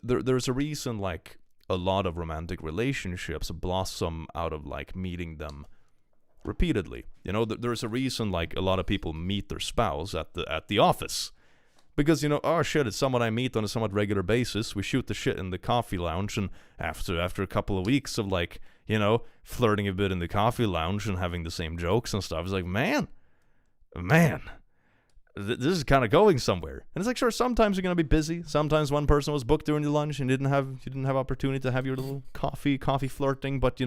There's a reason, a lot of romantic relationships blossom out of, meeting them repeatedly. There's a reason, a lot of people meet their spouse at the office. Because, oh shit, it's someone I meet on a somewhat regular basis. We shoot the shit in the coffee lounge, and after a couple of weeks of, flirting a bit in the coffee lounge and having the same jokes and stuff, it's man, this is kind of going somewhere. And it's sure, sometimes you're going to be busy. Sometimes one person was booked during the lunch and you didn't have opportunity to have your little coffee flirting, but,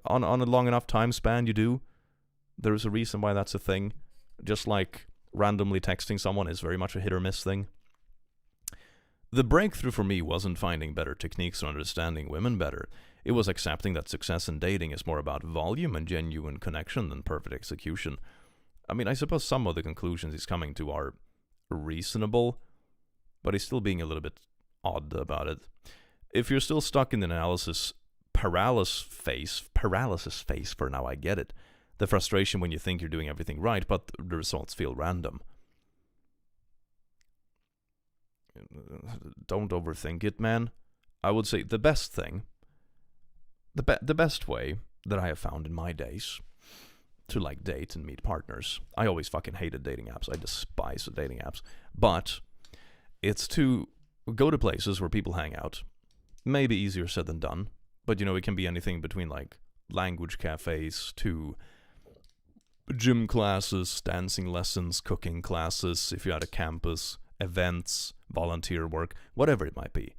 on a long enough time span, you do. There's a reason why that's a thing. Just randomly texting someone is very much a hit or miss thing. The breakthrough for me wasn't finding better techniques or understanding women better. It was accepting that success in dating is more about volume and genuine connection than perfect execution. I mean, I suppose some of the conclusions he's coming to are reasonable, but he's still being a little bit odd about it. If you're still stuck in the analysis paralysis phase for now, I get it. The frustration when you think you're doing everything right, but the results feel random. Don't overthink it, man. I would say the best thing, the best way that I have found in my days to date and meet partners. I always fucking hated dating apps. I despise the dating apps. But it's to go to places where people hang out. Maybe easier said than done. But, it can be anything between, language cafes to gym classes, dancing lessons, cooking classes, if you're at a campus, events, volunteer work, whatever it might be,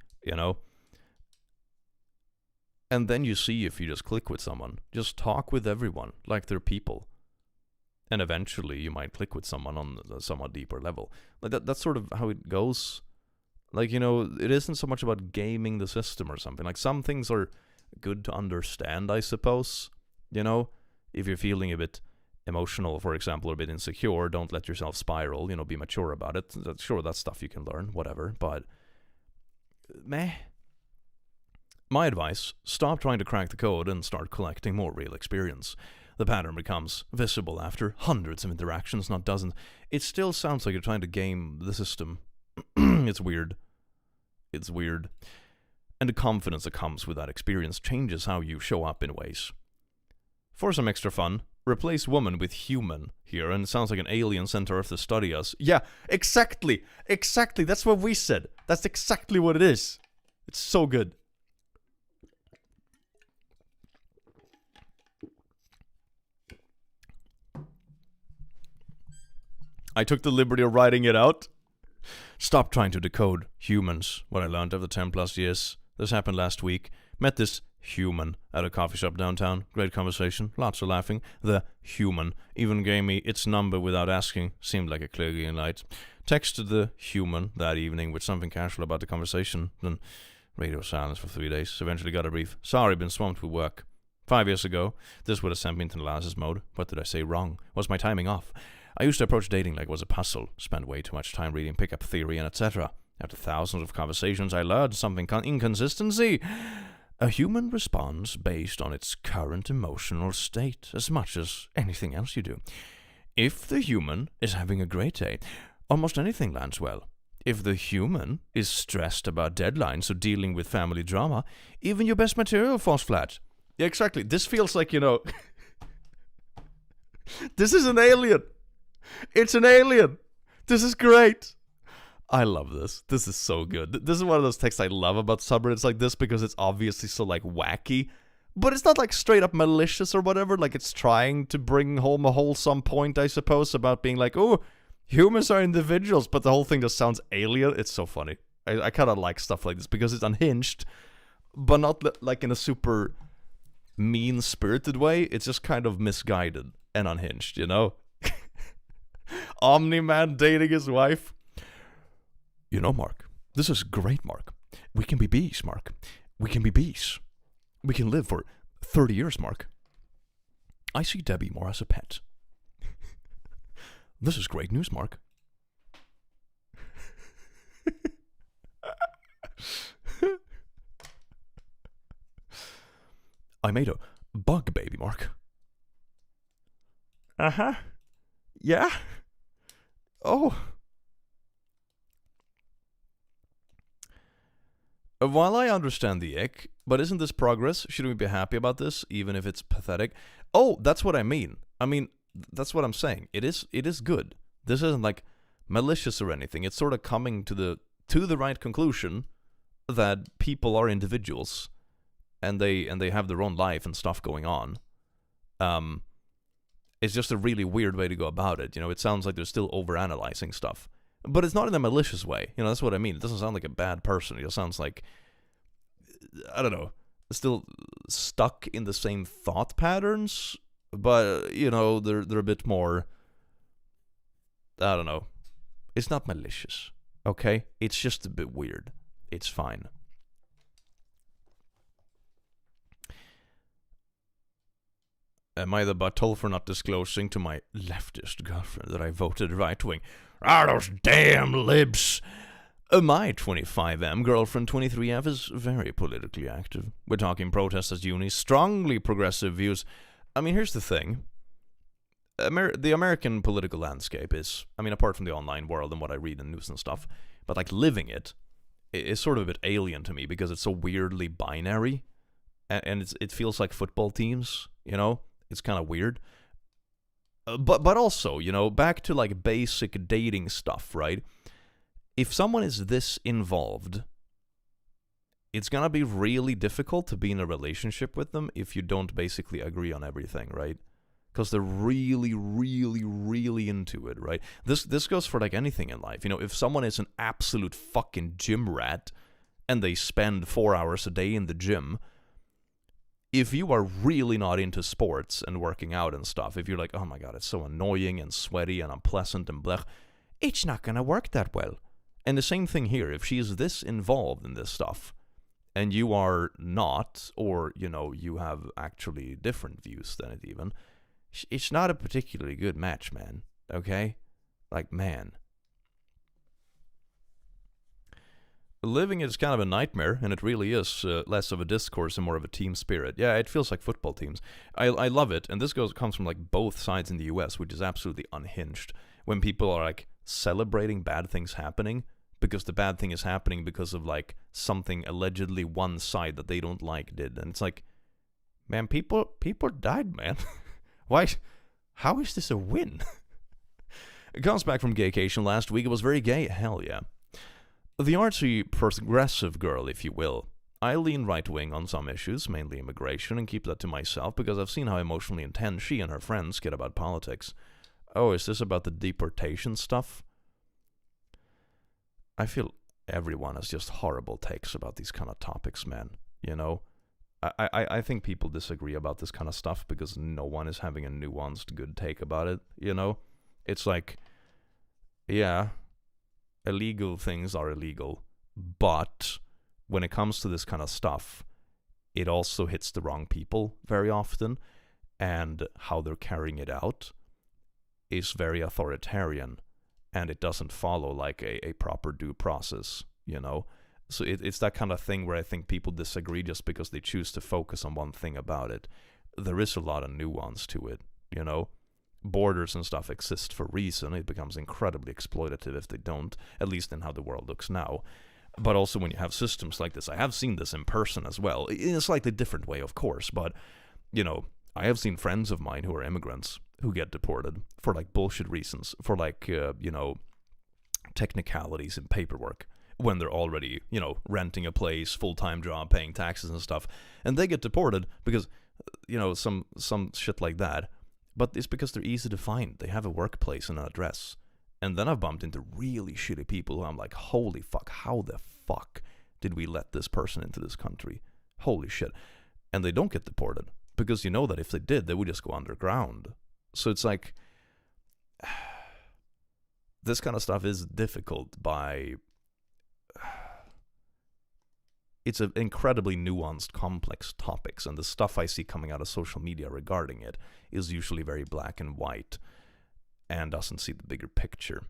And then you see if you just click with someone. Just talk with everyone like they're people. And eventually you might click with someone on a somewhat deeper level. That's sort of how it goes. It isn't so much about gaming the system or something. Some things are good to understand, I suppose. If you're feeling a bit emotional, for example, or a bit insecure, don't let yourself spiral, be mature about it. Sure, that's stuff you can learn, whatever, but meh. My advice, stop trying to crack the code and start collecting more real experience. The pattern becomes visible after hundreds of interactions, not dozens. It still sounds like you're trying to game the system. It's weird. And the confidence that comes with that experience changes how you show up in ways. For some extra fun, replace woman with human here, and it sounds like an alien sent to Earth to study us. Yeah, exactly, that's what we said. That's exactly what it is. It's so good. I took the liberty of writing it out. Stop trying to decode humans, what I learned over 10 plus years. This happened last week. Met this human at a coffee shop downtown. Great conversation, lots of laughing. The human even gave me its number without asking. Seemed like a clear green light. Texted the human that evening with something casual about the conversation. Then radio silence for 3 days. Eventually got a brief, sorry, been swamped with work. 5 years ago, this would have sent me into analysis mode. What did I say wrong? Was my timing off? I used to approach dating like it was a puzzle. Spend way too much time reading pickup theory and etc. After thousands of conversations, I learned something inconsistency. A human responds based on its current emotional state as much as anything else you do. If the human is having a great day, almost anything lands well. If the human is stressed about deadlines or dealing with family drama, even your best material falls flat. Yeah, exactly. This feels like, this is an alien. It's an alien. This is great. I love this. This is so good. This is one of those texts I love about subreddits like this because it's obviously so, like, wacky. But it's not, like, straight up malicious or whatever. Like, it's trying to bring home a wholesome point, I suppose, about being like, oh, humans are individuals, but the whole thing just sounds alien. It's so funny. I kind of like stuff like this because it's unhinged, but not, like, in a super mean-spirited way. It's just kind of misguided and unhinged, Omni-Man dating his wife. Mark, this is great, Mark. We can be bees, Mark. We can be bees. We can live for 30 years, Mark. I see Debbie more as a pet. This is great news, Mark. I made a bug baby, Mark. Uh-huh. Yeah? Oh. While I understand the ick, but isn't this progress? Shouldn't we be happy about this, even if it's pathetic? Oh, that's what I mean. That's what I'm saying. It is good. This isn't, like, malicious or anything. It's sort of coming to the right conclusion that people are individuals and they have their own life and stuff going on. It's just a really weird way to go about it. It sounds like they're still overanalyzing stuff. But it's not in a malicious way. That's what I mean. It doesn't sound like a bad person. It sounds like, I don't know, still stuck in the same thought patterns, but, they're a bit more, I don't know. It's not malicious, okay? It's just a bit weird. It's fine. Am I the butthole for not disclosing to my leftist girlfriend that I voted right-wing? Those damn libs! My 25M girlfriend 23F is very politically active. We're talking protests at uni, strongly progressive views. Here's the thing. The American political landscape is, apart from the online world and what I read in news and stuff, but, like, living it is sort of a bit alien to me because it's so weirdly binary, and it feels like football teams, It's kind of weird. But also, back to, like, basic dating stuff, right? If someone is this involved, it's gonna be really difficult to be in a relationship with them if you don't basically agree on everything, right? Because they're really, really, really into it, right? This goes for, like, anything in life. If someone is an absolute fucking gym rat and they spend 4 hours a day in the gym, if you are really not into sports and working out and stuff, if you're like, oh my god, it's so annoying and sweaty and unpleasant and blech, it's not gonna work that well. And the same thing here, if she's this involved in this stuff, and you are not, or, you have actually different views than it even, it's not a particularly good match, man. Okay? Like, man. Living is kind of a nightmare, and it really is less of a discourse and more of a team spirit. Yeah, it feels like football teams. I love it, and this comes from, like, both sides in the US, which is absolutely unhinged. When people are, like, celebrating bad things happening, because the bad thing is happening because of, like, something allegedly one side that they don't like did. And it's like, man, people died, man. Why? How is this a win? It comes back from gaycation last week. It was very gay. Hell yeah. The artsy progressive girl, if you will. I lean right-wing on some issues, mainly immigration, and keep that to myself because I've seen how emotionally intense she and her friends get about politics. Oh, is this about the deportation stuff? I feel everyone has just horrible takes about these kind of topics, man. I think people disagree about this kind of stuff because no one is having a nuanced good take about it, It's like, yeah, illegal things are illegal, but when it comes to this kind of stuff, it also hits the wrong people very often, and how they're carrying it out is very authoritarian, and it doesn't follow, like, a proper due process, So it's that kind of thing where I think people disagree just because they choose to focus on one thing about it. There is a lot of nuance to it, borders and stuff exist for a reason. It becomes incredibly exploitative if they don't, at least in how the world looks now. But also when you have systems like this, I have seen this in person as well, in a slightly different way, of course, but, you know, I have seen friends of mine who are immigrants who get deported for, like, bullshit reasons, for, like, you know, technicalities in paperwork, when they're already, you know, renting a place, full-time job, paying taxes and stuff, and they get deported because, you know, some shit like that, but it's because they're easy to find. They have a workplace and an address. And then I've bumped into really shitty people who I'm like, holy fuck, how the fuck did we let this person into this country? Holy shit. And they don't get deported, because you know that if they did, they would just go underground. So it's like, this kind of stuff is difficult by... It's an incredibly nuanced, complex topics, and the stuff I see coming out of social media regarding it is usually very black and white, and doesn't see the bigger picture.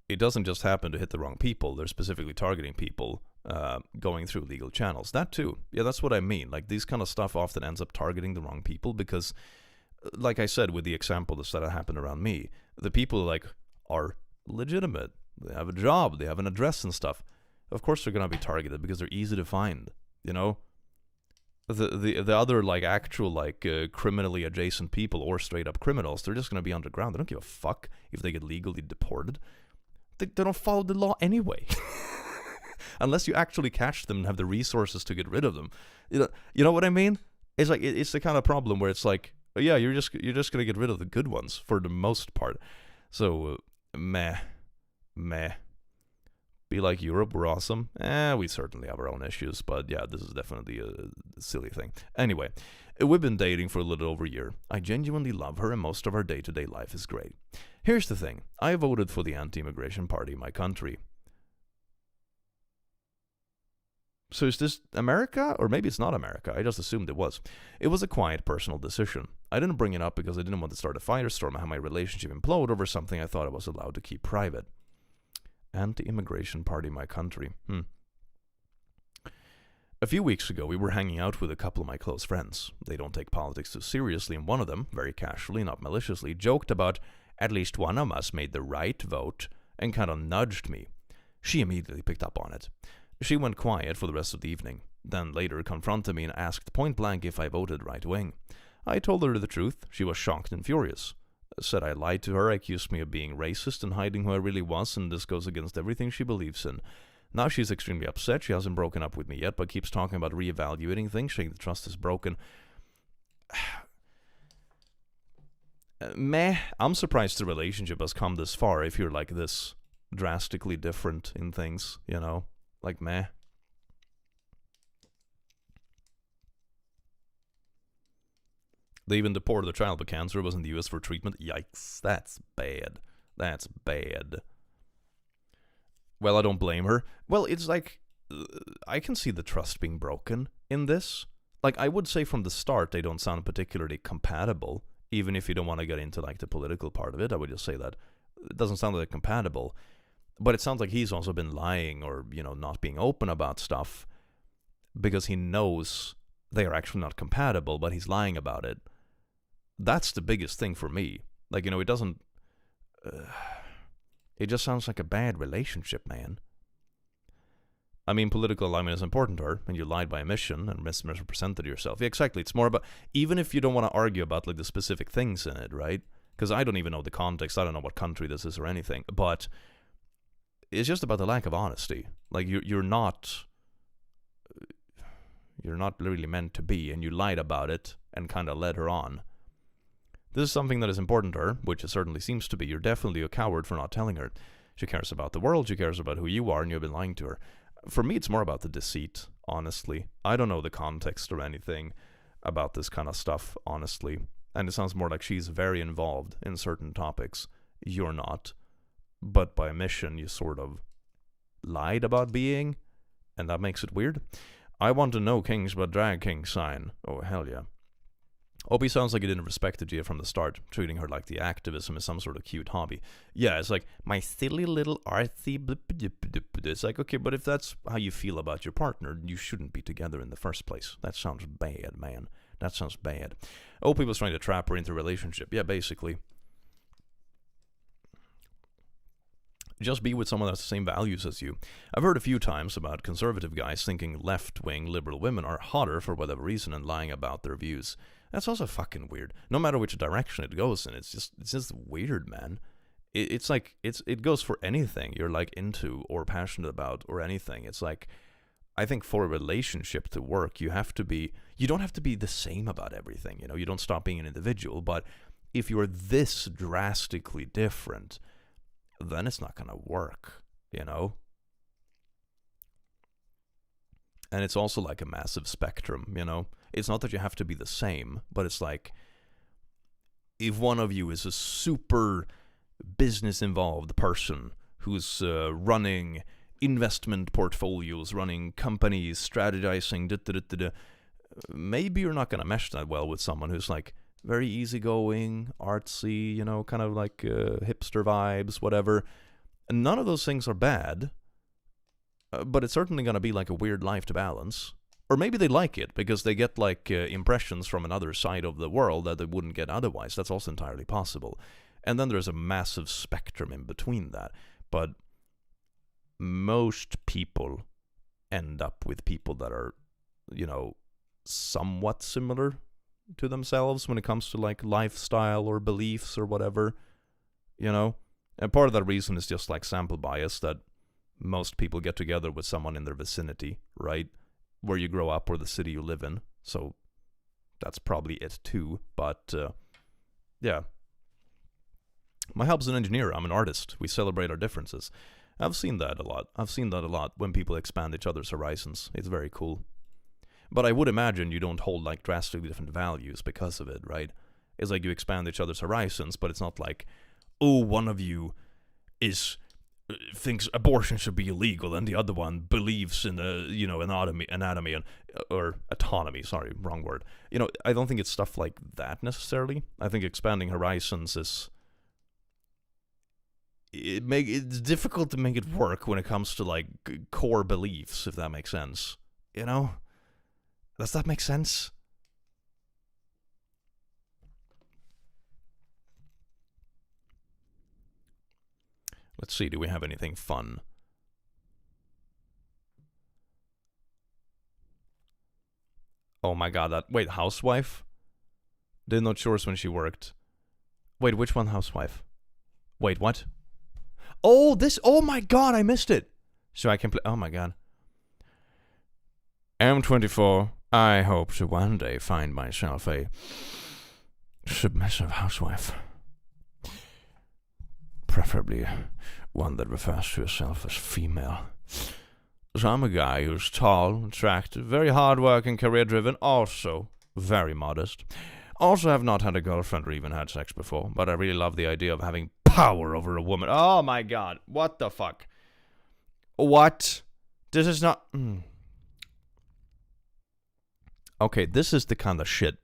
It doesn't just happen to hit the wrong people. They're specifically targeting people going through legal channels. That too. Yeah, that's what I mean. Like, these kind of stuff often ends up targeting the wrong people because, like I said with the example that happened around me, the people, like, are legitimate. They have a job. They have an address and stuff. Of course they're going to be targeted because they're easy to find, you know? The other, like, actual, like, criminally adjacent people or straight up criminals, they're just going to be underground. They don't give a fuck if they get legally deported. They don't follow the law anyway. Unless you actually catch them and have the resources to get rid of them. You know what I mean? It's like, it's the kind of problem where it's like, yeah, you're just going to get rid of the good ones for the most part. So, meh. Be like Europe, we're awesome. We certainly have our own issues, but yeah, this is definitely a silly thing. Anyway, we've been dating for a little over a year. I genuinely love her, and most of our day-to-day life is great. Here's the thing. I voted for the anti-immigration party in my country. So is this America? Or maybe it's not America. I just assumed it was. It was a quiet personal decision. I didn't bring it up because I didn't want to start a firestorm and have my relationship implode over something I thought I was allowed to keep private. Anti-immigration party in my country. A few weeks ago, we were hanging out with a couple of my close friends. They don't take politics too seriously, and one of them, very casually, not maliciously, joked about at least one of us made the right vote and kind of nudged me. She immediately picked up on it. She went quiet for the rest of the evening, then later confronted me and asked point blank if I voted right-wing. I told her the truth. She was shocked and furious. Said I lied to her, accused me of being racist and hiding who I really was, and this goes against everything she believes in. Now she's extremely upset. She hasn't broken up with me yet, but keeps talking about reevaluating things, saying the trust is broken. Meh. I'm surprised the relationship has come this far if you're like this drastically different in things, you know? Like, meh. They even deported a child with cancer who was in the US for treatment. Yikes, that's bad. That's bad. Well, I don't blame her. Well, it's like, I can see the trust being broken in this. Like, I would say from the start they don't sound particularly compatible, even if you don't want to get into, like, the political part of it. I would just say that it doesn't sound like compatible. But it sounds like he's also been lying or, you know, not being open about stuff because he knows they are actually not compatible, but he's lying about it. That's the biggest thing for me. Like, you know, it doesn't... it just sounds like a bad relationship, man. I mean, political alignment is important to her, and you lied by omission and misrepresented yourself. Yeah, exactly. It's more about... Even if you don't want to argue about, like, the specific things in it, right? Because I don't even know the context. I don't know what country this is or anything. But it's just about the lack of honesty. Like, you're not really meant to be, and you lied about it and kind of led her on. This is something that is important to her, which it certainly seems to be. You're definitely a coward for not telling her. She cares about the world, she cares about who you are, and you've been lying to her. For me, it's more about the deceit, honestly. I don't know the context or anything about this kind of stuff, honestly. And it sounds more like she's very involved in certain topics. You're not. But by omission, you sort of lied about being, and that makes it weird. I want to know kings but drag king sign. Oh, hell yeah. Opie sounds like he didn't respect the Gia from the start, treating her like the activism is some sort of cute hobby. Yeah, it's like, my silly little artsy blip. It's like, okay, but if that's how you feel about your partner, you shouldn't be together in the first place. That sounds bad, man. That sounds bad. Oh, people's trying to trap her into a relationship. Yeah, basically. Just be with someone that has the same values as you. I've heard a few times about conservative guys thinking left-wing liberal women are hotter for whatever reason and lying about their views. That's also fucking weird. No matter which direction it goes in, it's just weird, man. It's like it goes for anything you're like into or passionate about or anything. It's like, I think for a relationship to work, you don't have to be the same about everything. You know, you don't stop being an individual. But if you're this drastically different, then it's not going to work, you know? And it's also like a massive spectrum, you know? It's not that you have to be the same, but it's like, if one of you is a super business-involved person who's running investment portfolios, running companies, strategizing, maybe you're not going to mesh that well with someone who's like, very easygoing, artsy, you know, kind of like hipster vibes, whatever. And none of those things are bad, but it's certainly going to be like a weird life to balance. Or maybe they like it because they get like impressions from another side of the world that they wouldn't get otherwise. That's also entirely possible. And then there's a massive spectrum in between that. But most people end up with people that are, you know, somewhat similar to themselves when it comes to like lifestyle or beliefs or whatever, you know. And part of that reason is just like sample bias, that most people get together with someone in their vicinity, right, where you grow up or the city you live in. So that's probably it too. But yeah, my help's an engineer. I'm an artist. We celebrate our differences. I've seen that a lot when people expand each other's horizons. It's very cool. But I would imagine you don't hold like drastically different values because of it, right? It's like you expand each other's horizons, but it's not like, oh, one of you thinks abortion should be illegal and the other one believes in the, you know, anatomy and or autonomy, sorry, wrong word. You know, I don't think it's stuff like that necessarily. I think expanding horizons is it's difficult to make it work when it comes to like core beliefs, if that makes sense. You know? Does that make sense? Let's see, do we have anything fun? Oh my god, wait, housewife? Did no chores when she worked. Wait, which one housewife? Wait, what? Oh my god, I missed it. So I can play, oh my god. I'm 24. I hope to one day find myself a submissive housewife. Preferably one that refers to herself as female. So I'm a guy who's tall, attractive, very hard-working, career-driven, also very modest. Also have not had a girlfriend or even had sex before, but I really love the idea of having power over a woman. Oh my god, what the fuck? What? This is not... Okay, this is the kind of shit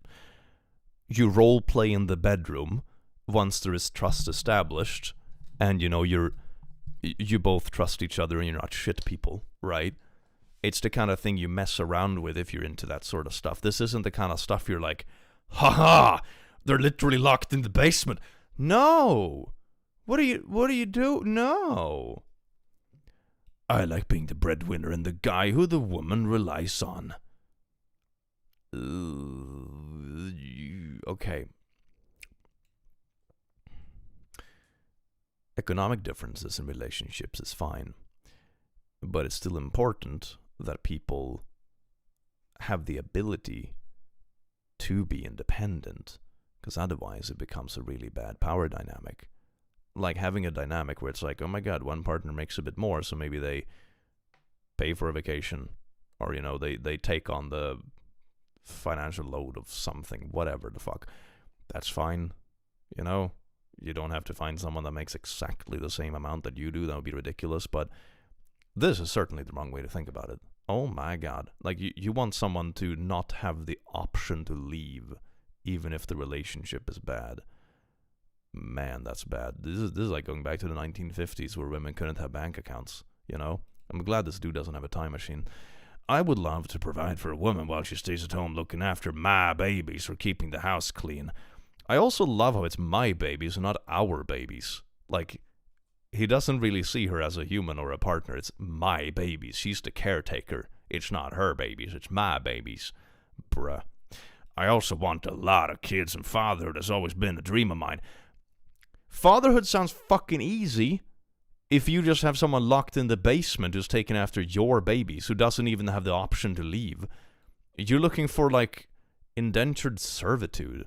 you roleplay in the bedroom once there is trust established, and you know you both trust each other and you're not shit people, right? It's the kind of thing you mess around with if you're into that sort of stuff. This isn't the kind of stuff you're like, haha, they're literally locked in the basement. No. What do you do? No. I like being the breadwinner and the guy who the woman relies on. Okay. Economic differences in relationships is fine, but it's still important that people have the ability to be independent, because otherwise it becomes a really bad power dynamic. Like having a dynamic where it's like, oh my god, one partner makes a bit more, so maybe they pay for a vacation, or, you know, they take on the financial load of something, whatever the fuck. That's fine, you know. You don't have to find someone that makes exactly the same amount that you do. That would be ridiculous, but this is certainly the wrong way to think about it. Oh my god. Like, you want someone to not have the option to leave, even if the relationship is bad. Man, that's bad. This is like going back to the 1950s where women couldn't have bank accounts, you know? I'm glad this dude doesn't have a time machine. I would love to provide for a woman while she stays at home looking after my babies or keeping the house clean. I also love how it's my babies and not our babies. Like, he doesn't really see her as a human or a partner. It's my babies. She's the caretaker. It's not her babies. It's my babies. Bruh. I also want a lot of kids, and fatherhood has always been a dream of mine. Fatherhood sounds fucking easy if you just have someone locked in the basement who's taking after your babies, who doesn't even have the option to leave. You're looking for, like, indentured servitude.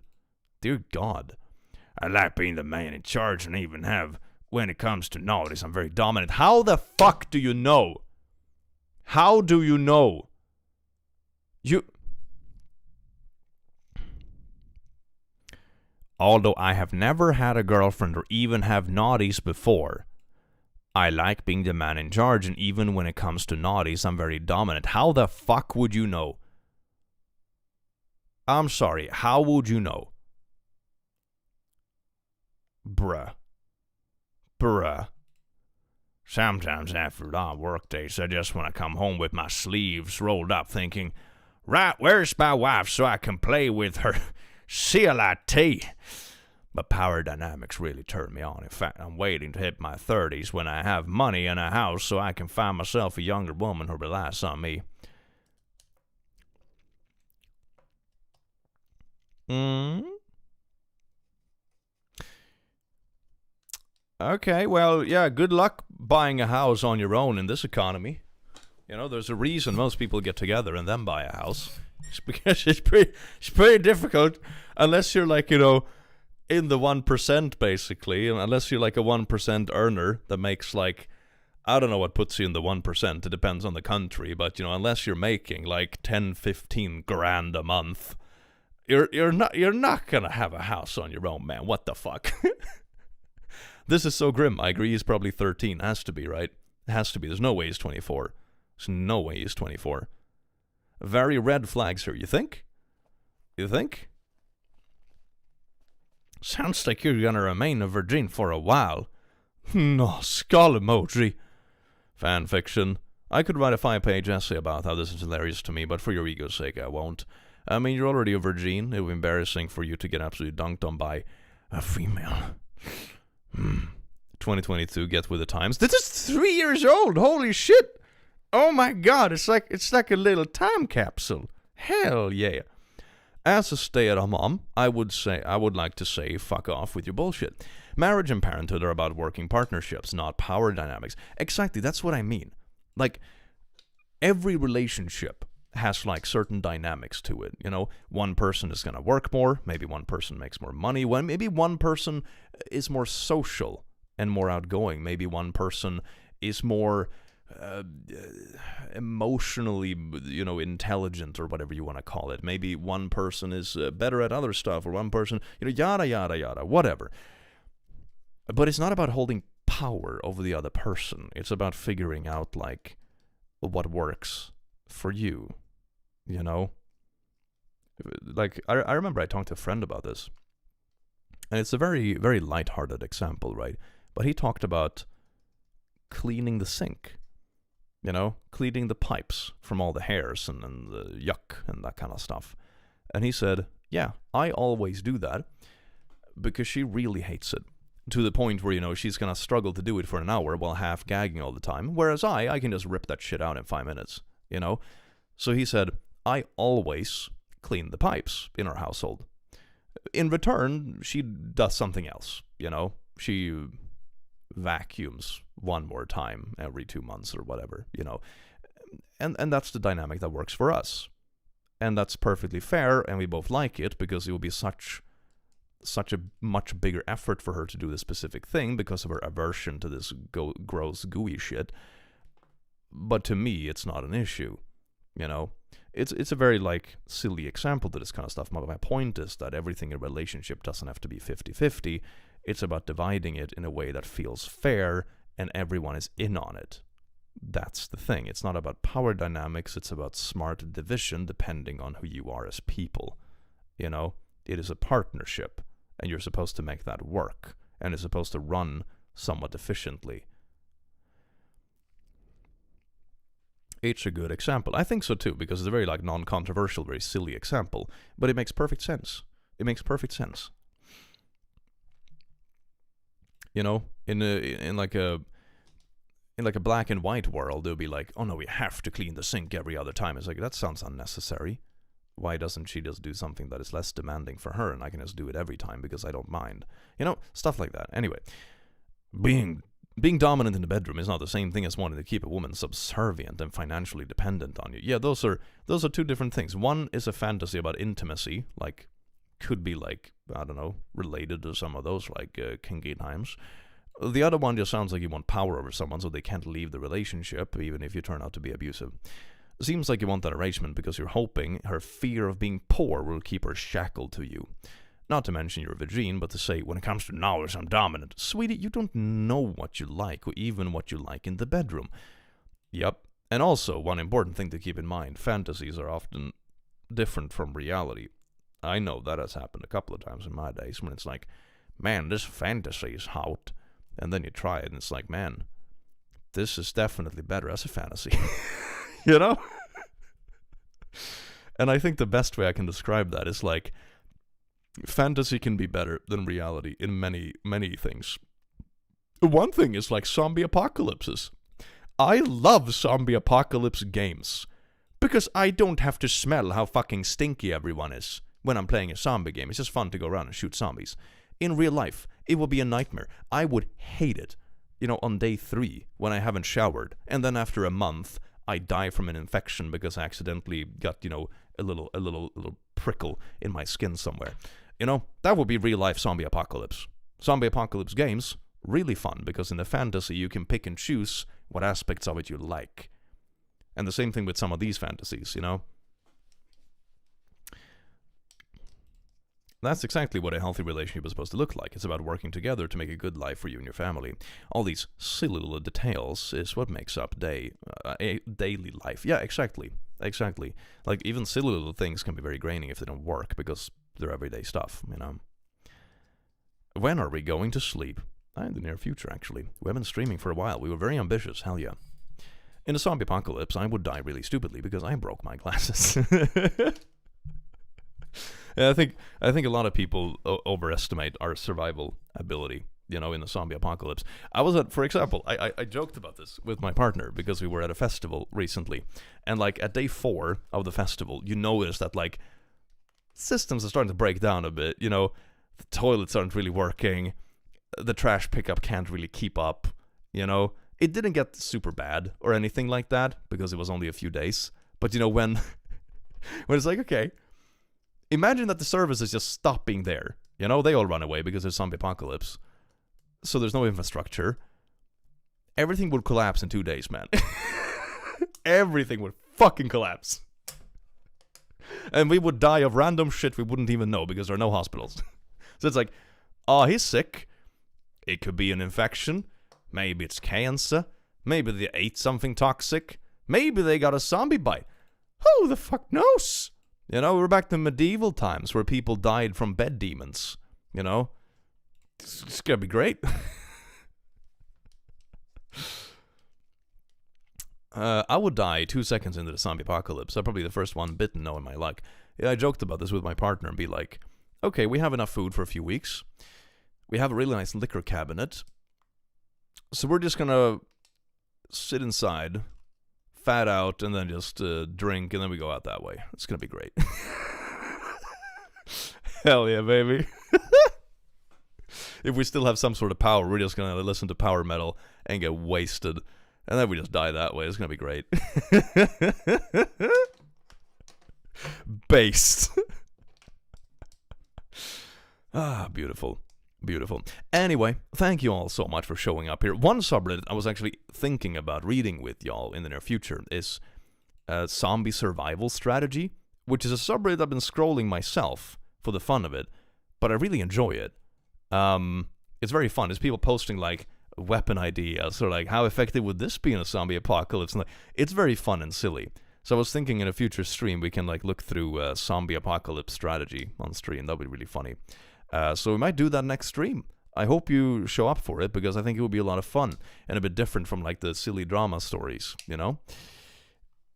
Dear God. I like being the man in charge and even have, when it comes to naughties, I'm very dominant. How the fuck do you know? How do you know? Although I have never had a girlfriend or even have naughties before, I like being the man in charge, and even when it comes to naughties, I'm very dominant. How the fuck would you know? I'm sorry, how would you know? Bruh. Sometimes after long work days, I just want to come home with my sleeves rolled up thinking, right, where's my wife so I can play with her CLIT? But power dynamics really turn me on. In fact, I'm waiting to hit my 30s when I have money and a house so I can find myself a younger woman who relies on me. Okay, well, yeah, good luck buying a house on your own in this economy. You know, there's a reason most people get together and then buy a house. It's because it's pretty difficult unless you're like, you know, in the 1% basically, unless you're like a 1% earner that makes like, I don't know what puts you in the 1%, it depends on the country, but you know, unless you're making like 10-15 grand a month, you're not gonna have a house on your own, man. What the fuck? This is so grim. I agree, he's probably 13. Has to be, right? Has to be. There's no way he's 24. There's no way he's 24. Very red flags here, you think? You think? Sounds like you're gonna remain a virgin for a while. No, skull emoji. Fan fiction. I could write a 5-page essay about how this is hilarious to me, but for your ego's sake, I won't. I mean, you're already a virgin. It would be embarrassing for you to get absolutely dunked on by a female. 2022, get with the times. This is 3 years old. Holy shit. Oh my god, it's like a little time capsule. Hell yeah. As a stay-at-home mom, I would like to say, fuck off with your bullshit. Marriage and parenthood are about working partnerships, not power dynamics. Exactly, that's what I mean. Like, every relationship has like certain dynamics to it. You know, one person is going to work more, maybe one person makes more money, maybe one person is more social and more outgoing, maybe one person is more emotionally, you know, intelligent or whatever you want to call it. Maybe one person is better at other stuff, or one person, you know, yada, yada, yada, whatever. But it's not about holding power over the other person. It's about figuring out, like, what works for you, you know? Like, I remember I talked to a friend about this, and it's a very, very lighthearted example, right? But he talked about cleaning the sink. You know, cleaning the pipes from all the hairs and the yuck and that kind of stuff. And he said, yeah, I always do that because she really hates it. To the point where, you know, she's going to struggle to do it for an hour while half gagging all the time. Whereas I can just rip that shit out in 5 minutes, you know? So he said, I always clean the pipes in our household. In return, she does something else, you know? She vacuums one more time every 2 months or whatever, you know. And that's the dynamic that works for us. And that's perfectly fair, and we both like it because it will be such a much bigger effort for her to do this specific thing because of her aversion to this gross, gooey shit. But to me, it's not an issue, you know. It's a very, like, silly example to this kind of stuff. My point is that everything in a relationship doesn't have to be 50-50. It's about dividing it in a way that feels fair and everyone is in on it. That's the thing. It's not about power dynamics. It's about smart division depending on who you are as people. You know, it is a partnership and you're supposed to make that work and it's supposed to run somewhat efficiently. it's a good example. I think so too, because it's a very like non-controversial, very silly example, but it makes perfect sense. It makes perfect sense. You know, in like a black and white world, they'll be like, oh no, we have to clean the sink every other time. It's like, that sounds unnecessary. Why doesn't she just do something that is less demanding for her, and I can just do it every time because I don't mind? You know, stuff like that. Anyway, being dominant in the bedroom is not the same thing as wanting to keep a woman subservient and financially dependent on you. Yeah, those are two different things. One is a fantasy about intimacy, like, could be like, I don't know, related to some of those, like kinky times. The other one just sounds like you want power over someone so they can't leave the relationship, even if you turn out to be abusive. Seems like you want that arrangement because you're hoping her fear of being poor will keep her shackled to you. Not to mention you're a virgin, but to say, when it comes to knowledge, I'm dominant. Sweetie, you don't know what you like, or even what you like in the bedroom. Yep. And also, one important thing to keep in mind, fantasies are often different from reality. I know that has happened a couple of times in my days, when it's like, man, this fantasy is hot. And then you try it, and it's like, man, this is definitely better as a fantasy. You know? And I think the best way I can describe that is like, fantasy can be better than reality in many, many things. One thing is like zombie apocalypses. I love zombie apocalypse games, because I don't have to smell how fucking stinky everyone is when I'm playing a zombie game. It's just fun to go around and shoot zombies. In real life, it would be a nightmare. I would hate it, you know, on day 3 when I haven't showered, and then after a month I die from an infection because I accidentally got, you know, a little prickle in my skin somewhere. You know, that would be real life zombie apocalypse. Zombie apocalypse games, really fun, because in the fantasy you can pick and choose what aspects of it you like. And the same thing with some of these fantasies, you know. That's exactly what a healthy relationship is supposed to look like. It's about working together to make a good life for you and your family. All these silly little details is what makes up a daily life. Yeah, exactly. Like, even silly little things can be very draining if they don't work, because they're everyday stuff, you know. When are we going to sleep? In the near future, actually. We haven't been streaming for a while. We were very ambitious, hell yeah. In a zombie apocalypse, I would die really stupidly because I broke my glasses. Yeah, I think a lot of people overestimate our survival ability, you know, in the zombie apocalypse. For example, I joked about this with my partner because we were at a festival recently, and like at day 4 of the festival, you notice that like systems are starting to break down a bit. You know, the toilets aren't really working, the trash pickup can't really keep up. You know, it didn't get super bad or anything like that because it was only a few days. But you know, when it's like, okay, imagine that the service is just stopping there. You know, they all run away because there's zombie apocalypse. So there's no infrastructure. Everything would collapse in 2 days, man. Everything would fucking collapse. And we would die of random shit we wouldn't even know because there are no hospitals. So it's like, oh, he's sick. It could be an infection. Maybe it's cancer. Maybe they ate something toxic. Maybe they got a zombie bite. Who the fuck knows? You know, we're back to medieval times where people died from bed demons. You know? It's gonna be great. I would die 2 seconds into the zombie apocalypse. I'm probably the first one bitten knowing my luck. Yeah, I joked about this with my partner and be like, okay, we have enough food for a few weeks. We have a really nice liquor cabinet. So we're just gonna sit inside, fat out, and then just drink, and then we go out that way. It's gonna be great. Hell yeah, baby. If we still have some sort of power, we're just gonna listen to power metal and get wasted. And then we just die that way. It's gonna be great. Based. Beautiful. Beautiful. Anyway, thank you all so much for showing up here. One subreddit I was actually thinking about reading with y'all in the near future is Zombie Survival Strategy, which is a subreddit I've been scrolling myself for the fun of it, but I really enjoy it. It's very fun. It's people posting like weapon ideas or like how effective would this be in a zombie apocalypse, and like, it's very fun and silly. So I was thinking in a future stream we can like look through zombie apocalypse strategy on stream. That'd be really funny. So we might do that next stream. I hope you show up for it because I think it would be a lot of fun and a bit different from like the silly drama stories, you know?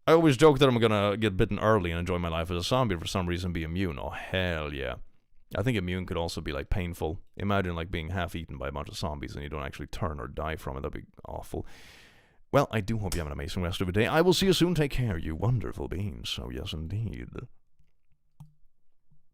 I always joke that I'm gonna get bitten early and enjoy my life as a zombie, for some reason be immune. Oh, hell yeah. I think immune could also be, like, painful. Imagine, like, being half-eaten by a bunch of zombies and you don't actually turn or die from it. That'd be awful. Well, I do hope you have an amazing rest of your day. I will see you soon. Take care, you wonderful beings. Oh, yes, indeed.